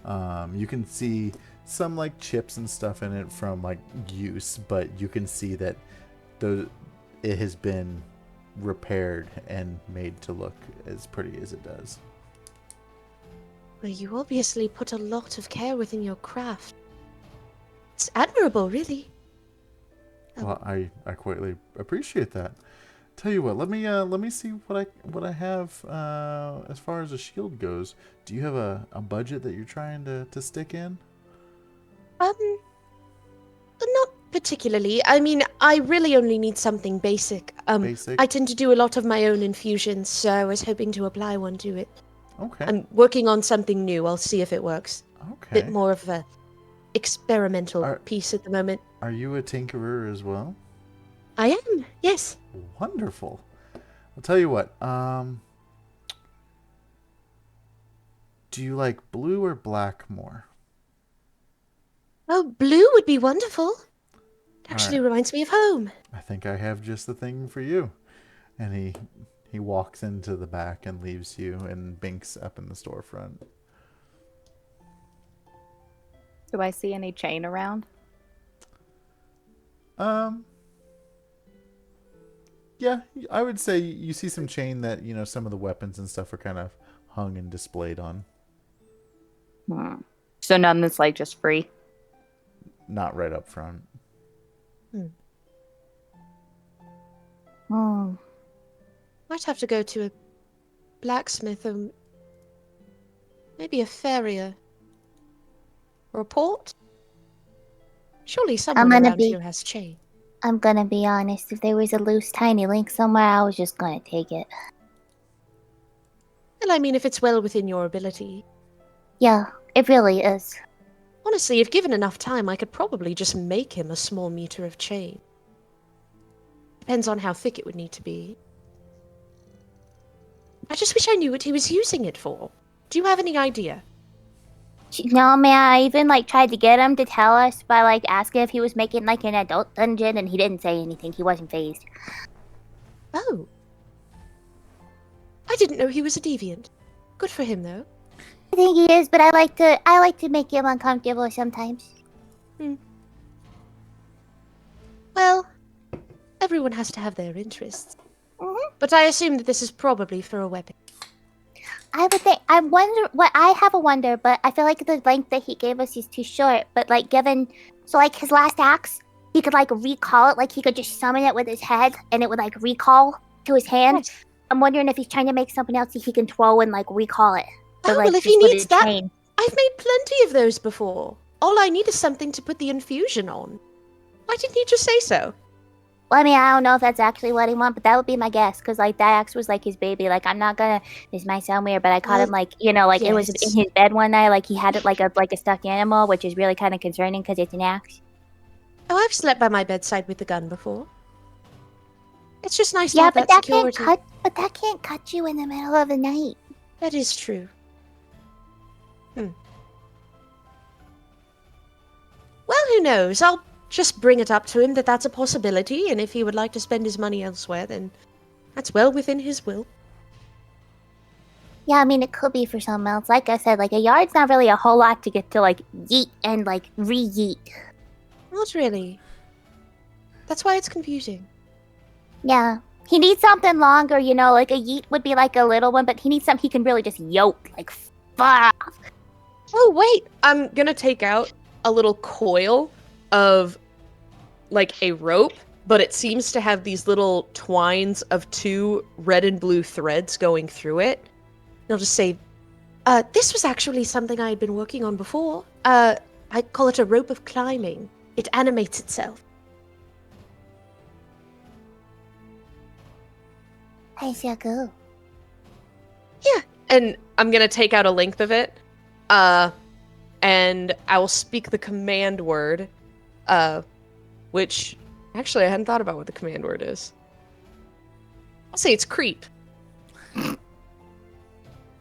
You can see some like chips and stuff in it from like use, but you can see that it has been repaired and made to look as pretty as it does. Well, you obviously put a lot of care within your craft. It's admirable, really. Well, I greatly appreciate that. Tell you what, let me see what I have as far as a shield goes. Do you have a budget that you're trying to stick in? Not particularly. I mean, I really only need something basic. Basic? I tend to do a lot of my own infusions, so I was hoping to apply one to it. Okay. I'm working on something new. I'll see if it works. Okay. Bit more of a experimental piece at the moment. Are you a tinkerer as well? I am, yes. Wonderful. I'll tell you what. Do you like blue or black more? Oh, blue would be wonderful. It actually reminds me of home. I think I have just the thing for you. And he walks into the back and leaves you and Binks up in the storefront. Do I see any chain around? Yeah, I would say you see some chain that, some of the weapons and stuff are kind of hung and displayed on. So none that's like just free? Not right up front. Might have to go to a blacksmith or maybe a farrier. Or a port? Surely someone around here has chain. I'm gonna be honest, if there was a loose tiny link somewhere, I was just gonna take it. Well, I mean, if it's well within your ability. Yeah, it really is. Honestly, if given enough time, I could probably just make him a small meter of chain. Depends on how thick it would need to be. I just wish I knew what he was using it for. Do you have any idea? No, man, I even tried to get him to tell us by asking if he was making an adult dungeon, and he didn't say anything. He wasn't phased. Oh. I didn't know he was a deviant. Good for him, though. I think he is, but I like to make him uncomfortable sometimes. Well, everyone has to have their interests. Mhm. But I assume that this is probably for a weapon. I would think. I wonder. What I have a wonder, but I feel like the length that he gave us is too short. But like, given so like his last axe, he could like recall it. Like he could just summon it with his head, and it would like recall to his hand. Yes. I'm wondering if he's trying to make something else that he can throw and like recall it. But, Oh, like, well, if he just with needs a that, chain. I've made plenty of those before. All I need is something to put the infusion on. Why didn't you just say so? Well, I mean, I don't know if that's actually what he wants, but that would be my guess. Because, like, that axe was, like, his baby. Like, I'm not gonna... This might sound weird, but I caught him, like, you know, like, it was in Yes. his bed one night. Like, he had it like a stuffed animal, which is really kind of concerning because it's an axe. Oh, I've slept by my bedside with the gun before. It's just nice to Yeah, have but that that can't security. that can't cut you in the middle of the night. That is true. Well, who knows? I'll just bring it up to him that that's a possibility, and if he would like to spend his money elsewhere, then that's well within his will. Yeah, I mean, it could be for something else. Like I said, like, a yard's not really a whole lot to get to, like, yeet and, like, re-yeet. Not really. That's why it's confusing. Yeah. He needs something longer, you know, like a yeet would be like a little one, but he needs something he can really just yoke, like, far off. Oh, wait! I'm gonna take out a little coil of, like, a rope, but it seems to have these little twines of 2 red and blue threads going through it. And I'll just say, this was actually something I had been working on before. I call it a rope of climbing. It animates itself. I shall go. And I'm gonna take out a length of it, and I will speak the command word, which, actually, I hadn't thought about what the command word is. I'll say it's creep. And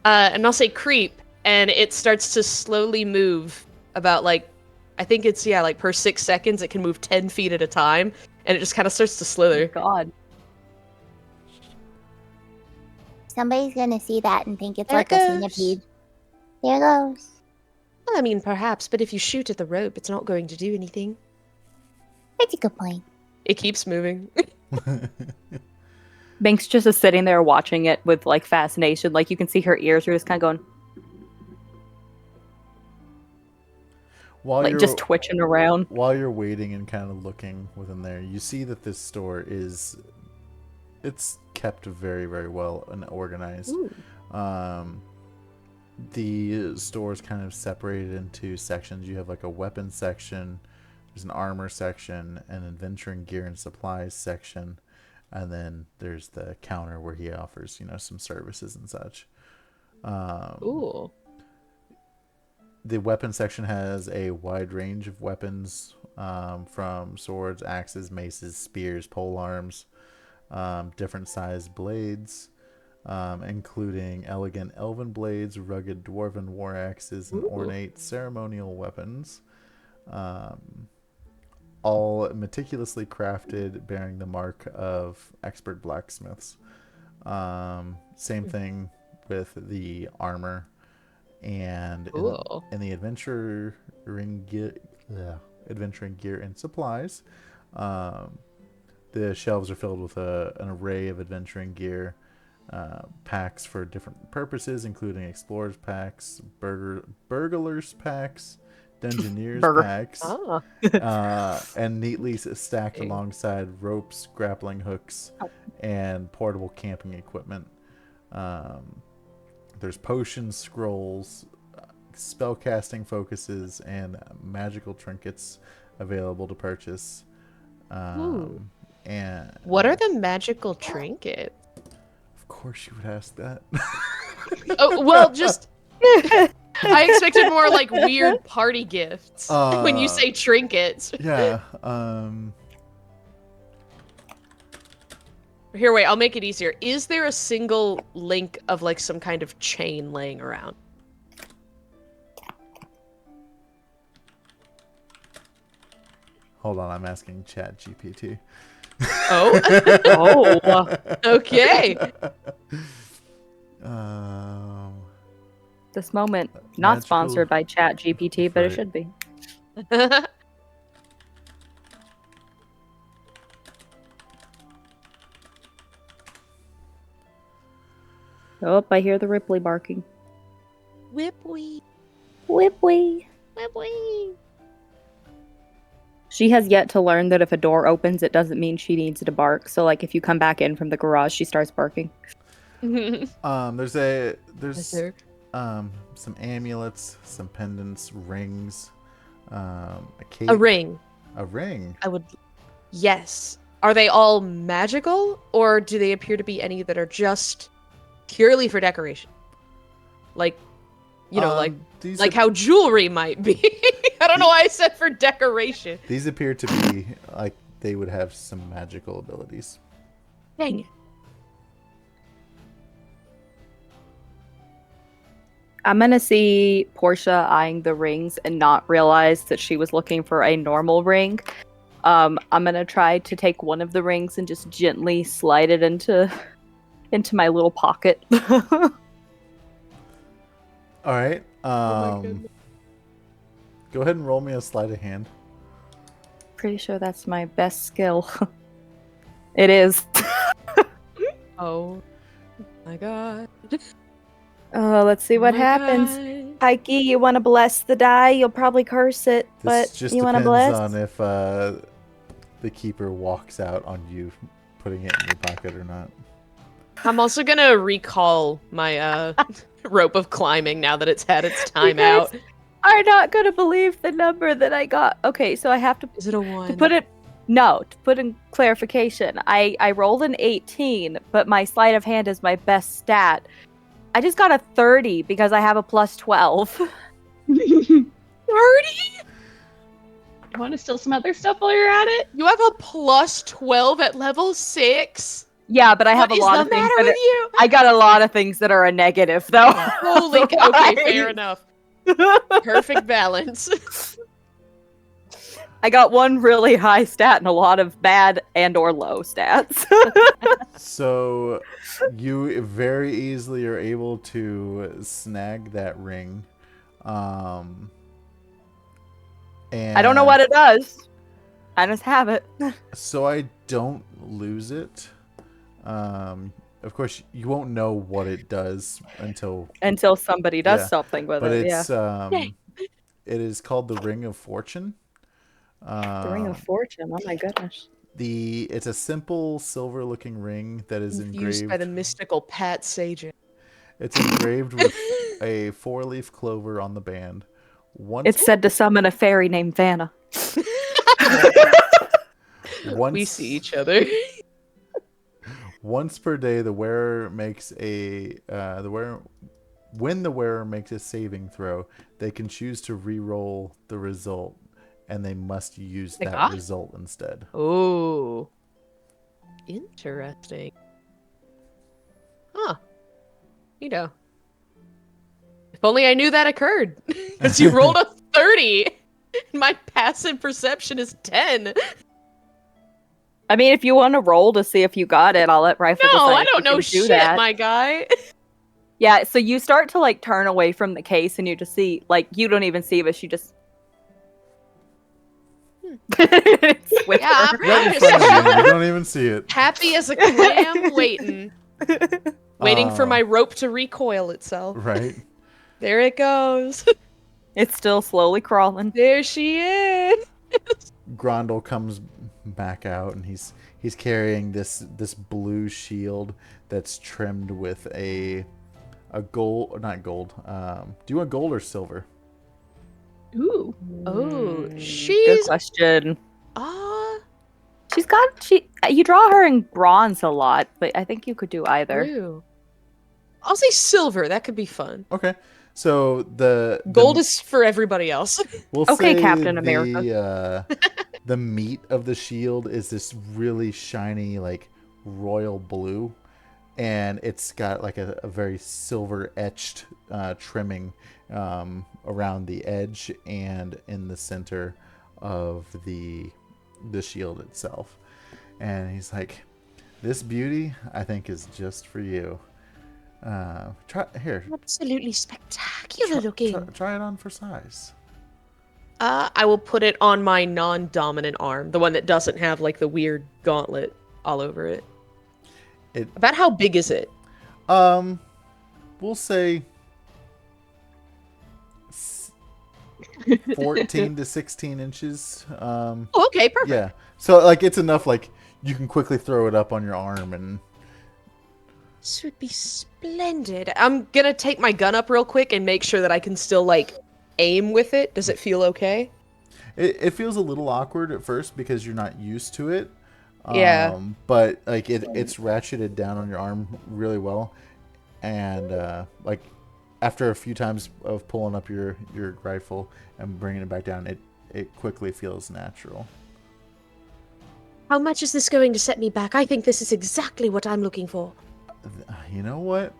I'll say creep, and it starts to slowly move about, like, I think it's, yeah, like, per 6 seconds, it can move 10 feet at a time, and it just kind of starts to slither. God. Somebody's gonna see that and think it's There like it a goes. centipede. There it goes. Well, I mean, perhaps, but if you shoot at the rope, it's not going to do anything. That's a good point. It keeps moving. Binks just is sitting there watching it with like fascination. Like you can see her ears are just kind of going, While like you're just twitching around. while you're waiting and kind of looking within there, you see that this store it's kept very, very well and organized. The store is kind of separated into sections. You have like a weapons section, there's an armor section, an adventuring gear and supplies section, and then there's the counter where he offers, some services and such. Ooh. The weapon section has a wide range of weapons, from swords, axes, maces, spears, polearms, different sized blades, including elegant elven blades, rugged dwarven war axes, and ornate ceremonial weapons, all meticulously crafted, bearing the mark of expert blacksmiths. Same thing with the armor. And in the adventuring gear and supplies, the shelves are filled with an array of adventuring gear, packs for different purposes, including explorers packs, burglars packs, dungeoneers packs, and neatly stacked alongside ropes, grappling hooks, and portable camping equipment. There's potions, scrolls, spellcasting focuses, and magical trinkets available to purchase. And What are the magical trinkets? Of course, you would ask that. Oh, well, just... I expected more, like, weird party gifts when you say trinkets. Yeah. Here, wait, I'll make it easier. Is there a single link of, like, some kind of chain laying around? Hold on, I'm asking Chat GPT. Oh? Oh. Okay. This moment, not Magical sponsored by Chat GPT, but it Right. should be. Oh, I hear the Ripley barking. Whipwee. Whipwee. Whipwee. She has yet to learn that if a door opens, it doesn't mean she needs to bark. So, like, if you come back in from the garage, she starts barking. There's there? some amulets, some pendants, rings, a cape. A ring. A ring. I would. Yes. Are they all magical, or do they appear to be any that are just purely for decoration? Like, like how jewelry might be. I don't know why I said for decoration. These appear to be like they would have some magical abilities. Dang it. I'm gonna see Portia eyeing the rings and not realize that she was looking for a normal ring. I'm gonna try to take one of the rings and just gently slide it into my little pocket. All right. Oh go ahead and roll me a sleight of hand. Pretty sure that's my best skill. It is. Oh my god. Let's see what happens. Pikey, you want to bless the die? You'll probably curse it, This but just you want to depends bless? on if the keeper walks out on you putting it in your pocket or not. I'm also gonna recall my rope of climbing now that it's had its time You out. guys are not gonna believe the number that I got. Okay, so I have to Is it a 1? to put in clarification. I rolled an 18, but my sleight of hand is my best stat. I just got a 30 because I have a plus 12. 30? Want to steal some other stuff while you're at it? You have a plus 12 at level 6? Yeah, but I have a lot of things that you? I got a lot of things that are a negative though. Holy okay, fair enough. Perfect balance. I got one really high stat and a lot of bad and or low stats. So you very easily are able to snag that ring. And I don't know what it does. I just have it. So I don't lose it. Of course, you won't know what it does until somebody does something with but it. it's Yeah. it is called the Ring of Fortune. The Ring of Fortune. Oh my goodness. It's a simple silver-looking ring that is Infused engraved by the mystical Pat Sajin. It's engraved with a 4-leaf clover on the band. It's said to summon a fairy named Vanna. We see each other. Once per day, the wearer makes when the wearer makes a saving throw, they can choose to re-roll the result, and they must use that result instead. Oh, interesting. Huh. If only I knew that occurred. Because you rolled a 30. My passive perception is 10. I mean, if you want to roll to see if you got it, I'll let Rifle decide. No, I don't know shit, my guy. Yeah, so you start to, like, turn away from the case, and you just see, like, you don't even see this, you just... Yeah, you don't even see it. Happy as a clam, waiting for my rope to recoil itself. Right. There it goes. It's still slowly crawling. There she is. Grondel comes back out, and he's carrying this blue shield that's trimmed with a gold, not gold. Do you want gold or silver? Ooh. Oh, Good she's question. You draw her in bronze a lot, but I think you could do either. blue. I'll say silver. That could be fun. Okay. So the Gold is for everybody else. We'll Okay, say Captain America. The meat of the shield is this really shiny, like, royal blue, and it's got like a very silver etched trimming around the edge and in the center of the shield itself. And he's like, "This beauty, I think, is just for you. Try here. Absolutely spectacular looking. Try it on for size." I will put it on my non-dominant arm, the one that doesn't have like the weird gauntlet all over it. About how big is it? we'll say 14 to 16 inches. Okay, perfect. Yeah. So like it's enough like you can quickly throw it up on your arm and This would be splendid. I'm gonna take my gun up real quick and make sure that I can still like aim with it. Does it feel okay? it feels a little awkward at first because you're not used to it. Yeah. But like it's ratcheted down on your arm really well, and like after a few times of pulling up your rifle and bringing it back down, it quickly feels natural. How much is this going to set me back? I think this is exactly what I'm looking for. You know what?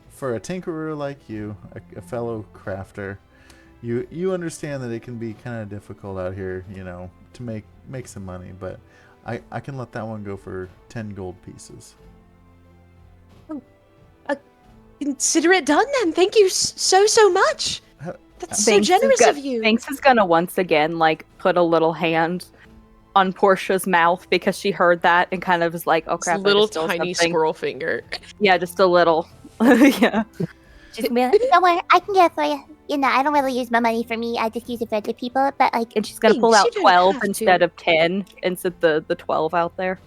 For a tinkerer like you, a fellow crafter, you understand that it can be kind of difficult out here, you know, to make some money, but I can let that one go for 10 gold pieces. Consider it done then. Thank you so much. That's so Banks generous is of you. Banks is gonna once again like put a little hand on Portia's mouth because she heard that and kind of is like, "Oh crap!" It's little I just stole tiny something. squirrel finger. Yeah, just a little. Yeah. She's gonna be like, don't worry, I can get it for you. You know, I don't really use my money for me. I just use it for other people. But like, And she's gonna pull Thanks, out you don't 12 have to. instead of 10 and set the 12 out there.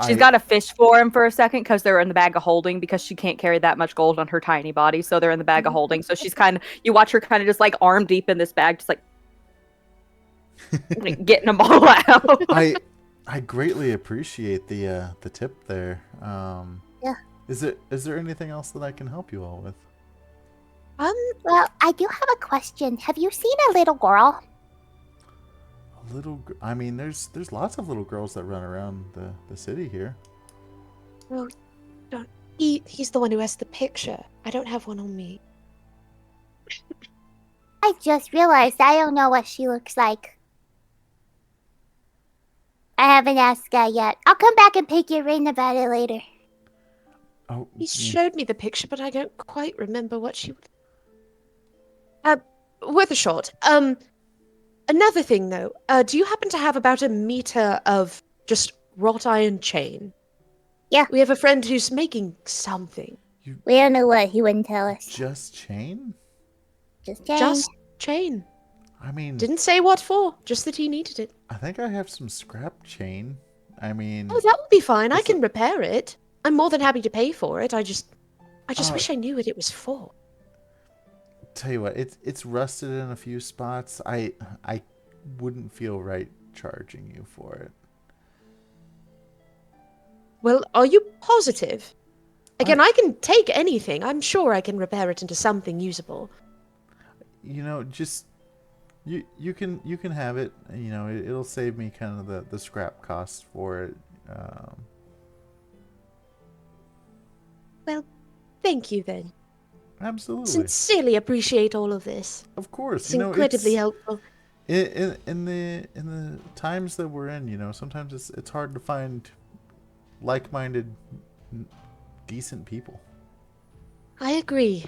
She's got a fish for him for a second because they're in the bag of holding because she can't carry that much gold on her tiny body, so they're in the bag of holding. So she's kind of, you watch her kind of just like arm deep in this bag, just like getting them all out. I greatly appreciate the tip there. Yeah. Is there anything else that I can help you all with? Well, I do have a question. Have you seen a little girl? I mean, there's lots of little girls that run around the city here. Oh, don't. He's the one who has the picture. I don't have one on me. I just realized I don't know what she looks like. I haven't asked her yet. I'll come back and pick your brain about it later. Oh, He showed me the picture, but I don't quite remember what she. Worth a shot. Another thing though. Do you happen to have about 1 meter of just wrought iron chain? Yeah. We have a friend who's making something. We don't know what. He wouldn't tell us. Just chain? Just chain. Just chain. I mean, Didn't say what for. Just that he needed it. I think I have some scrap chain. I mean, Oh, that would be fine. I Is can repair it. I'm more than happy to pay for it. I just Oh. wish I knew what it was for. tell you what, it's rusted in a few spots. I wouldn't feel right charging you for it. Well, are you positive? Again, I can take anything. I'm sure I can repair it into something usable. You know, just you can have it. You know, it'll save me kind of the scrap costs for it. Well, thank you then. Absolutely, Sincerely appreciate all of this. of course. It's You know, incredibly helpful. in the times that we're in, you know, sometimes it's hard to find like-minded, decent people. I agree.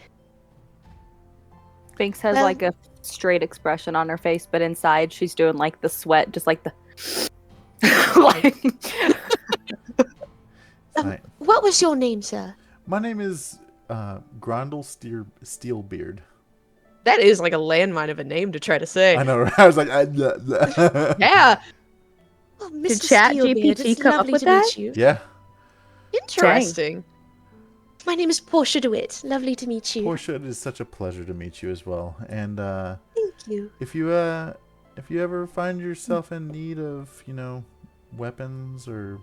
Banks has Well- like a straight expression on her face, but inside she's doing like the sweat, just like the. like... What was your name, sir? My name is Grondel Steelbeard. That is like a landmine of a name to try to say. I know, right? I was like, Yeah. Oh, Mr. Chat Steelbeard, GPT it's come up lovely with to that? meet you. yeah. Interesting. My name is Portia DeWitt. Lovely to meet you. Portia, it is such a pleasure to meet you as well. And Thank you. if you ever find yourself in need of, you know, weapons or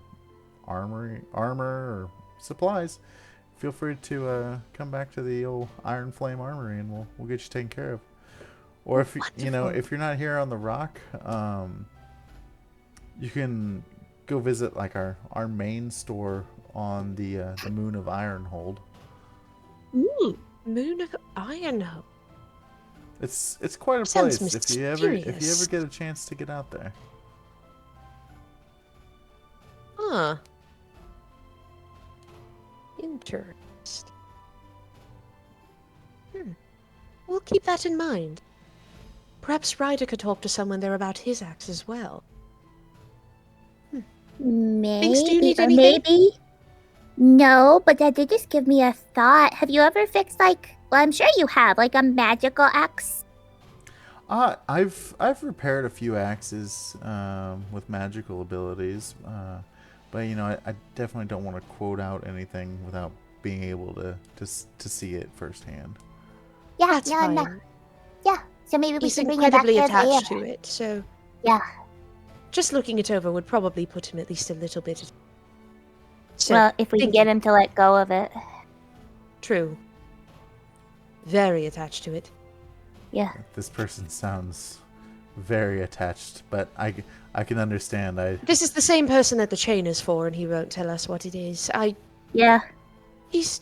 armor or supplies, feel free to come back to the old Iron Flame Armory and we'll get you taken care of. Or if you know, if you're not here on the rock, you can go visit like our main store on the Moon of Ironhold. Ooh, Moon of Ironhold. It's quite a Sounds place if you ever mysterious. get a chance to get out there. Huh. Interesting. We'll keep that in mind. Perhaps Ryder could talk to someone there about his axe as well. Binks, do you need Maybe, or anything? maybe. No, but that did just give me a thought. Have you ever fixed well, I'm sure you have, like a magical axe? I've repaired a few axes with magical abilities, but I definitely don't want to quote out anything without being able to see it firsthand. Yeah, That's no, no. fine. Yeah, so maybe we He's can bring it back incredibly to attached there. to it, so Yeah. just looking it over would probably put him at least a little bit. So, Well, if we can thank get you. him to let go of it. True. Very attached to it. Yeah. This person sounds very attached, but I can understand. This is the same person that the chain is for, and he won't tell us what it is. Yeah. He's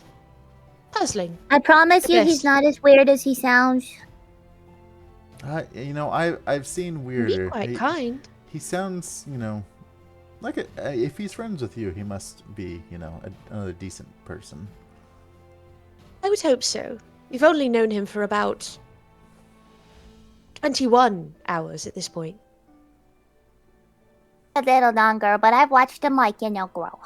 puzzling. I promise The you he's best. not as weird as he sounds. I've seen weirder. Be quite kind. He sounds, like if he's friends with you, he must be, another decent person. I would hope so. We've only known him for about 21 hours at this point. A little longer, but I've watched him, grow.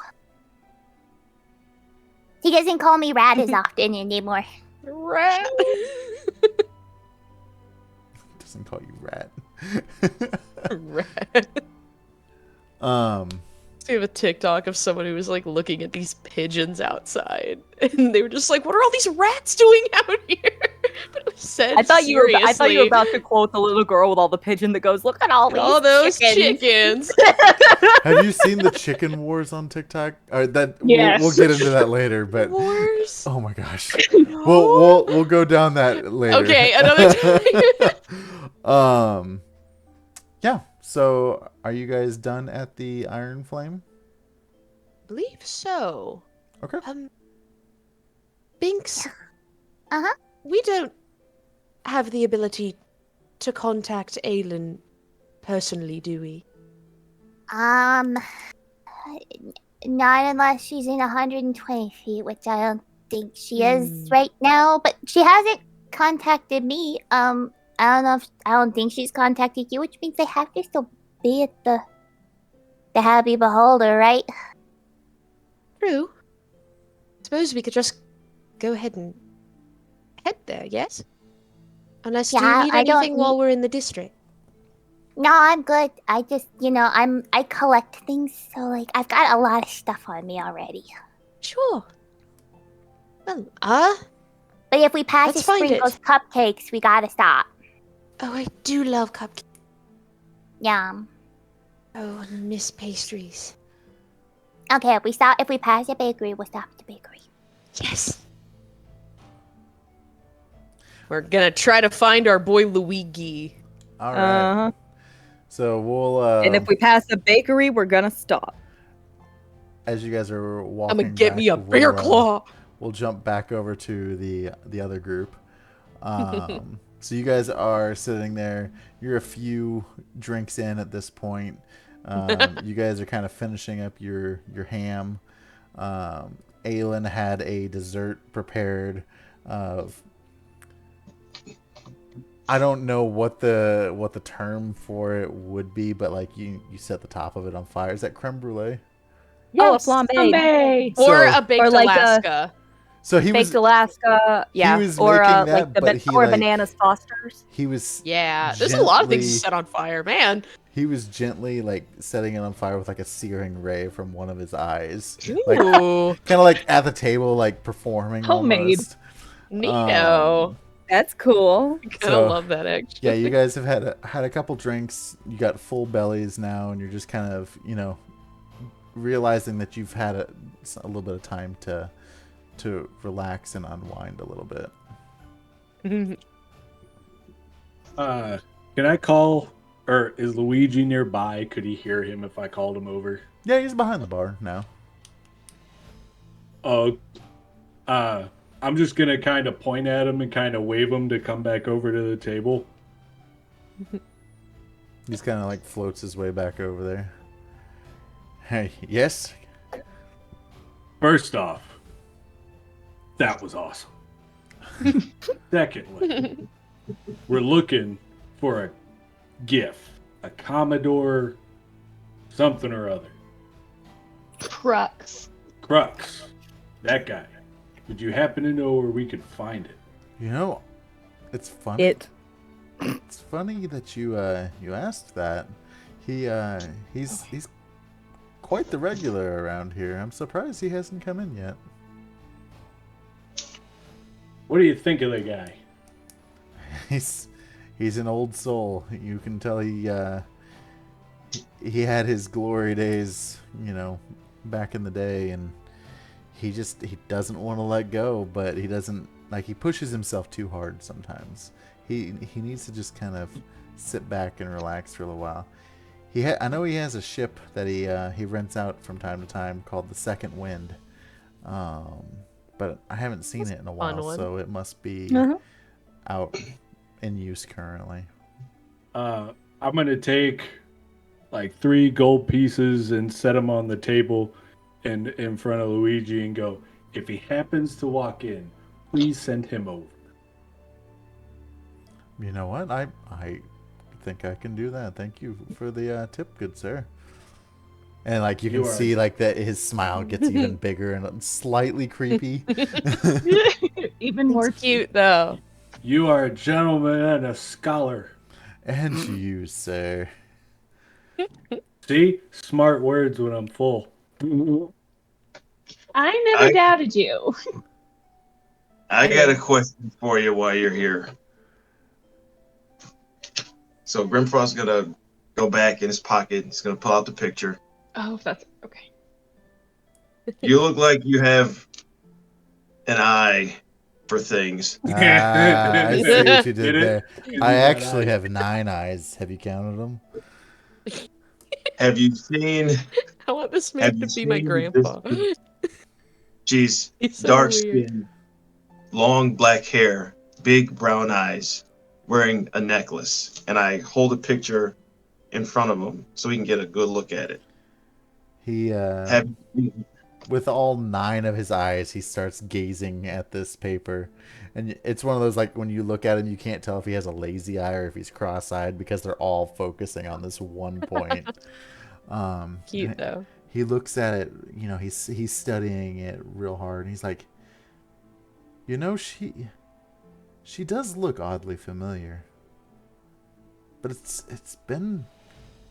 He doesn't call me Rat as often anymore. Rat. Doesn't call you Rat. Rat. We have a TikTok of someone who was like looking at these pigeons outside, and they were just like, "What are all these rats doing out here?" But it was said I thought you were seriously. about to quote the little girl with all the pigeon that goes, "Look at all these those chickens." Have you seen the chicken wars on TikTok? Or that Yes. we'll get into that later, but Wars? oh my gosh, we'll go down that later. Okay, another time. Yeah. So, are you guys done at the Iron Flame? Believe so. Okay. Binks. Uh-huh. We don't have the ability to contact Aelin personally, do we? Not unless she's in 120 feet, which I don't think she is right now. But she hasn't contacted me. I don't think she's contacted you, which means they have to still be at the Happy Beholder, right? True. Suppose we could just go ahead and head there, yes? Unless do Yeah, you need I don't anything while we're in the district? No, I'm good. I just, I collect things, so I've got a lot of stuff on me already. Sure. Well, But if we pass Let's the find it. sprinkles cupcakes, we gotta stop. oh, I do love cupcakes. Yeah. Oh, and miss pastries. Okay, if we pass the bakery, we'll stop at the bakery. Yes. We're gonna try to find our boy Luigi. All right. So we'll. And if we pass the bakery, we're gonna stop. As you guys are walking, I'm gonna get back, me a bear we'll, claw. We'll jump back over to the other group. So you guys are sitting there. You're a few drinks in at this point. You guys are kind of finishing up your ham. Aelin had a dessert prepared. I don't know what the term for it would be, but you set the top of it on fire. Is that creme brulee? Oh, a flambe. Or So- a baked Or like Alaska. So he Baked was Alaska, yeah, was or making that, like but he, or like- bananas Fosters. he was Yeah, there's a lot of things gently- set on fire, man. He was gently setting it on fire with a searing ray from one of his eyes. Ooh, Kind of at the table, performing. Homemade. Almost. neato. That's cool. I so- love that actually. Yeah, you guys have had a couple drinks. You got full bellies now, and you're just kind of realizing that you've had a little bit of time to relax and unwind a little bit. Can I call, or is Luigi nearby? Could he hear him if I called him over? Yeah, he's behind the bar now. Oh, I'm just gonna kind of point at him and kind of wave him to come back over to the table. He's kind of floats his way back over there. Hey, yes? First off, that was awesome. Secondly, we're looking for a gift, a Commodore something or other. Crux. Crux. That guy. Would you happen to know where we could find it? You know, it's funny. It's funny that you asked that. He's quite the regular around here. I'm surprised he hasn't come in yet. What do you think of the guy? He's an old soul. You can tell he had his glory days, back in the day, and he doesn't want to let go, but he doesn't he pushes himself too hard sometimes. He needs to just kind of sit back and relax for a little while. I know he has a ship that he rents out from time to time called the Second Wind. But I haven't seen it in a while, so it must be out in use currently. I'm gonna take 3 gold pieces and set them on the table in front of Luigi and go, if he happens to walk in, please send him over. You know what? I think I can do that. Thank you for the tip, good sir. And you can see that his smile gets even bigger and slightly creepy. Even more cute though. You are a gentleman and a scholar. And you, sir. See? Smart words when I'm full. I never doubted you. I got a question for you while you're here. So Grimfrost's gonna go back in his pocket. He's gonna pull out the picture. Oh, that's okay. You look like you have an eye for things. I see what you did there. I actually have 9 eyes. Have you counted them? Have you seen? I want this man to be my grandpa. She's so dark weird. skin, long black hair, big brown eyes, wearing a necklace. And I hold a picture in front of him so we can get a good look at it. He with all 9 of his eyes, he starts gazing at this paper. And it's one of those when you look at him, you can't tell if he has a lazy eye or if he's cross-eyed because they're all focusing on this one point. Cute though. He looks at it, he's studying it real hard, and he's like, she does look oddly familiar. But it's been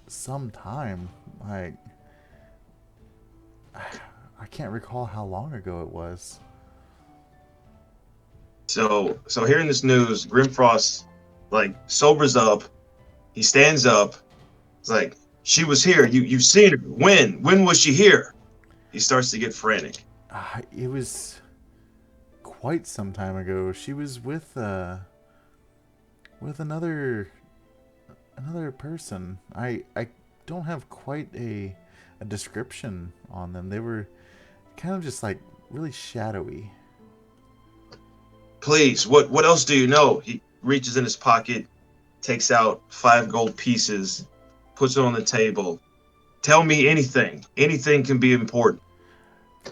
some time. I can't recall how long ago it was. So hearing this news, Grimfrost sobers up. He stands up. It's like, she was here. You've seen her. When was she here? He starts to get frantic. It was quite some time ago. She was with another person. I don't have quite a description on them. They were kind of just really shadowy. Please, what else do you know? He reaches in his pocket, takes out 5 gold pieces, puts it on the table. Tell me anything. Anything can be important.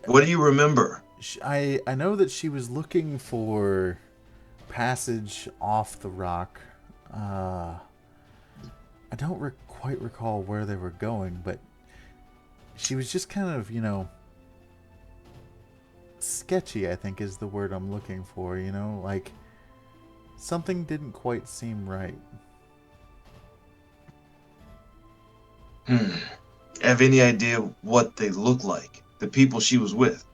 What do you remember? I know that she was looking for passage off the rock. I don't quite recall where they were going, but she was just kind of, sketchy, I think is the word I'm looking for, something didn't quite seem right. Have any idea what they look like? The people she was with?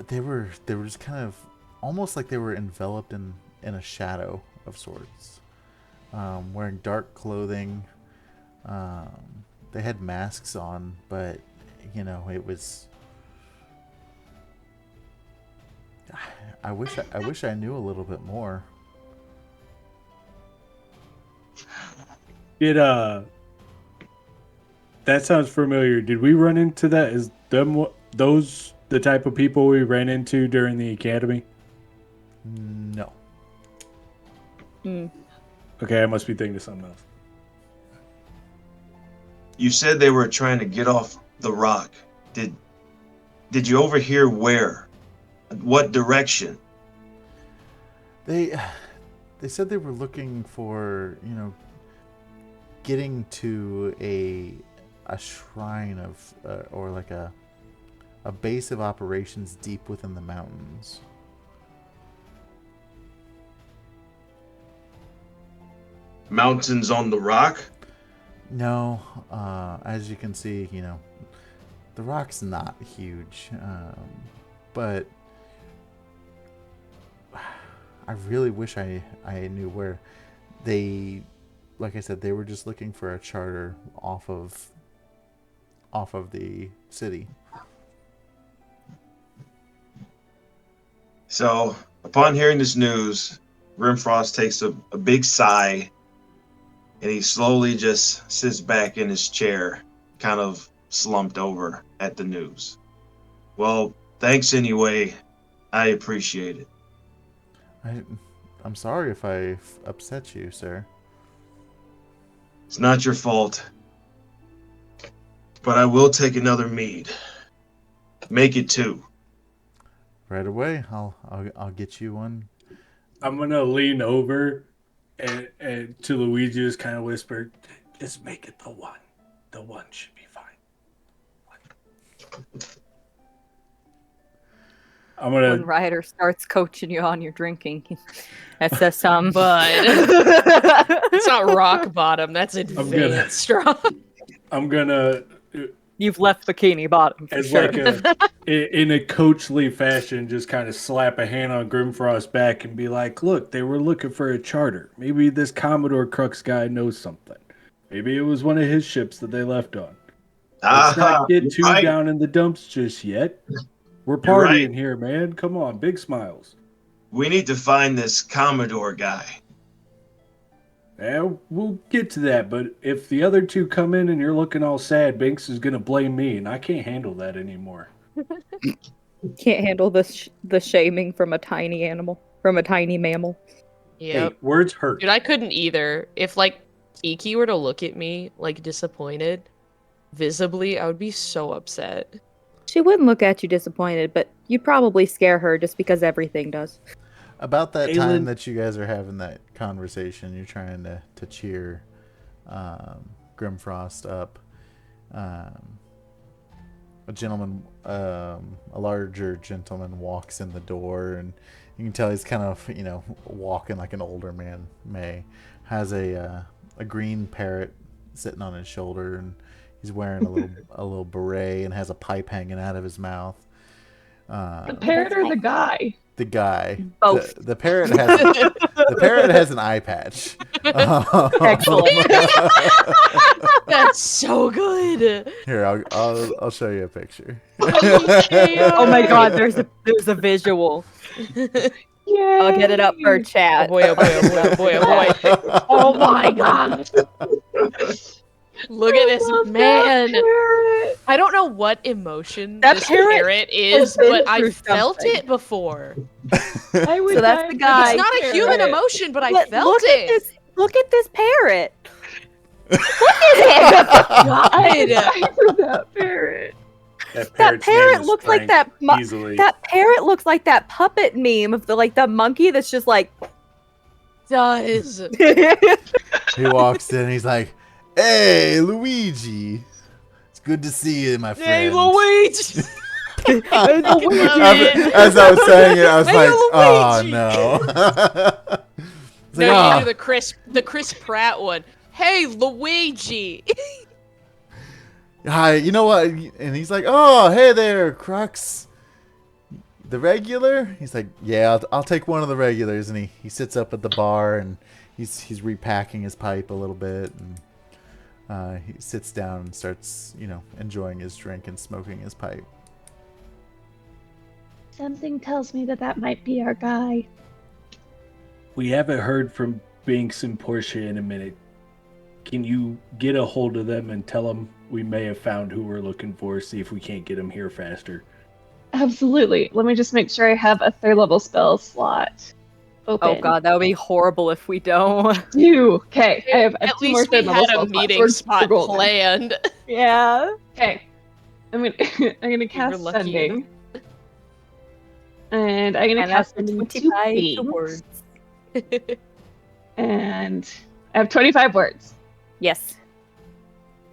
They were just kind of almost like they were enveloped in a shadow of sorts. Wearing dark clothing. They had masks on, but it was. I wish I knew a little bit more. That sounds familiar. Did we run into that? Is those the type of people we ran into during the academy? No. Okay, I must be thinking of something else. You said they were trying to get off the rock. Did you overhear where? What direction? They said they were looking for, getting to a shrine of or a base of operations deep within the mountains. Mountains on the rock? No, as you can see, the rock's not huge, but I really wish I knew where they, like I said, they were just looking for a charter off of the city. So, upon hearing this news, Grimfrost takes a big sigh, and he slowly just sits back in his chair, kind of slumped over at the news. Well, thanks anyway. I appreciate it. I'm sorry if I upset you, sir. It's not your fault. But I will take another mead. Make it 2. Right away. I'll get you one. I'm gonna lean over and to Luigi, just kind of whisper, "Just make it the one. The one should be fine." I'm gonna. When Ryder starts coaching you on your drinking, that says some. But it's not rock bottom. That's advanced strong. I'm gonna. You've left Bikini Bottom for As sure. like in a coachly fashion, just kind of slap a hand on Grimfrost's back and be like, "Look, they were looking for a charter. Maybe this Commodore Crux guy knows something. Maybe it was one of his ships that they left on. Let's not get too down in the dumps just yet. We're partying here, man. Come on, big smiles. We need to find this Commodore guy. Yeah, we'll get to that, but if the other two come in and you're looking all sad, Binks is going to blame me, and I can't handle that anymore." Can't handle the shaming from a tiny animal, from a tiny mammal. Yep. Hey, words hurt. Dude, I couldn't either. If, like, Iki were to look at me, like, disappointed, visibly, I would be so upset. She wouldn't look at you disappointed, but you'd probably scare her just because everything does. About that Aelin, time that you guys are having that conversation, you're trying to cheer Grimfrost up. A larger gentleman walks in the door, and you can tell he's kind of, walking like an older man may. Has a green parrot sitting on his shoulder, and he's wearing a little beret and has a pipe hanging out of his mouth. The parrot or the guy? The guy. Both. The parrot has an eye patch. Excellent. That's so good. Here, I'll show you a picture. Oh my god, there's a visual. Yay! I'll get it up for chat. Oh boy, oh boy, oh boy, oh boy, oh boy. Oh my god! Look at this Love man. that parrot. I don't know what emotion That this parrot parrot is, has been but I through felt something. it before. I would So that's die the for guy. It's not a that human parrot. emotion, but I But felt look it. Look at this parrot. God, I die for that parrot. That That parrot's name parrot is looks like Frank, that. easily. That parrot looks like that puppet meme of the monkey that's just like. Does. He walks in, he's like, "Hey, Luigi. It's good to see you, my friend." Hey, Luigi! As I was saying it, I was Hey, like, "Oh Luigi." no." It's like, No, "Ah." you do the Chris Pratt one. Hey, Luigi! Hi, you know what? And he's like, "Oh, hey there, Crux. The regular?" He's like, "Yeah, I'll take one of the regulars." And he sits up at the bar, and he's repacking his pipe a little bit, and he sits down and starts, enjoying his drink and smoking his pipe. Something tells me that might be our guy. We haven't heard from Binks and Portia in a minute. Can you get a hold of them and tell them we may have found who we're looking for, see if we can't get them here faster? Absolutely. Let me just make sure I have a 3rd level spell slot open. Oh god, that would be horrible if we don't. Okay, I have At 2 more least we 3rd level had spell a slots. meeting We're spot golden. planned. Yeah. Okay. I'm gonna cast lucky sending. And I'm gonna And that's cast the sending 25 2 words. And I have 25 words. Yes.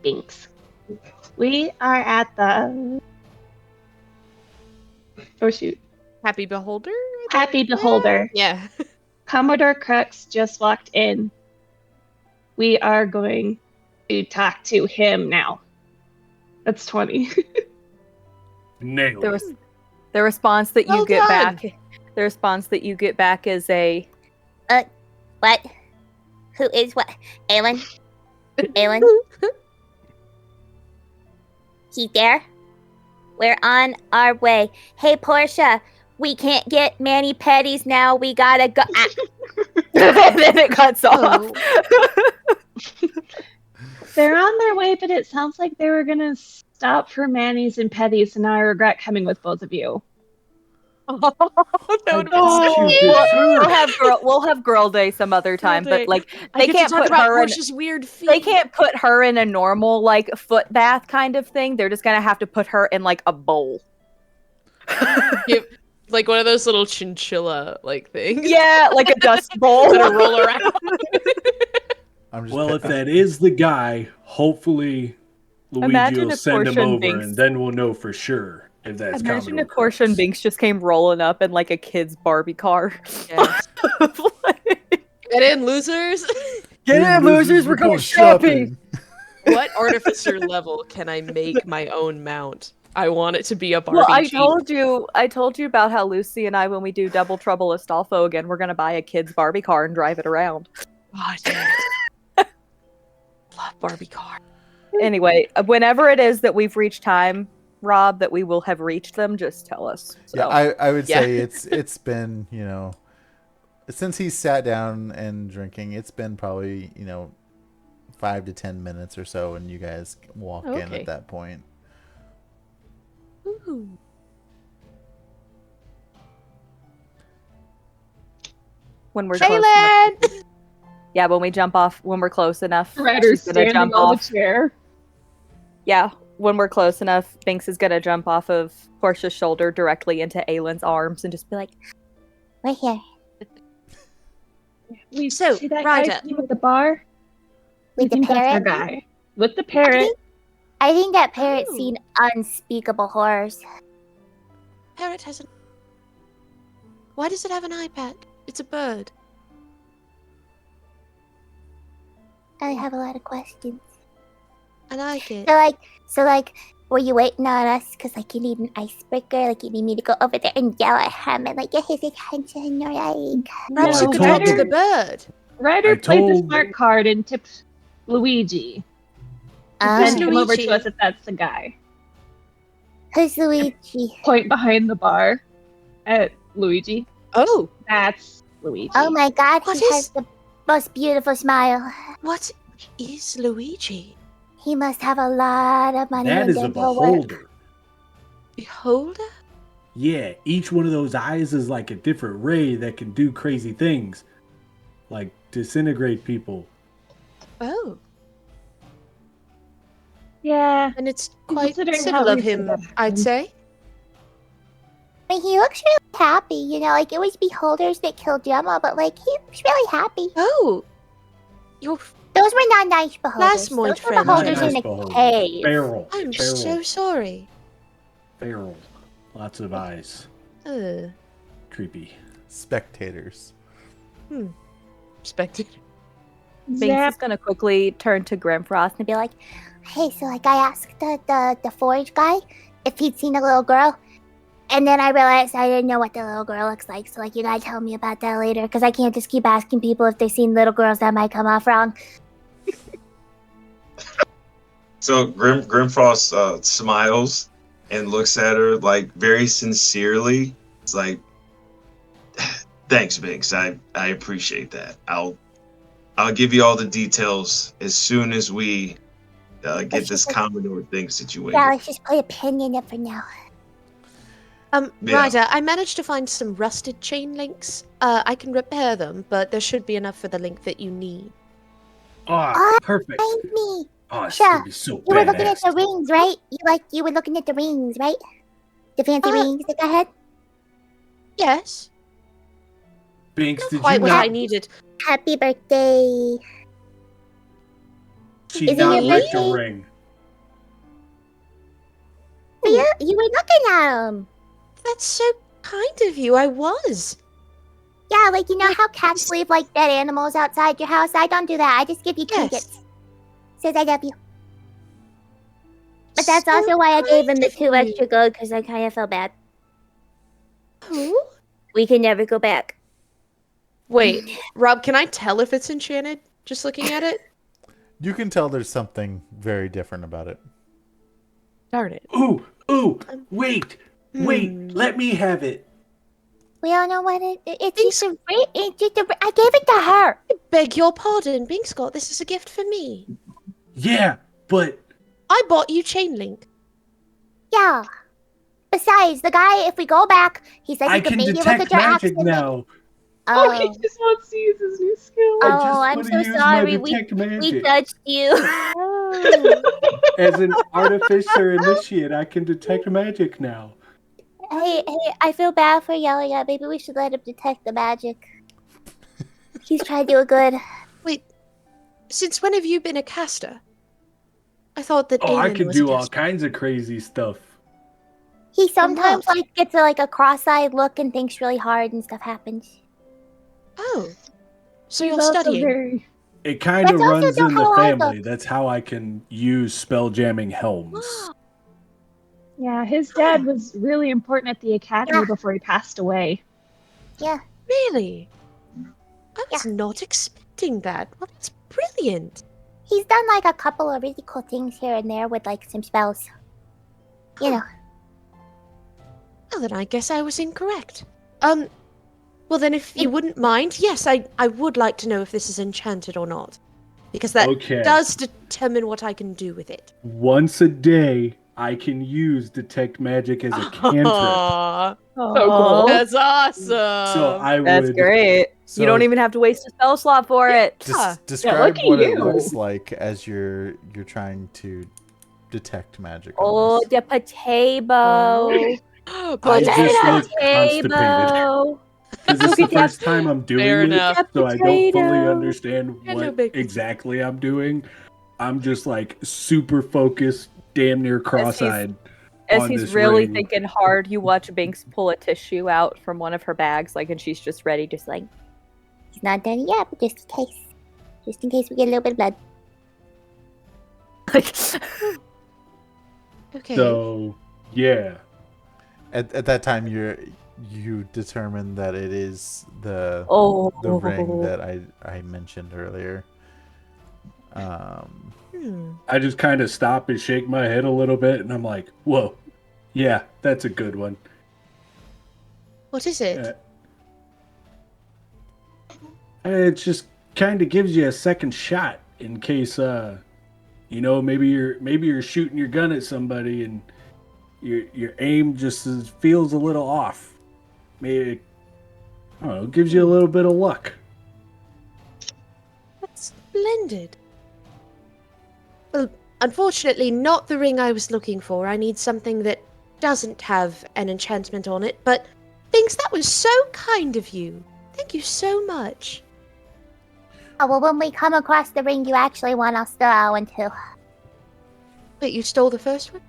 Thanks. We are at the Oh shoot. Happy Beholder? Happy Beholder. Yeah. Commodore Crux just walked in. We are going to talk to him now. That's 20. Nailed it. The response that you Well get done. back. The response that you get back is a. What? Who is what? Aelin? Aelin? He's there? We're on our way. Hey, Portia, we can't get mani-pedis now. We gotta go. And then it cuts off. They're on their way, but it sounds like they were gonna stop for manis and petties, and now I regret coming with both of you. That would be Oh, so you cute. did We'll have girl day some other time, Day. but like I they get can't to talk put about her in. Portia's weird feet. They can't put her in a normal like foot bath kind of thing. They're just gonna have to put her in like a bowl. Like one of those little chinchilla like things. Yeah, like a dust bowl. Let her roll around. I'm just Well, if that is the guy, hopefully Luigi Imagine will if send him Portia and over, Binks- and then we'll know for sure if that's Imagine Commodore if Portia and Crux. Binks just came rolling up in like a kid's Barbie car. Yes. Get in, losers. Get in, losers! We're going shopping. What artificer level can I make my own mount? I want it to be a Barbie. Well, I Jeep. told you about how Lucy and I, when we do Double Trouble Astolfo again, we're gonna buy a kid's Barbie car and drive it around. Oh, damn it. Love Barbie car. Anyway, whenever it is that we've reached time, Rob, that we will have reached them, just tell us. So. Yeah, I would Yeah. say it's been, since he's sat down and drinking, it's been probably, 5 to 10 minutes or so, and you guys walk in Okay. at that point. Ooh. When we're close enough. Jalen! Yeah, when we're close enough, Ryder's she's gonna standing jump on off. the chair. Yeah, when we're close enough, Binks is gonna jump off of Portia's shoulder directly into Aylin's arms and just be like, We're here. We So, see that Ryder. guy sitting at the bar? We With the think that's our parrot? guy. With the parrot. I think that parrot's Ooh. seen unspeakable horrors. Parrot has an. Why does it have an iPad? It's a bird. I have a lot of questions. I like it. So like, were you waiting on us? Cause like you need an icebreaker, like you need me to go over there and yell at him and like get his attention, or like. Perhaps No, you could told talk to you. the bird. Ryder I played the told- smart card and tipped Luigi. Who's Send him over to Luigi? us if that's the guy. Who's Luigi? Point behind the bar at Luigi. Oh, That's Luigi. Oh my god, What he is- has the most beautiful smile. What is Luigi? He must have a lot of money That in is a dental work. beholder. Beholder? Yeah, each one of those eyes is like a different ray that can do crazy things, like disintegrate people. Oh. Yeah. And it's quite Considering civil how of recent him, that I'd happened. say. I mean, he looks really happy, like it was beholders that killed Gemma, but like he looks really happy. Oh. Your Those were not nice beholders. Plasmoid Those were friend. beholders Nice in a beholder. cave. Feral. I'm feral, so sorry. feral. Lots of eyes. Creepy. Spectators. expected. Binks Zap. is gonna quickly turn to Grimfrost and be like, Hey, so like I asked the forge guy if he'd seen a little girl, and then I realized I didn't know what the little girl looks like. So like you gotta tell me about that later, because I can't just keep asking people if they've seen little girls. That might come off wrong. So Grimfrost smiles and looks at her like very sincerely. It's like, thanks, Binks. I appreciate that. I'll give you all the details as soon as we get this Commodore thing situated. Yeah, let's just put a pin in it for now. Yeah. Ryder, I managed to find some rusted chain links. I can repair them, but there should be enough for the link that you need. Oh, perfect. Find me. Oh, it's Sure. gonna be so You were looking at badass. the rings, right? You were looking at the rings, right? The fancy rings that I had. Yes. Binks, did you Quite what I not? needed. Happy birthday. She Is it not your ripped a birthday? ring. You were looking at them. that's so kind of you. I was. Yeah, like, you know how cats leave, like, dead animals outside your house? I don't do that. I just give you trinkets. Says I love you. But that's So also why I gave him the kind of 2 you. extra gold, because I kind of felt bad. Oh? We can never go back. Wait, Rob, can I tell if it's enchanted just looking at it? You can tell there's something very different about it. Darn it. Ooh, wait, Hmm. let me have it. We don't know what it's just a I gave it to her. Beg your pardon, Binkscott. This is a gift for me. Yeah, but I bought you chain link. Yeah. Besides, the guy, if we go back, he said I he could can maybe look detect at your magic accent. now. Oh, he Oh, just wants to use his new skill. I just I'm want so to use my sorry. We detect magic. judged you. Oh. As an artificer initiate, I can detect magic now. Hey, I feel bad for yelling at. Maybe we should let him detect the magic. He's trying to do it good. Wait, since when have you been a caster? I thought that Oh, I Aelin can was a do all caster. kinds of crazy stuff. He sometimes what? like gets a cross-eyed look and thinks really hard and stuff happens. Oh. So He's you're also studying. very... It kind of That's also runs in the how I family. look. That's how I can use spell jamming helms. Yeah, his dad was really important at the academy Yeah. before he passed away. Yeah. Really? I was not expecting that. Well, that's brilliant. He's done like a couple of really cool things here and there with like some spells. You know. Well, then I guess I was incorrect. Well then if you wouldn't mind, yes, I would like to know if this is enchanted or not. Because that Okay. does determine what I can do with it. Once a day, I can use detect magic as a cantrip. Aw, So cool. that's awesome. So I That's would. great. So You don't even have to waste a spell slot for it. Describe look at what it you. looks like as you're trying to detect magic. Oh, On this. the potato. I just look constipated. Potato. Because it's the first time I'm doing Fair it, enough. so I don't fully Potato. understand Hello, what bacon. exactly I'm doing. I'm just like super focused, damn near cross-eyed. As on he's this really ring. thinking hard, you watch Binks pull a tissue out from one of her bags, like, and she's just ready, just like, He's not done yet, but just in case. Just in case we get a little bit of blood. Okay. So, yeah. At that time, you determine that it is the ring that I mentioned earlier. I just kind of stop and shake my head a little bit, and I'm like, whoa, yeah, that's a good one. What is it? It just kind of gives you a second shot in case, maybe you're shooting your gun at somebody and your aim just feels a little off. Maybe, I don't know, it gives you a little bit of luck. That's splendid. Well, unfortunately, not the ring I was looking for. I need something that doesn't have an enchantment on it, but Binks, that was so kind of you. Thank you so much. Oh, well, when we come across the ring you actually want, I'll steal that one too. Wait, you stole the first one?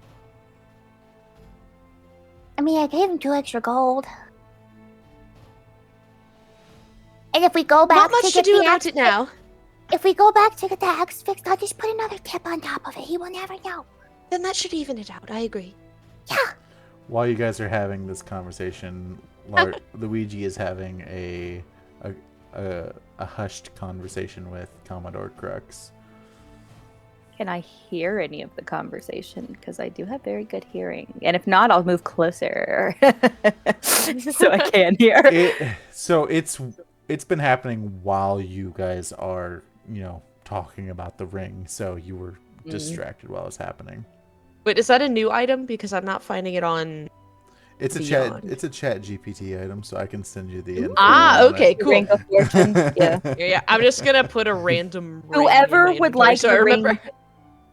I mean, I gave him 2 extra gold. And if we go back Not much to get do the about axe it now. If we go back to get the axe fixed, I'll just put another tip on top of it. He will never know. Then that should even it out. I agree. Yeah. While you guys are having this conversation, Luigi is having a hushed conversation with Commodore Crux. can I hear any of the conversation? Because I do have very good hearing. And if not, I'll move closer so I can hear. It's been happening while you guys are, talking about the ring. So you were distracted while it's happening. Wait, is that a new item? Because I'm not finding it on. It's Beyond. a chat GPT item, so I can send you the info. Okay, cool. Ring of Fortune. Yeah. Yeah, I'm just gonna put a random. ring in Whoever my would inventory like so the I remember. ring,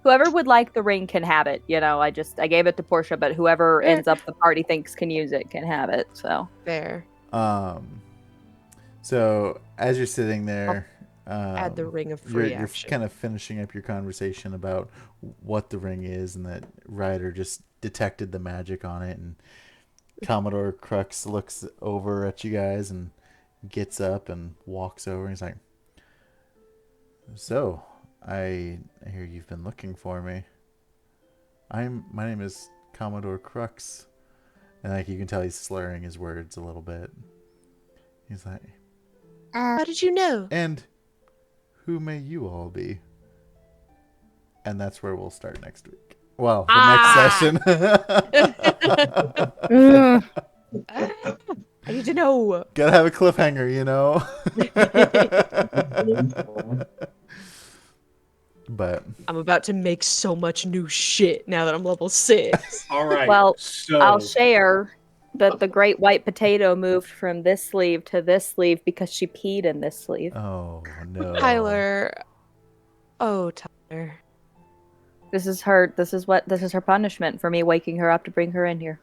whoever would like the ring can have it. I gave it to Portia, but whoever ends up the party thinks can use it can have it. So There. So as you're sitting there, Add the ring of free you're action. kind of finishing up your conversation about what the ring is, and that Ryder just detected the magic on it, and Commodore Crux looks over at you guys and gets up and walks over. And he's like, "So, I hear you've been looking for me. My name is Commodore Crux." And like you can tell he's slurring his words a little bit. He's like, How did you know? "And who may you all be?" And that's where we'll start next week. Well, the next session. I need to know. Gotta have a cliffhanger, you know? But I'm about to make so much new shit now that I'm level 6. All right. Well, so I'll share that the great white potato moved from this sleeve to this sleeve because she peed in this sleeve. oh no. Tyler. Oh, Tyler. This is her punishment for me waking her up to bring her in here.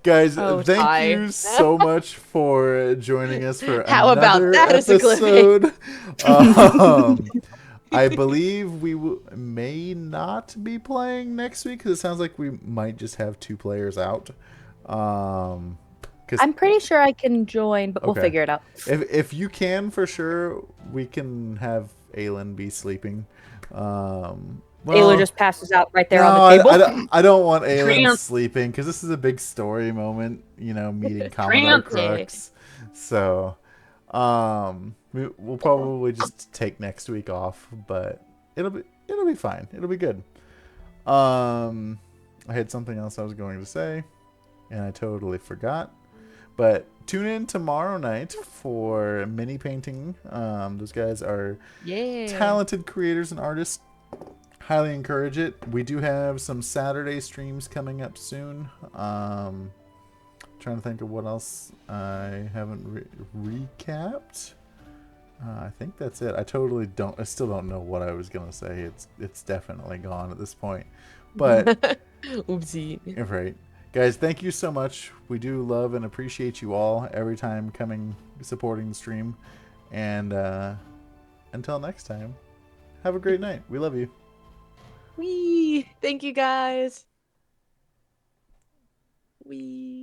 Guys, Oh, thank Ty. you so much for joining us for How about another that as a episode. I believe we may not be playing next week because it sounds like we might just have 2 players out. I'm pretty sure I can join, but we'll Okay. figure it out. If you can, for sure, we can have Aelin be sleeping. Ayla just passes out right there on the table. I don't want Aelin Trance. sleeping because this is a big story moment, you know, meeting Trance. Commodore Crux. So, we'll probably just take next week off, but it'll be fine. It'll be good. I had something else I was going to say, and I totally forgot. But tune in tomorrow night for mini painting. Those guys are talented creators and artists. Highly encourage it. We do have some Saturday streams coming up soon. Trying to think of what else I haven't recapped. I think that's it. I still don't know what I was gonna say. It's definitely gone at this point. But Oopsie. right. Guys, thank you so much. We do love and appreciate you all every time supporting the stream. And until next time, have a great night. We love you. Wee. Thank you guys. Wee.